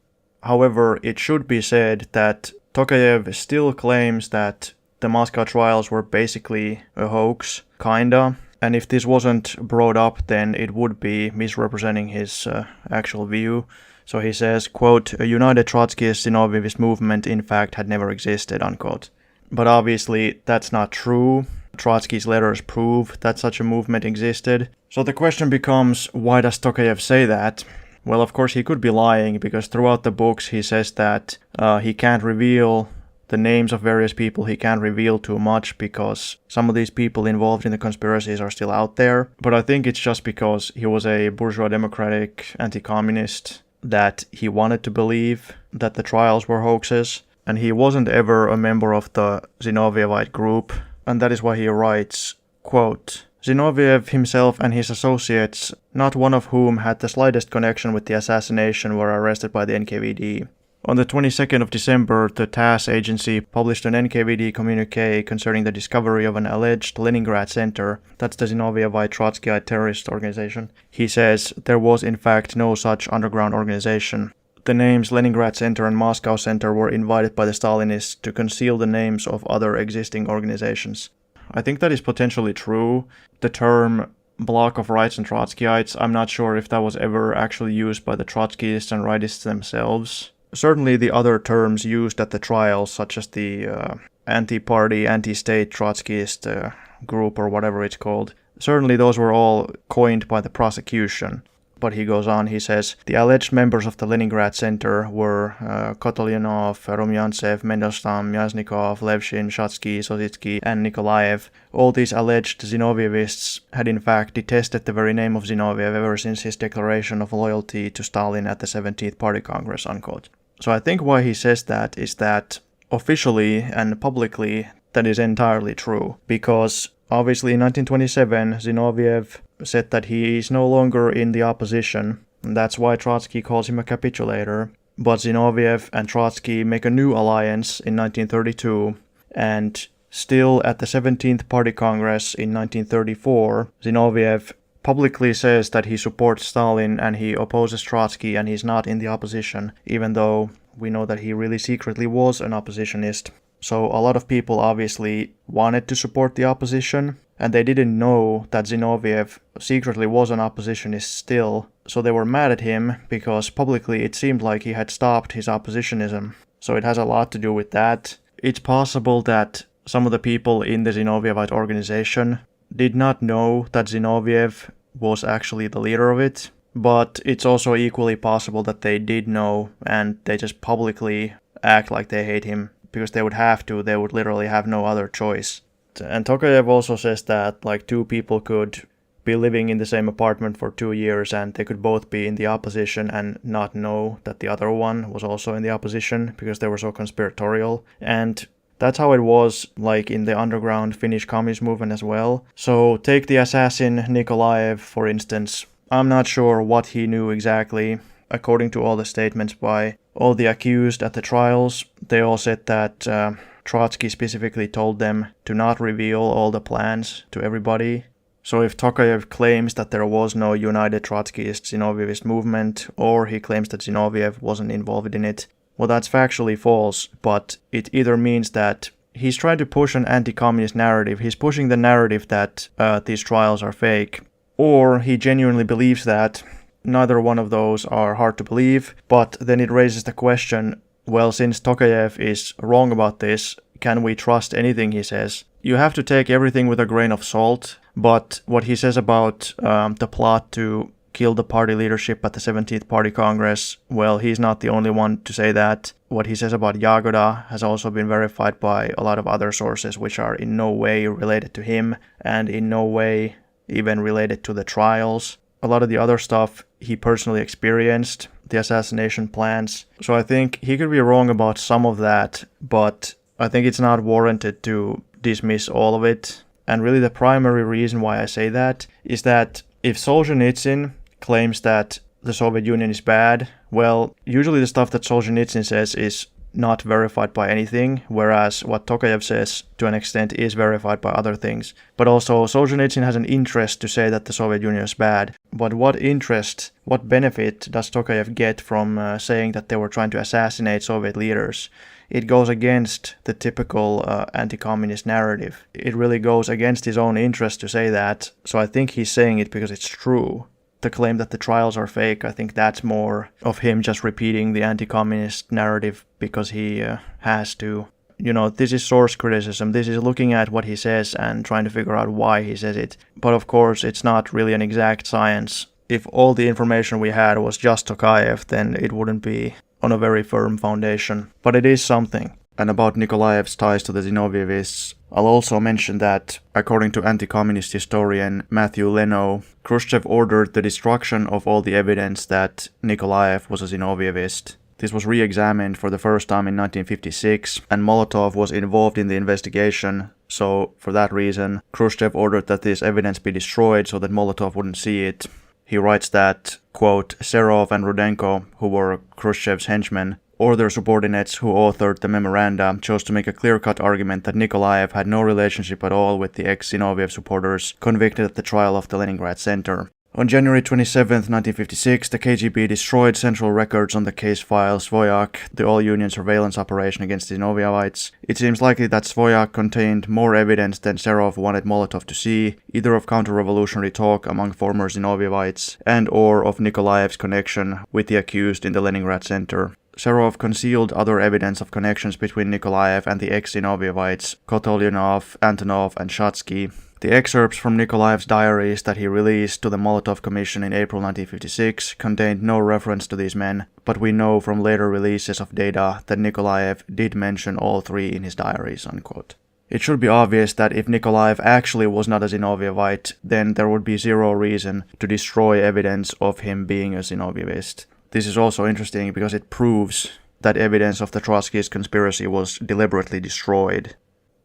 However, it should be said that Tokayev still claims that the Moscow trials were basically a hoax, kinda, and if this wasn't brought up, then it would be misrepresenting his actual view. So he says, quote, a united Trotskyist-Zinoviev movement in fact had never existed, unquote. But obviously that's not true. Trotsky's letters prove that such a movement existed. So the question becomes, why does Tokayev say that? Well, of course he could be lying, because throughout the books he says that he can't reveal the names of various people, he can't reveal too much because some of these people involved in the conspiracies are still out there. But I think it's just because he was a bourgeois democratic anti-communist that he wanted to believe that the trials were hoaxes. And he wasn't ever a member of the Zinovievite group. And that is why he writes, quote, Zinoviev himself and his associates, not one of whom had the slightest connection with the assassination, were arrested by the NKVD. On the 22nd of December, the TASS agency published an NKVD communique concerning the discovery of an alleged Leningrad center, that's the Zinovievite Trotskyite terrorist organization. He says there was in fact no such underground organization. The names Leningrad Center and Moscow Center were invited by the Stalinists to conceal the names of other existing organizations. I think that is potentially true. The term Bloc of Rights and Trotskyites, I'm not sure if that was ever actually used by the Trotskyists and Rightists themselves. Certainly the other terms used at the trials, such as the anti-party, anti-state Trotskyist group or whatever it's called, certainly those were all coined by the prosecution. But he goes on, he says, the alleged members of the Leningrad Center were Kotelyanov, Rumyantsev, Mendelstam, Myasnikov, Levshin, Shatsky, Sositsky, and Nikolaev. All these alleged Zinovievists had in fact detested the very name of Zinoviev ever since his declaration of loyalty to Stalin at the 17th Party Congress, unquote. So I think why he says that is that officially and publicly that is entirely true, because obviously in 1927 Zinoviev said that he is no longer in the opposition, and that's why Trotsky calls him a capitulator. But Zinoviev and Trotsky make a new alliance in 1932, and still at the 17th Party Congress in 1934, Zinoviev publicly says that he supports Stalin and he opposes Trotsky and he's not in the opposition, even though we know that he really secretly was an oppositionist. So a lot of people obviously wanted to support the opposition, and they didn't know that Zinoviev secretly was an oppositionist still, so they were mad at him because publicly it seemed like he had stopped his oppositionism. So it has a lot to do with that. It's possible that some of the people in the Zinovievite organization did not know that Zinoviev was actually the leader of it, but it's also equally possible that they did know and they just publicly act like they hate him because they would have to, they would literally have no other choice. And Tokayev also says that like two people could be living in the same apartment for 2 years and they could both be in the opposition and not know that the other one was also in the opposition because they were so conspiratorial. And that's how it was like in the underground Finnish communist movement as well. So take the assassin Nikolaev, for instance. I'm not sure what he knew exactly. According to all the statements by all the accused at the trials, they all said that Trotsky specifically told them to not reveal all the plans to everybody. So if Tokayev claims that there was no united Trotskyist-Zinovievist movement, or he claims that Zinoviev wasn't involved in it, well, that's factually false, but it either means that he's trying to push an anti-communist narrative, he's pushing the narrative that these trials are fake, or he genuinely believes that. Neither one of those are hard to believe, but then it raises the question, well, since Tokayev is wrong about this, can we trust anything he says? You have to take everything with a grain of salt, but what he says about the plot to kill the party leadership at the 17th Party Congress, well, he's not the only one to say that. What he says about Jagoda has also been verified by a lot of other sources which are in no way related to him and in no way even related to the trials. A lot of the other stuff he personally experienced, the assassination plans. So I think he could be wrong about some of that, but I think it's not warranted to dismiss all of it. And really the primary reason why I say that is that if Solzhenitsyn claims that the Soviet Union is bad, well, usually the stuff that Solzhenitsyn says is not verified by anything, whereas what Tokayev says to an extent is verified by other things. But also Solzhenitsyn has an interest to say that the Soviet Union is bad. But what interest, what benefit does Tokayev get from saying that they were trying to assassinate Soviet leaders? It goes against the typical anti-communist narrative. It really goes against his own interest to say that, so I think he's saying it because it's true. The claim that the trials are fake, I think that's more of him just repeating the anti-communist narrative because he has to. You know, this is source criticism. This is looking at what he says and trying to figure out why he says it. But of course, it's not really an exact science. If all the information we had was just Tokayev, then it wouldn't be on a very firm foundation. But it is something. And about Nikolaev's ties to the Zinovievists, I'll also mention that, according to anti-communist historian Matthew Leno, Khrushchev ordered the destruction of all the evidence that Nikolaev was a Zinovievist. This was re-examined for the first time in 1956, and Molotov was involved in the investigation, so for that reason, Khrushchev ordered that this evidence be destroyed so that Molotov wouldn't see it. He writes that, quote, Serov and Rudenko, who were Khrushchev's henchmen, or their subordinates who authored the memoranda, chose to make a clear-cut argument that Nikolaev had no relationship at all with the ex-Zinoviev supporters convicted at the trial of the Leningrad Center. On January 27, 1956, the KGB destroyed central records on the case file Svoyak, the all-union surveillance operation against the Zinovievites. It seems likely that Svoyak contained more evidence than Serov wanted Molotov to see, either of counter-revolutionary talk among former Zinovievites and or of Nikolaev's connection with the accused in the Leningrad Center. Serov concealed other evidence of connections between Nikolaev and the ex-Zinovievites, Kotolyonov, Antonov, and Shatsky. The excerpts from Nikolaev's diaries that he released to the Molotov Commission in April 1956 contained no reference to these men, but we know from later releases of data that Nikolaev did mention all three in his diaries, unquote. It should be obvious that if Nikolaev actually was not a Zinovievite, then there would be zero reason to destroy evidence of him being a Zinovievist. This is also interesting because it proves that evidence of the Trotskyist conspiracy was deliberately destroyed.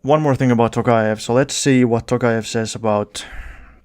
One more thing about Tokayev. So let's see what Tokayev says about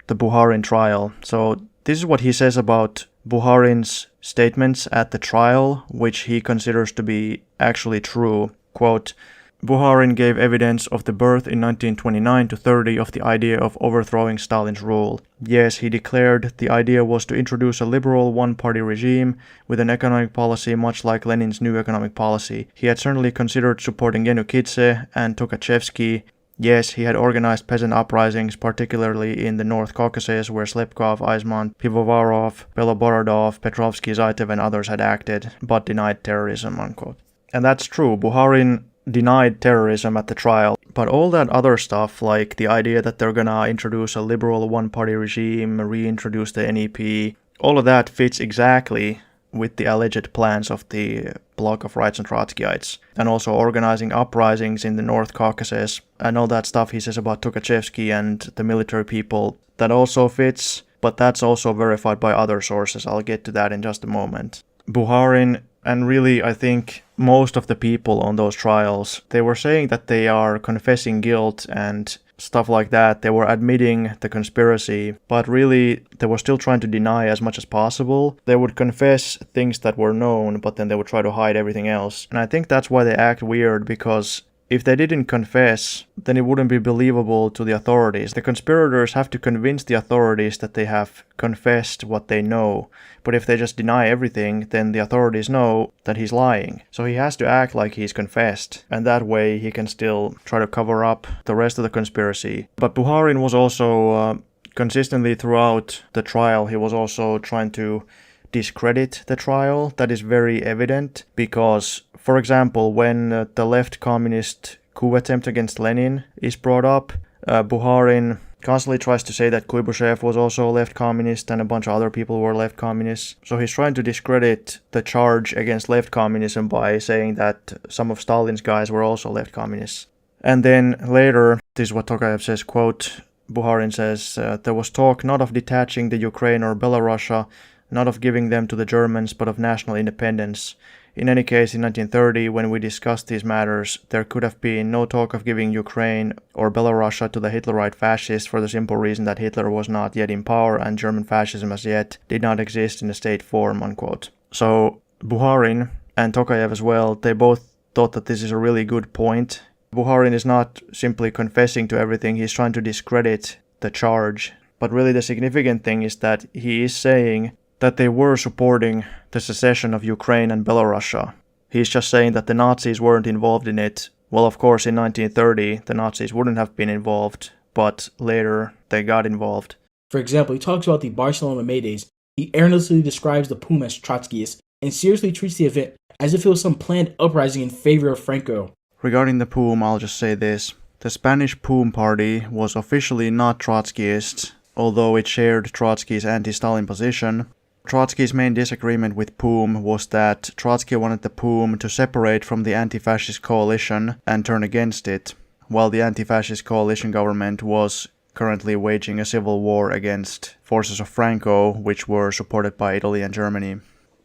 the Bukharin trial. So this is what he says about Bukharin's statements at the trial, which he considers to be actually true. Quote, Bukharin gave evidence of the birth in 1929 to 30 of the idea of overthrowing Stalin's rule. Yes, he declared the idea was to introduce a liberal one-party regime with an economic policy much like Lenin's new economic policy. He had certainly considered supporting Yanukidze and Tukhachevsky. Yes, he had organized peasant uprisings, particularly in the North Caucasus, where Slepkov, Aizmant, Pivovarov, Beloborodov, Petrovsky, Zaitev, and others had acted, but denied terrorism, unquote. And that's true. Bukharin denied terrorism at the trial, but all that other stuff, like the idea that they're gonna introduce a liberal one-party regime, reintroduce the NEP, all of that fits exactly with the alleged plans of the Bloc of Rights and Trotskyites, and also organizing uprisings in the North Caucasus, and all that stuff he says about Tukhachevsky and the military people, that also fits, but that's also verified by other sources. I'll get to that in just a moment. Bukharin, and really I think most of the people on those trials, they were saying that they are confessing guilt and stuff like that. They were admitting the conspiracy, but really they were still trying to deny as much as possible. They would confess things that were known, but then they would try to hide everything else. And I think that's why they act weird, because if they didn't confess, then it wouldn't be believable to the authorities. The conspirators have to convince the authorities that they have confessed what they know. But if they just deny everything, then the authorities know that he's lying. So he has to act like he's confessed, and that way he can still try to cover up the rest of the conspiracy. But Bukharin was also consistently throughout the trial, he was also trying to discredit the trial. That is very evident because, for example, when the left communist coup attempt against Lenin is brought up, Bukharin constantly tries to say that Kuibyshev was also a left communist and a bunch of other people were left communists. So he's trying to discredit the charge against left communism by saying that some of Stalin's guys were also left communists. And then later, this is what Tokayev says, quote, Bukharin says, there was talk not of detaching the Ukraine or Belarusia, not of giving them to the Germans, but of national independence. In any case, in 1930, when we discussed these matters, there could have been no talk of giving Ukraine or Belarus to the Hitlerite fascists for the simple reason that Hitler was not yet in power and German fascism as yet did not exist in a state form, unquote. So, Bukharin and Tokayev as well, they both thought that this is a really good point. Bukharin is not simply confessing to everything, he's trying to discredit the charge. But really the significant thing is that he is saying that they were supporting the secession of Ukraine and Belarus. He's just saying that the Nazis weren't involved in it. Well, of course, in 1930, the Nazis wouldn't have been involved, but later they got involved. For example, he talks about the Barcelona May Days. He earnestly describes the POUM as Trotskyist and seriously treats the event as if it was some planned uprising in favor of Franco. Regarding the POUM, I'll just say this. The Spanish POUM party was officially not Trotskyist, although it shared Trotsky's anti-Stalin position. Trotsky's main disagreement with POUM was that Trotsky wanted the POUM to separate from the anti-fascist coalition and turn against it, while the anti-fascist coalition government was currently waging a civil war against forces of Franco, which were supported by Italy and Germany.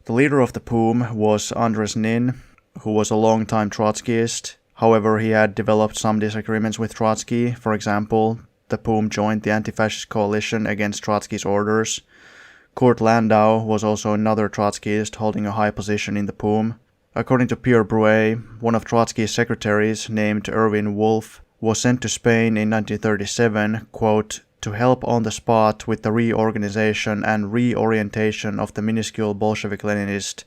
The leader of the POUM was Andres Nin, who was a long-time Trotskyist. However, he had developed some disagreements with Trotsky. For example, the POUM joined the anti-fascist coalition against Trotsky's orders. Kurt Landau was also another Trotskyist holding a high position in the POUM. According to Pierre Broué, one of Trotsky's secretaries, named Erwin Wolf, was sent to Spain in 1937, quote, to help on the spot with the reorganization and reorientation of the minuscule Bolshevik-Leninist,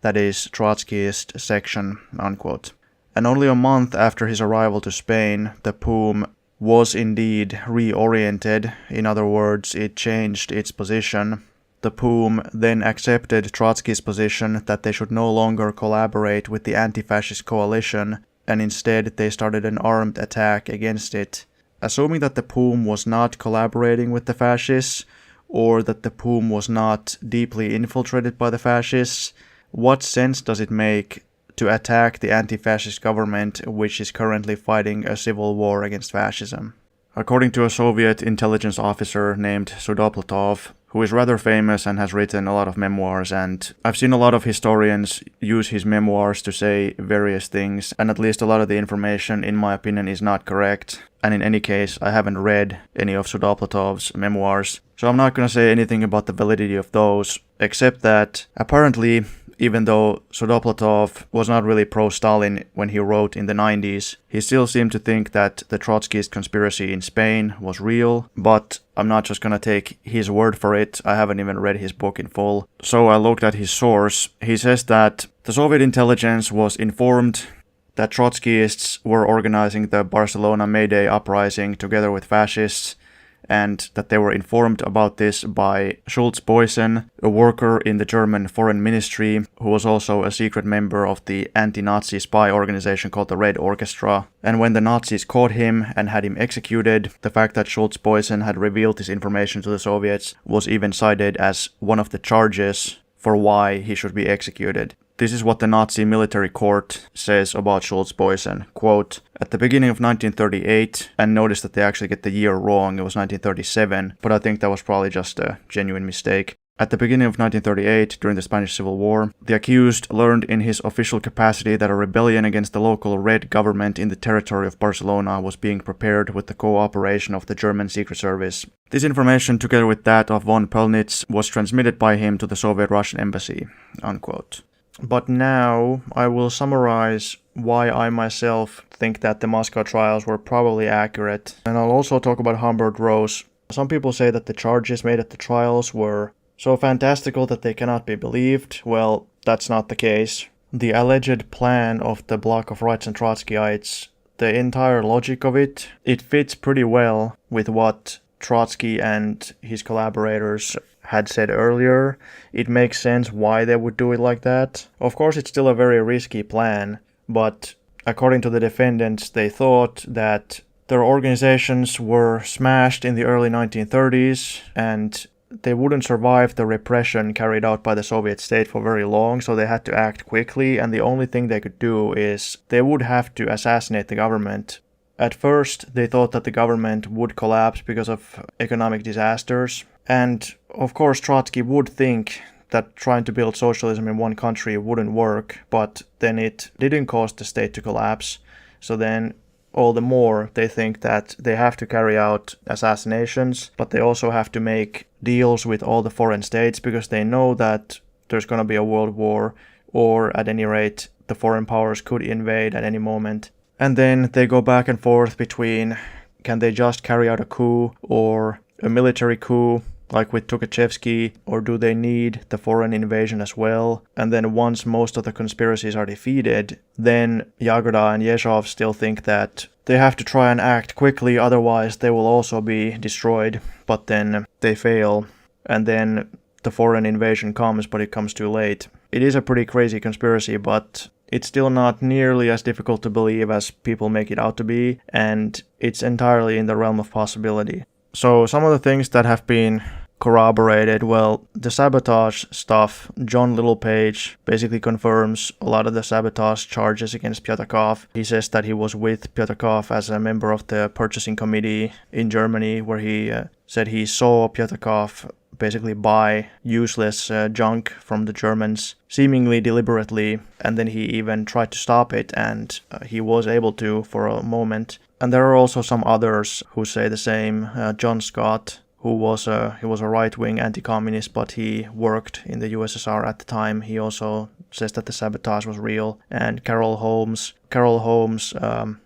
that is, Trotskyist section, unquote. And only a month after his arrival to Spain, the POUM was indeed reoriented. In other words, it changed its position. The POUM then accepted Trotsky's position that they should no longer collaborate with the anti-fascist coalition, and instead they started an armed attack against it. Assuming that the POUM was not collaborating with the fascists, or that the POUM was not deeply infiltrated by the fascists, what sense does it make to attack the anti-fascist government which is currently fighting a civil war against fascism? According to a Soviet intelligence officer named Sudoplatov, who is rather famous and has written a lot of memoirs, and I've seen a lot of historians use his memoirs to say various things, and at least a lot of the information, in my opinion, is not correct. And in any case, I haven't read any of Sudoplatov's memoirs, so I'm not going to say anything about the validity of those, except that apparently, even though Sudoplatov was not really pro-Stalin when he wrote in the 90s, he still seemed to think that the Trotskyist conspiracy in Spain was real, but I'm not just gonna take his word for it. I haven't even read his book in full. So I looked at his source. He says that the Soviet intelligence was informed that Trotskyists were organizing the Barcelona May Day uprising together with fascists, and that they were informed about this by Schulz-Boysen, a worker in the German Foreign Ministry, who was also a secret member of the anti-Nazi spy organization called the Red Orchestra. And when the Nazis caught him and had him executed, the fact that Schulz-Boysen had revealed this information to the Soviets was even cited as one of the charges for why he should be executed. This is what the Nazi military court says about Schulz-Boysen. Quote, at the beginning of 1938, and notice that they actually get the year wrong, it was 1937, but I think that was probably just a genuine mistake. At the beginning of 1938, during the Spanish Civil War, the accused learned in his official capacity that a rebellion against the local Red government in the territory of Barcelona was being prepared with the cooperation of the German Secret Service. This information, together with that of von Pöllnitz, was transmitted by him to the Soviet-Russian embassy. Unquote. But now I will summarize why I myself think that the Moscow trials were probably accurate. And I'll also talk about Humbert Rose. Some people say that the charges made at the trials were so fantastical that they cannot be believed. Well, that's not the case. The alleged plan of the Bloc of Rights and Trotskyites, the entire logic of it fits pretty well with what Trotsky and his collaborators had said earlier. It makes sense why they would do it like that. Of course, it's still a very risky plan, but according to the defendants, they thought that their organizations were smashed in the early 1930s and they wouldn't survive the repression carried out by the Soviet state for very long, so they had to act quickly, and the only thing they could do is they would have to assassinate the government. At first, they thought that the government would collapse because of economic disasters, and of course Trotsky would think that trying to build socialism in one country wouldn't work, but then it didn't cause the state to collapse. So then all the more they think that they have to carry out assassinations, but they also have to make deals with all the foreign states because they know that there's going to be a world war, or at any rate the foreign powers could invade at any moment. And then they go back and forth between, can they just carry out a coup or a military coup like with Tukhachevsky, or do they need the foreign invasion as well? And then once most of the conspiracies are defeated, then Jagoda and Yezhov still think that they have to try and act quickly, otherwise they will also be destroyed. But then they fail, and then the foreign invasion comes, but it comes too late. It is a pretty crazy conspiracy, but it's still not nearly as difficult to believe as people make it out to be, and it's entirely in the realm of possibility. So some of the things that have been corroborated, well, the sabotage stuff, John Littlepage basically confirms a lot of the sabotage charges against Pyatakov. He says that he was with Pyatakov as a member of the purchasing committee in Germany, where he said he saw Pyatakov basically buy useless junk from the Germans, seemingly deliberately, and then he even tried to stop it, and he was able to for a moment. And there are also some others who say the same. John Scott, who was a right-wing anti-communist, but he worked in the USSR at the time. He also says that the sabotage was real. And Carol Holmes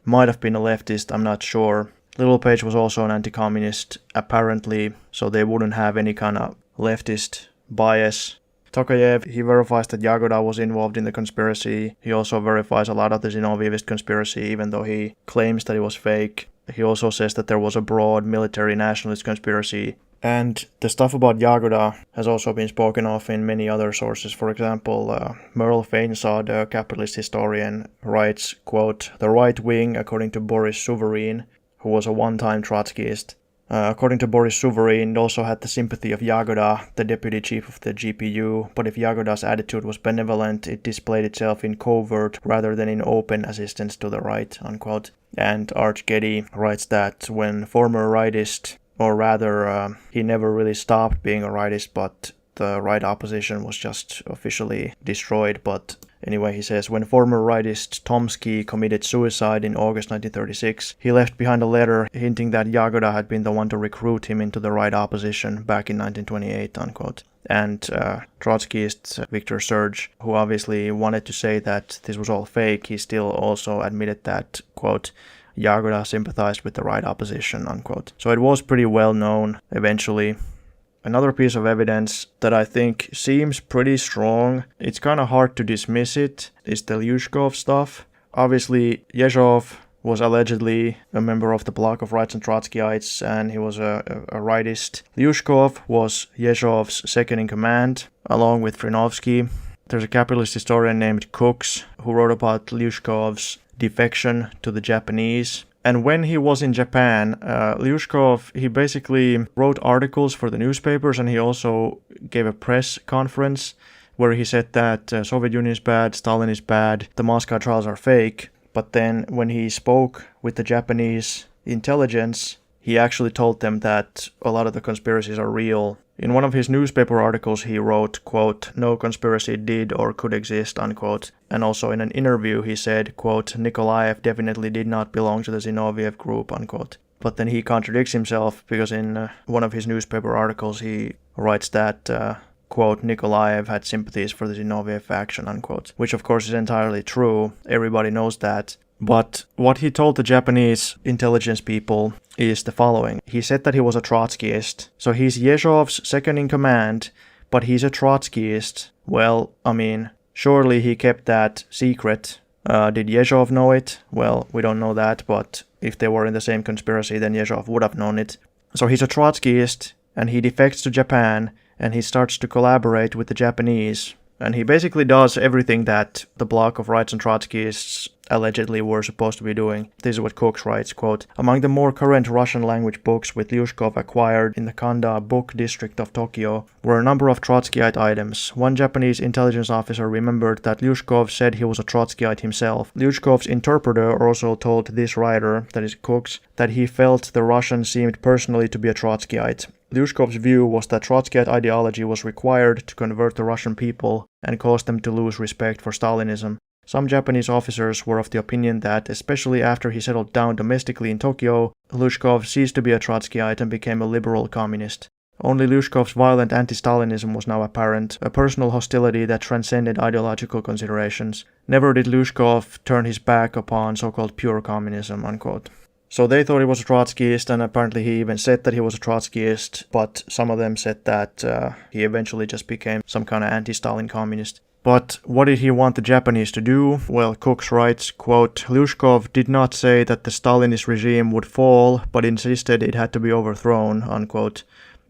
might have been a leftist, I'm not sure. Littlepage was also an anti-communist, apparently, so they wouldn't have any kind of leftist bias. Tokayev, he verifies that Jagoda was involved in the conspiracy. He also verifies a lot of the Zinovьevist conspiracy, even though he claims that it was fake. He also says that there was a broad military nationalist conspiracy. And the stuff about Jagoda has also been spoken of in many other sources. For example, Merle Feinsaw, the capitalist historian, writes, quote, "The right wing, according to Boris Suverin, who was a one-time Trotskyist, according to Boris Suverin, also had the sympathy of Jagoda, the deputy chief of the GPU, but if Jagoda's attitude was benevolent, it displayed itself in covert rather than in open assistance to the right," unquote. And Arch Getty writes that when former rightist, or rather, he never really stopped being a rightist, but the right opposition was just officially destroyed. But anyway, he says, when former rightist Tomsky committed suicide in August 1936, he left behind a letter hinting that Jagoda had been the one to recruit him into the right opposition back in 1928, unquote. And Trotskyist Victor Serge, who obviously wanted to say that this was all fake, he still also admitted that, quote, Jagoda sympathized with the right opposition, unquote. So it was pretty well known eventually. Another piece of evidence that I think seems pretty strong, it's kind of hard to dismiss it, is the Lyushkov stuff. Obviously, Yezhov was allegedly a member of the Bloc of Rights and Trotskyites, and he was a rightist. Lyushkov was Yezhov's second-in-command, along with Frinovsky. There's a capitalist historian named Cooks who wrote about Lyushkov's defection to the Japanese. And when he was in Japan, Lyushkov, he basically wrote articles for the newspapers, and he also gave a press conference where he said that Soviet Union is bad, Stalin is bad, the Moscow trials are fake. But then when he spoke with the Japanese intelligence, he actually told them that a lot of the conspiracies are real. In one of his newspaper articles, he wrote, quote, "No conspiracy did or could exist," unquote. And also in an interview, he said, quote, "Nikolaev definitely did not belong to the Zinoviev group," unquote. But then he contradicts himself, because in one of his newspaper articles, he writes that, quote, "Nikolaev had sympathies for the Zinoviev faction," unquote. Which of course is entirely true. Everybody knows that. But what he told the Japanese intelligence people is the following. He said that he was a Trotskyist. So he's Yezhov's second-in-command, but he's a Trotskyist. Well, I mean, surely he kept that secret. Did Yezhov know it? Well, we don't know that, but if they were in the same conspiracy, then Yezhov would have known it. So he's a Trotskyist, and he defects to Japan, and he starts to collaborate with the Japanese. And he basically does everything that the Bloc of Rights and Trotskyists allegedly were supposed to be doing. This is what Cooks writes, quote, "Among the more current Russian language books which Lyushkov acquired in the Kanda book district of Tokyo were a number of Trotskyite items. One Japanese intelligence officer remembered that Lyushkov said he was a Trotskyite himself. Lyushkov's interpreter also told this writer, that is Cooks, that he felt the Russian seemed personally to be a Trotskyite. Lyushkov's view was that Trotskyite ideology was required to convert the Russian people and cause them to lose respect for Stalinism. Some Japanese officers were of the opinion that, especially after he settled down domestically in Tokyo, Lyushkov ceased to be a Trotskyite and became a liberal communist. Only Lyushkov's violent anti-Stalinism was now apparent, a personal hostility that transcended ideological considerations. Never did Lyushkov turn his back upon so-called pure communism, unquote. So they thought he was a Trotskyist, and apparently he even said that he was a Trotskyist, but some of them said that he eventually just became some kind of anti-Stalin communist. But what did he want the Japanese to do? Well, Cooks writes, quote, Lyushkov did not say that the Stalinist regime would fall, but insisted it had to be overthrown, unquote.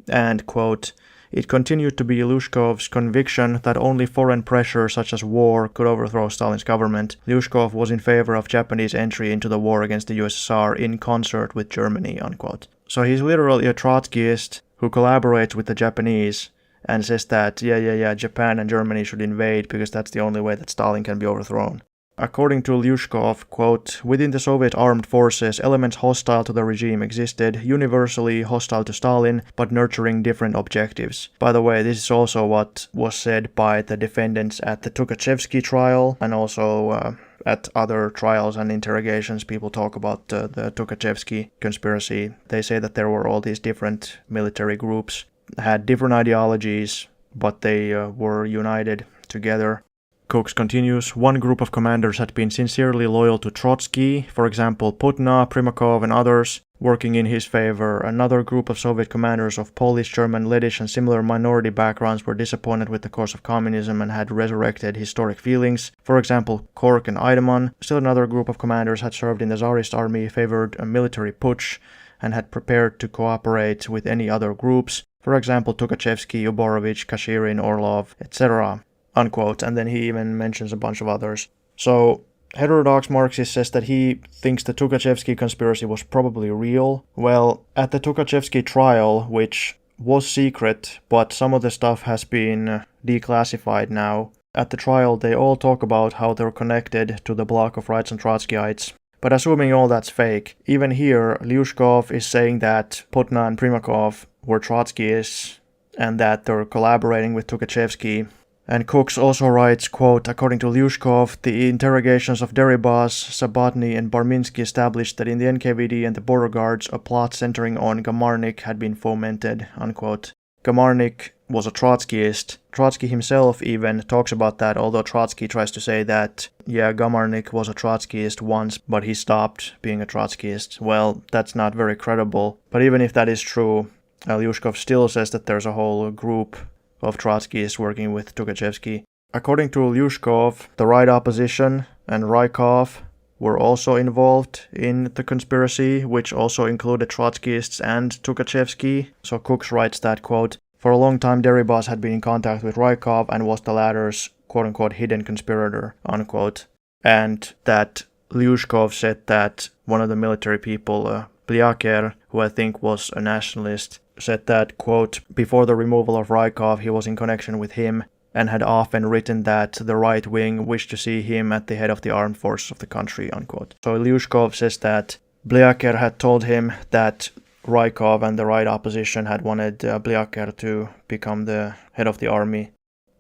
And, quote, it continued to be Lyushkov's conviction that only foreign pressure such as war could overthrow Stalin's government. Lyushkov was in favor of Japanese entry into the war against the USSR in concert with Germany, unquote. So he's literally a Trotskyist who collaborates with the Japanese and says that, Japan and Germany should invade because that's the only way that Stalin can be overthrown. According to Lyushkov, quote, within the Soviet armed forces, elements hostile to the regime existed, universally hostile to Stalin, but nurturing different objectives. By the way, this is also what was said by the defendants at the Tukhachevsky trial, and also at other trials and interrogations. People talk about the Tukhachevsky conspiracy. They say that there were all these different military groups, had different ideologies, but they were united together. Cooks continues, one group of commanders had been sincerely loyal to Trotsky, for example Putna, Primakov and others, working in his favor. Another group of Soviet commanders of Polish, German, Yiddish and similar minority backgrounds were disappointed with the course of communism and had resurrected historic feelings, for example Kork and Eidemann. Still another group of commanders had served in the Tsarist army, favored a military putsch, and had prepared to cooperate with any other groups, for example Tukhachevsky, Uborovich, Kashirin, Orlov, etc. Unquote, and then he even mentions a bunch of others. So, HeterodoxMarxist says that he thinks the Tukhachevsky conspiracy was probably real. Well, at the Tukhachevsky trial, which was secret, but some of the stuff has been declassified now, at the trial they all talk about how they're connected to the Bloc of rights and Trotskyites. But assuming all that's fake, even here, Lyushkov is saying that Putna and Primakov were Trotskyists, and that they're collaborating with Tukhachevsky. And Cooks also writes, quote, according to Lyushkov, the interrogations of Deribas, Sabatny and Barminsky established that in the NKVD and the border guards, a plot centering on Gamarnik had been fomented, unquote. Gamarnik was a Trotskyist. Trotsky himself even talks about that, although Trotsky tries to say that, Gamarnik was a Trotskyist once, but he stopped being a Trotskyist. Well, that's not very credible. But even if that is true, Lyushkov still says that there's a whole group of Trotskyists working with Tukhachevsky. According to Lyushkov, the right opposition and Rykov were also involved in the conspiracy, which also included Trotskyists and Tukhachevsky. So Cooks writes that, quote, for a long time Deribas had been in contact with Rykov and was the latter's quote-unquote hidden conspirator, unquote. And that Lyushkov said that one of the military people, Pliaker, who I think was a nationalist, said that, quote, before the removal of Rykov he was in connection with him and had often written that the right wing wished to see him at the head of the armed forces of the country, unquote. So Lyushkov says that Pliaker had told him that Rykov and the right opposition had wanted Pliaker to become the head of the army.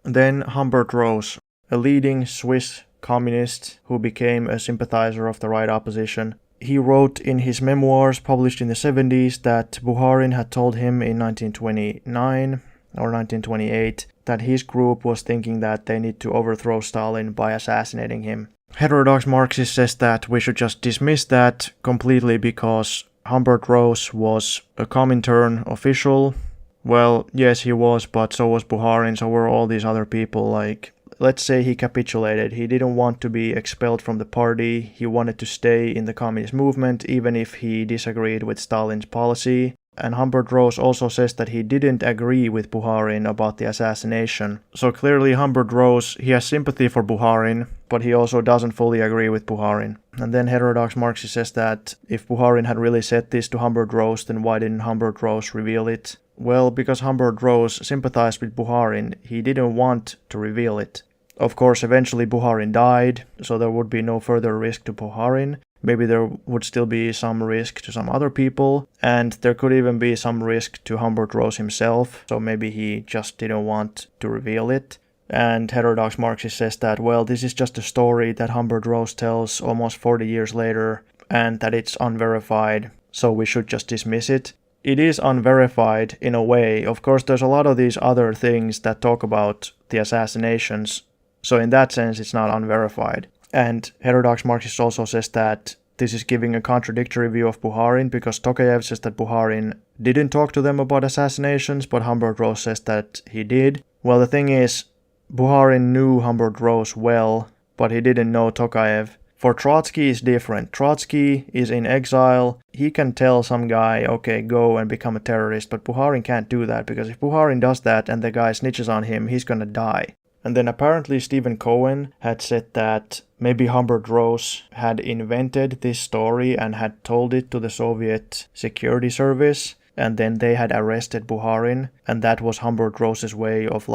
Then Humbert Rose, a leading Swiss communist who became a sympathizer of the right opposition. He wrote in his memoirs published in the 70s that Bukharin had told him in 1929 or 1928 that his group was thinking that they need to overthrow Stalin by assassinating him. HeterodoxMarxist says that we should just dismiss that completely because Humbert Rose was a Comintern official. Well, yes, he was, but so was Bukharin, so were all these other people. Like, let's say he capitulated. He didn't want to be expelled from the party. He wanted to stay in the communist movement, even if he disagreed with Stalin's policy. And Humbert Rose also says that he didn't agree with Bukharin about the assassination. So clearly Humbert Rose, he has sympathy for Bukharin, but he also doesn't fully agree with Bukharin. And then HeterodoxMarxist says that if Bukharin had really said this to Humbert Rose, then why didn't Humbert Rose reveal it? Well, because Humbert Rose sympathized with Bukharin, he didn't want to reveal it. Of course, eventually Bukharin died, so there would be no further risk to Bukharin. maybe there would still be some risk to some other people, and there could even be some risk to Humbert Rose himself, so maybe he just didn't want to reveal it. And HeterodoxMarxist says that, well, this is just a story that Humbert Rose tells almost 40 years later, and that it's unverified, so we should just dismiss it. It is unverified in a way. Of course, there's a lot of these other things that talk about the assassinations, so in that sense, it's not unverified. And HeterodoxMarxist also says that this is giving a contradictory view of Bukharin, because Tokayev says that Bukharin didn't talk to them about assassinations, but Humbert Rose says that he did. Well, the thing is, Bukharin knew Humbert Rose well, but he didn't know Tokayev. For Trotsky is different. Trotsky is in exile. He can tell some guy, okay, go and become a terrorist, but Bukharin can't do that, because if Bukharin does that and the guy snitches on him, he's gonna die. And then apparently Stephen Cohen had said that maybe Humbert Rose had invented this story and had told it to the Soviet security service, and then they had arrested Bukharin, and that was Humbert Rose's way of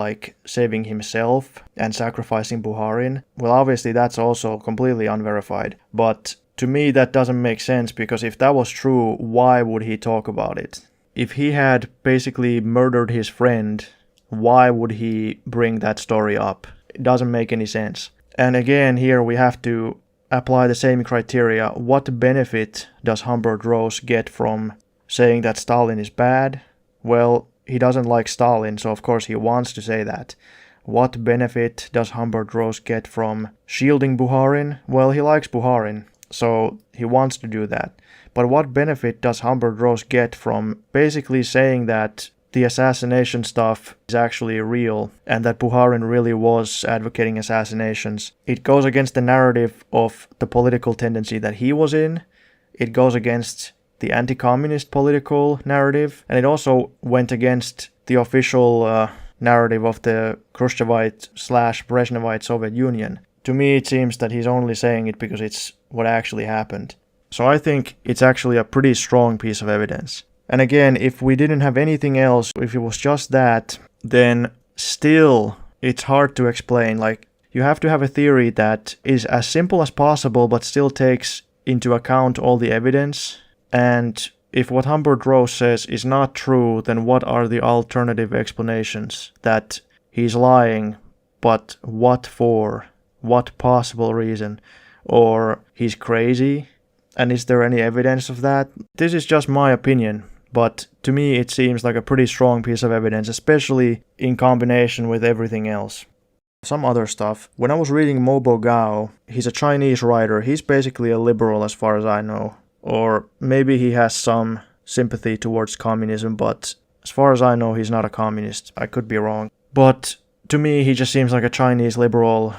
saving himself and sacrificing Bukharin. Well, obviously that's also completely unverified, but to me that doesn't make sense, because if that was true, why would he talk about it? If he had basically murdered his friend, why would he bring that story up? It doesn't make any sense. And again, here we have to apply the same criteria. What benefit does Humbert Rose get from saying that Stalin is bad? Well, he doesn't like Stalin, so of course he wants to say that. What benefit does Humbert Rose get from shielding Bukharin? Well, he likes Bukharin, so he wants to do that. But what benefit does Humbert Rose get from basically saying that the assassination stuff is actually real and that Bukharin really was advocating assassinations? It goes against the narrative of the political tendency that he was in. It goes against the anti-communist political narrative, and it also went against the official narrative of the Khrushchevite/Brezhnevite Soviet Union. To me, it seems that he's only saying it because it's what actually happened. So I think it's actually a pretty strong piece of evidence. And again, if we didn't have anything else, if it was just that, then still it's hard to explain. You have to have a theory that is as simple as possible but still takes into account all the evidence. And if what Humbert Rose says is not true, then what are the alternative explanations? That he's lying, but what for? What possible reason? Or he's crazy? And is there any evidence of that? This is just my opinion, but to me it seems like a pretty strong piece of evidence, especially in combination with everything else. Some other stuff. When I was reading Mobo Gao, he's a Chinese writer. He's basically a liberal as far as I know. Or maybe he has some sympathy towards communism, but as far as I know, he's not a communist. I could be wrong. But to me, he just seems like a Chinese liberal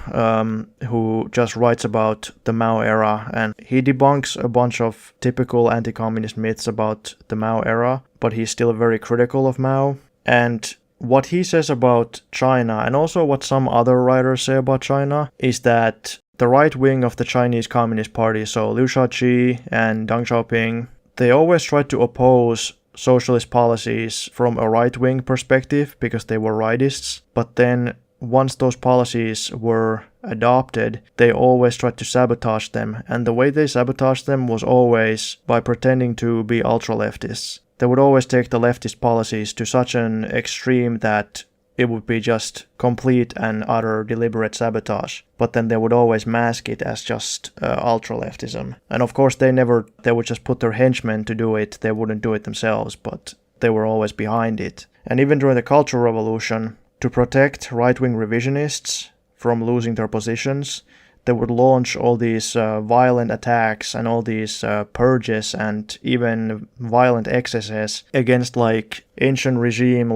who just writes about the Mao era, and he debunks a bunch of typical anti-communist myths about the Mao era, but he's still very critical of Mao. And what he says about China, and also what some other writers say about China, is that the right wing of the Chinese Communist Party, so Liu Shaoqi and Deng Xiaoping, they always tried to oppose socialist policies from a right-wing perspective because they were rightists. But then once those policies were adopted, they always tried to sabotage them. And the way they sabotaged them was always by pretending to be ultra-leftists. They would always take the leftist policies to such an extreme that it would be just complete and utter deliberate sabotage. But then they would always mask it as just ultra-leftism. And of course they would just put their henchmen to do it. They wouldn't do it themselves, but they were always behind it. And even during the Cultural Revolution, to protect right-wing revisionists from losing their positions, they would launch all these violent attacks and all these purges and even violent excesses against ancient regime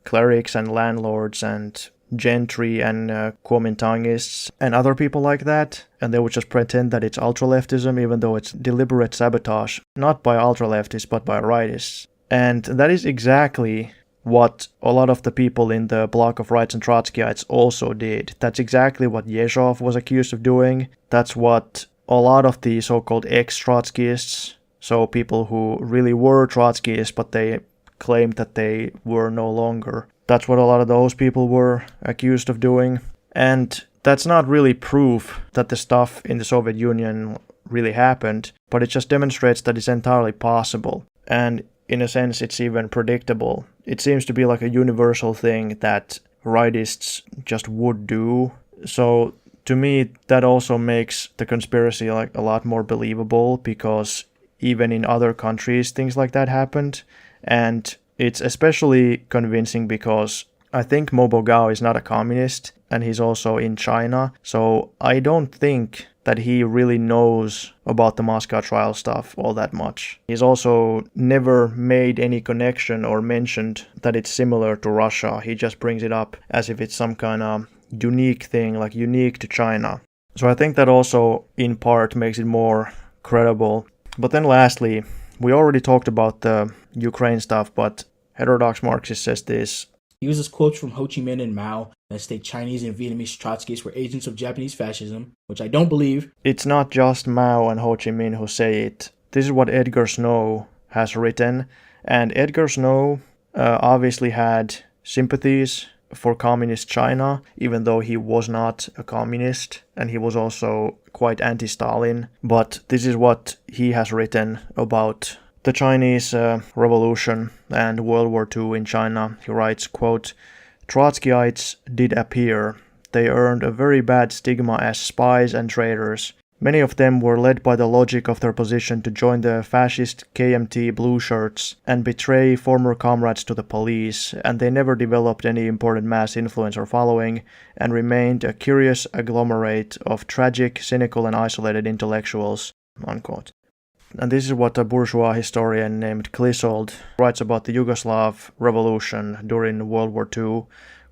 clerics and landlords and gentry and Kuomintangists and other people like that, and they would just pretend that it's ultra-leftism even though it's deliberate sabotage, not by ultra-leftists but by rightists. And that is exactly what a lot of the people in the Bloc of Rights and Trotskyites also did. That's exactly what Yezhov was accused of doing. That's what a lot of the so-called ex-Trotskyists, so people who really were Trotskyists but they claimed that they were no longer. That's what a lot of those people were accused of doing. And that's not really proof that the stuff in the Soviet Union really happened, but it just demonstrates that it's entirely possible. And in a sense, it's even predictable. It seems to be like a universal thing that rightists just would do. So to me, that also makes the conspiracy like a lot more believable, because even in other countries, things like that happened. And it's especially convincing because I think Mobogao is not a communist, and he's also in China. So I don't think that he really knows about the Moscow trial stuff all that much. He's also never made any connection or mentioned that it's similar to Russia. He just brings it up as if it's some kind of unique thing, like unique to China. So I think that also in part makes it more credible. But then lastly, we already talked about the Ukraine stuff, but HeterodoxMarxist says this. He uses quotes from Ho Chi Minh and Mao that state Chinese and Vietnamese Trotskyists were agents of Japanese fascism, which I don't believe. It's not just Mao and Ho Chi Minh who say it. This is what Edgar Snow has written. And Edgar Snow obviously had sympathies for communist China, even though he was not a communist, and he was also quite anti-Stalin. But this is what he has written about the Chinese Revolution and World War II in China. He writes, quote, "Trotskyites did appear. They earned a very bad stigma as spies and traitors. Many of them were led by the logic of their position to join the fascist KMT blue shirts and betray former comrades to the police, and they never developed any important mass influence or following, and remained a curious agglomerate of tragic, cynical and isolated intellectuals." Unquote. And this is what a bourgeois historian named Clissold writes about the Yugoslav revolution during World War II.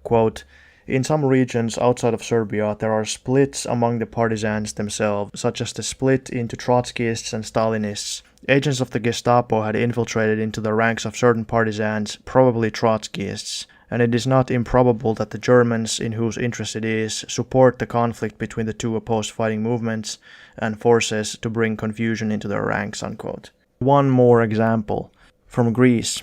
Quote, "In some regions outside of Serbia, there are splits among the partisans themselves, such as the split into Trotskyists and Stalinists. Agents of the Gestapo had infiltrated into the ranks of certain partisans, probably Trotskyists, and it is not improbable that the Germans, in whose interest it is, support the conflict between the two opposed fighting movements and forces to bring confusion into their ranks." Unquote. One more example from Greece.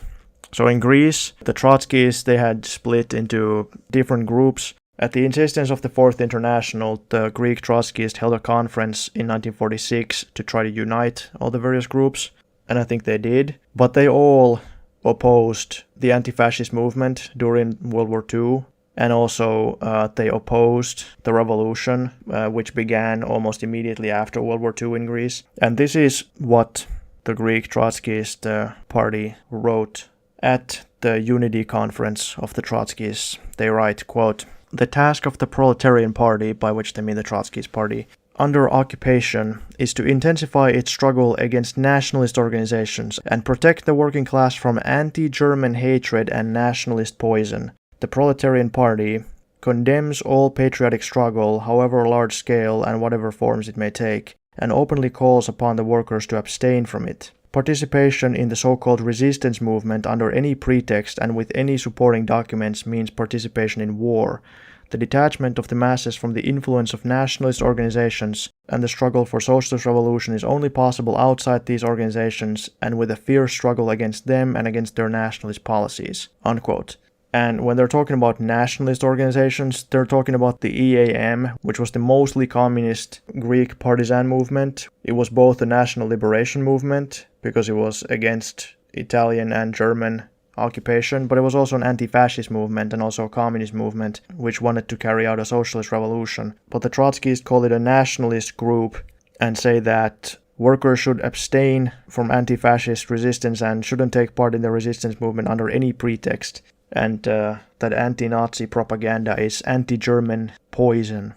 So in Greece, the Trotskyists, they had split into different groups. At the insistence of the Fourth International, the Greek Trotskyists held a conference in 1946 to try to unite all the various groups, and I think they did. But they all opposed the anti-fascist movement during World War II, and also they opposed the revolution, which began almost immediately after World War II in Greece. And this is what the Greek Trotskyist party wrote at the Unity Conference of the Trotskyists. They write, quote, "The task of the Proletarian Party," by which they mean the Trotskyist party, "under occupation is to intensify its struggle against nationalist organizations and protect the working class from anti-German hatred and nationalist poison. The Proletarian Party condemns all patriotic struggle, however large scale and whatever forms it may take, and openly calls upon the workers to abstain from it. Participation in the so-called resistance movement under any pretext and with any supporting documents means participation in war. The detachment of the masses from the influence of nationalist organizations and the struggle for socialist revolution is only possible outside these organizations and with a fierce struggle against them and against their nationalist policies." Unquote. And when they're talking about nationalist organizations, they're talking about the EAM, which was the mostly communist Greek partisan movement. It was both a national liberation movement, because it was against Italian and German occupation, but it was also an anti-fascist movement and also a communist movement, which wanted to carry out a socialist revolution. But the Trotskyists call it a nationalist group and say that workers should abstain from anti-fascist resistance and shouldn't take part in the resistance movement under any pretext. And that anti-Nazi propaganda is anti-German poison.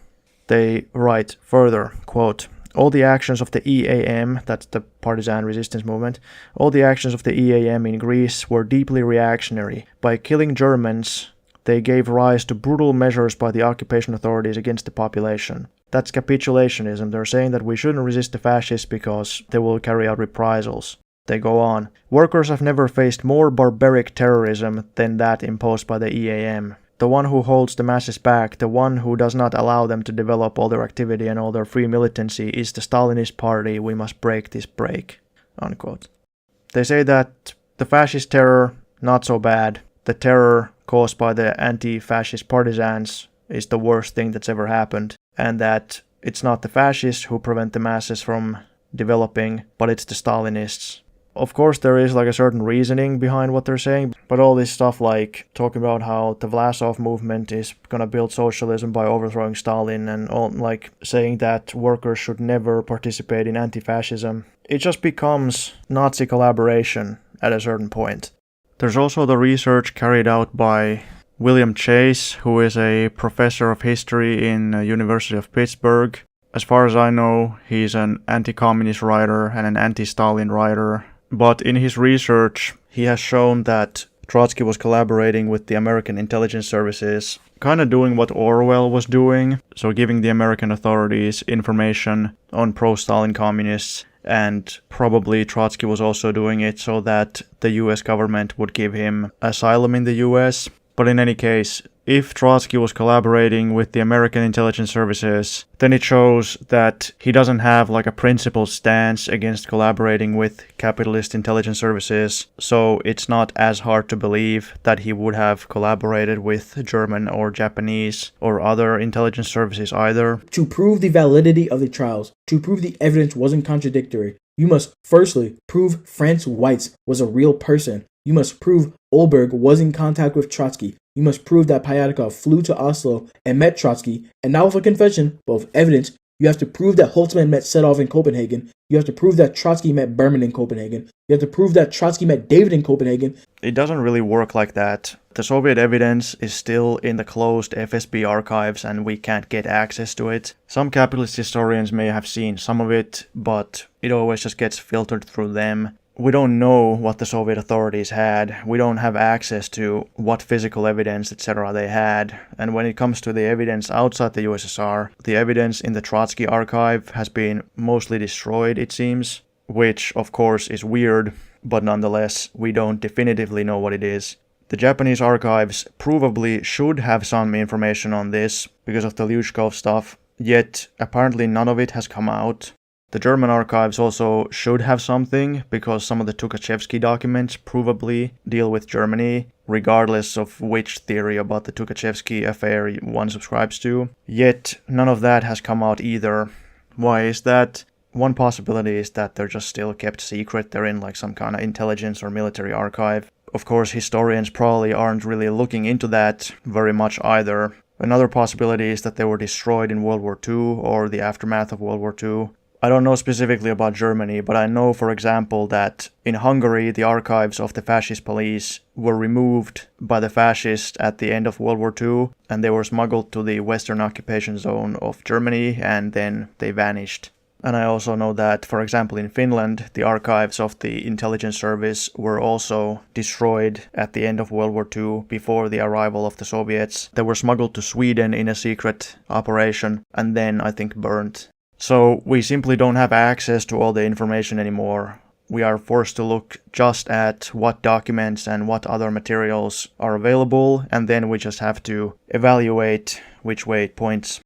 They write further, quote, "All the actions of the EAM," that's the partisan resistance movement, "all the actions of the EAM in Greece were deeply reactionary. By killing Germans, they gave rise to brutal measures by the occupation authorities against the population. That's capitulationism. They're saying that we shouldn't resist the fascists because they will carry out reprisals." They go on, "Workers have never faced more barbaric terrorism than that imposed by the EAM. The one who holds the masses back, the one who does not allow them to develop all their activity and all their free militancy is the Stalinist party. We must break this break." Unquote. They say that the fascist terror, not so bad. The terror caused by the anti-fascist partisans is the worst thing that's ever happened, and that it's not the fascists who prevent the masses from developing, but it's the Stalinists. Of course, there is like a certain reasoning behind what they're saying, but all this stuff like talking about how the Vlasov movement is gonna build socialism by overthrowing Stalin and all, like saying that workers should never participate in anti-fascism, it just becomes Nazi collaboration at a certain point. There's also the research carried out by William Chase, who is a professor of history in the University of Pittsburgh. As far as I know, he's an anti-communist writer and an anti-Stalin writer. But in his research, he has shown that Trotsky was collaborating with the American intelligence services, kind of doing what Orwell was doing, so giving the American authorities information on pro-Stalin communists, and probably Trotsky was also doing it so that the US government would give him asylum in the US. But in any case, if Trotsky was collaborating with the American intelligence services, then it shows that he doesn't have like a principled stance against collaborating with capitalist intelligence services, so it's not as hard to believe that he would have collaborated with German or Japanese or other intelligence services either. To prove the validity of the trials, to prove the evidence wasn't contradictory, you must firstly prove Franz Weitz was a real person. You must prove Olberg was in contact with Trotsky. You must prove that Pyatakov flew to Oslo and met Trotsky, and not with a confession, but with evidence. You have to prove that Holtzman met Sedov in Copenhagen. You have to prove that Trotsky met Berman in Copenhagen. You have to prove that Trotsky met David in Copenhagen. It doesn't really work like that. The Soviet evidence is still in the closed FSB archives and we can't get access to it. Some capitalist historians may have seen some of it, but it always just gets filtered through them. We don't know what the Soviet authorities had. We don't have access to what physical evidence, etc. they had. And when it comes to the evidence outside the USSR, the evidence in the Trotsky archive has been mostly destroyed, it seems, which of course is weird, but nonetheless, we don't definitively know what it is. The Japanese archives provably should have some information on this because of the Lyushkov stuff, yet apparently none of it has come out. The German archives also should have something, because some of the Tukhachevsky documents provably deal with Germany, regardless of which theory about the Tukhachevsky affair one subscribes to. Yet, none of that has come out either. Why is that? One possibility is that they're just still kept secret, they're in like some kind of intelligence or military archive. Of course, historians probably aren't really looking into that very much either. Another possibility is that they were destroyed in World War II or the aftermath of World War II. I don't know specifically about Germany, but I know, for example, that in Hungary, the archives of the fascist police were removed by the fascists at the end of World War II, and they were smuggled to the Western occupation zone of Germany, and then they vanished. And I also know that, for example, in Finland, the archives of the intelligence service were also destroyed at the end of World War II, before the arrival of the Soviets. They were smuggled to Sweden in a secret operation, and then, I think, burnt. So we simply don't have access to all the information anymore. We are forced to look just at what documents and what other materials are available, and then we just have to evaluate which way it points.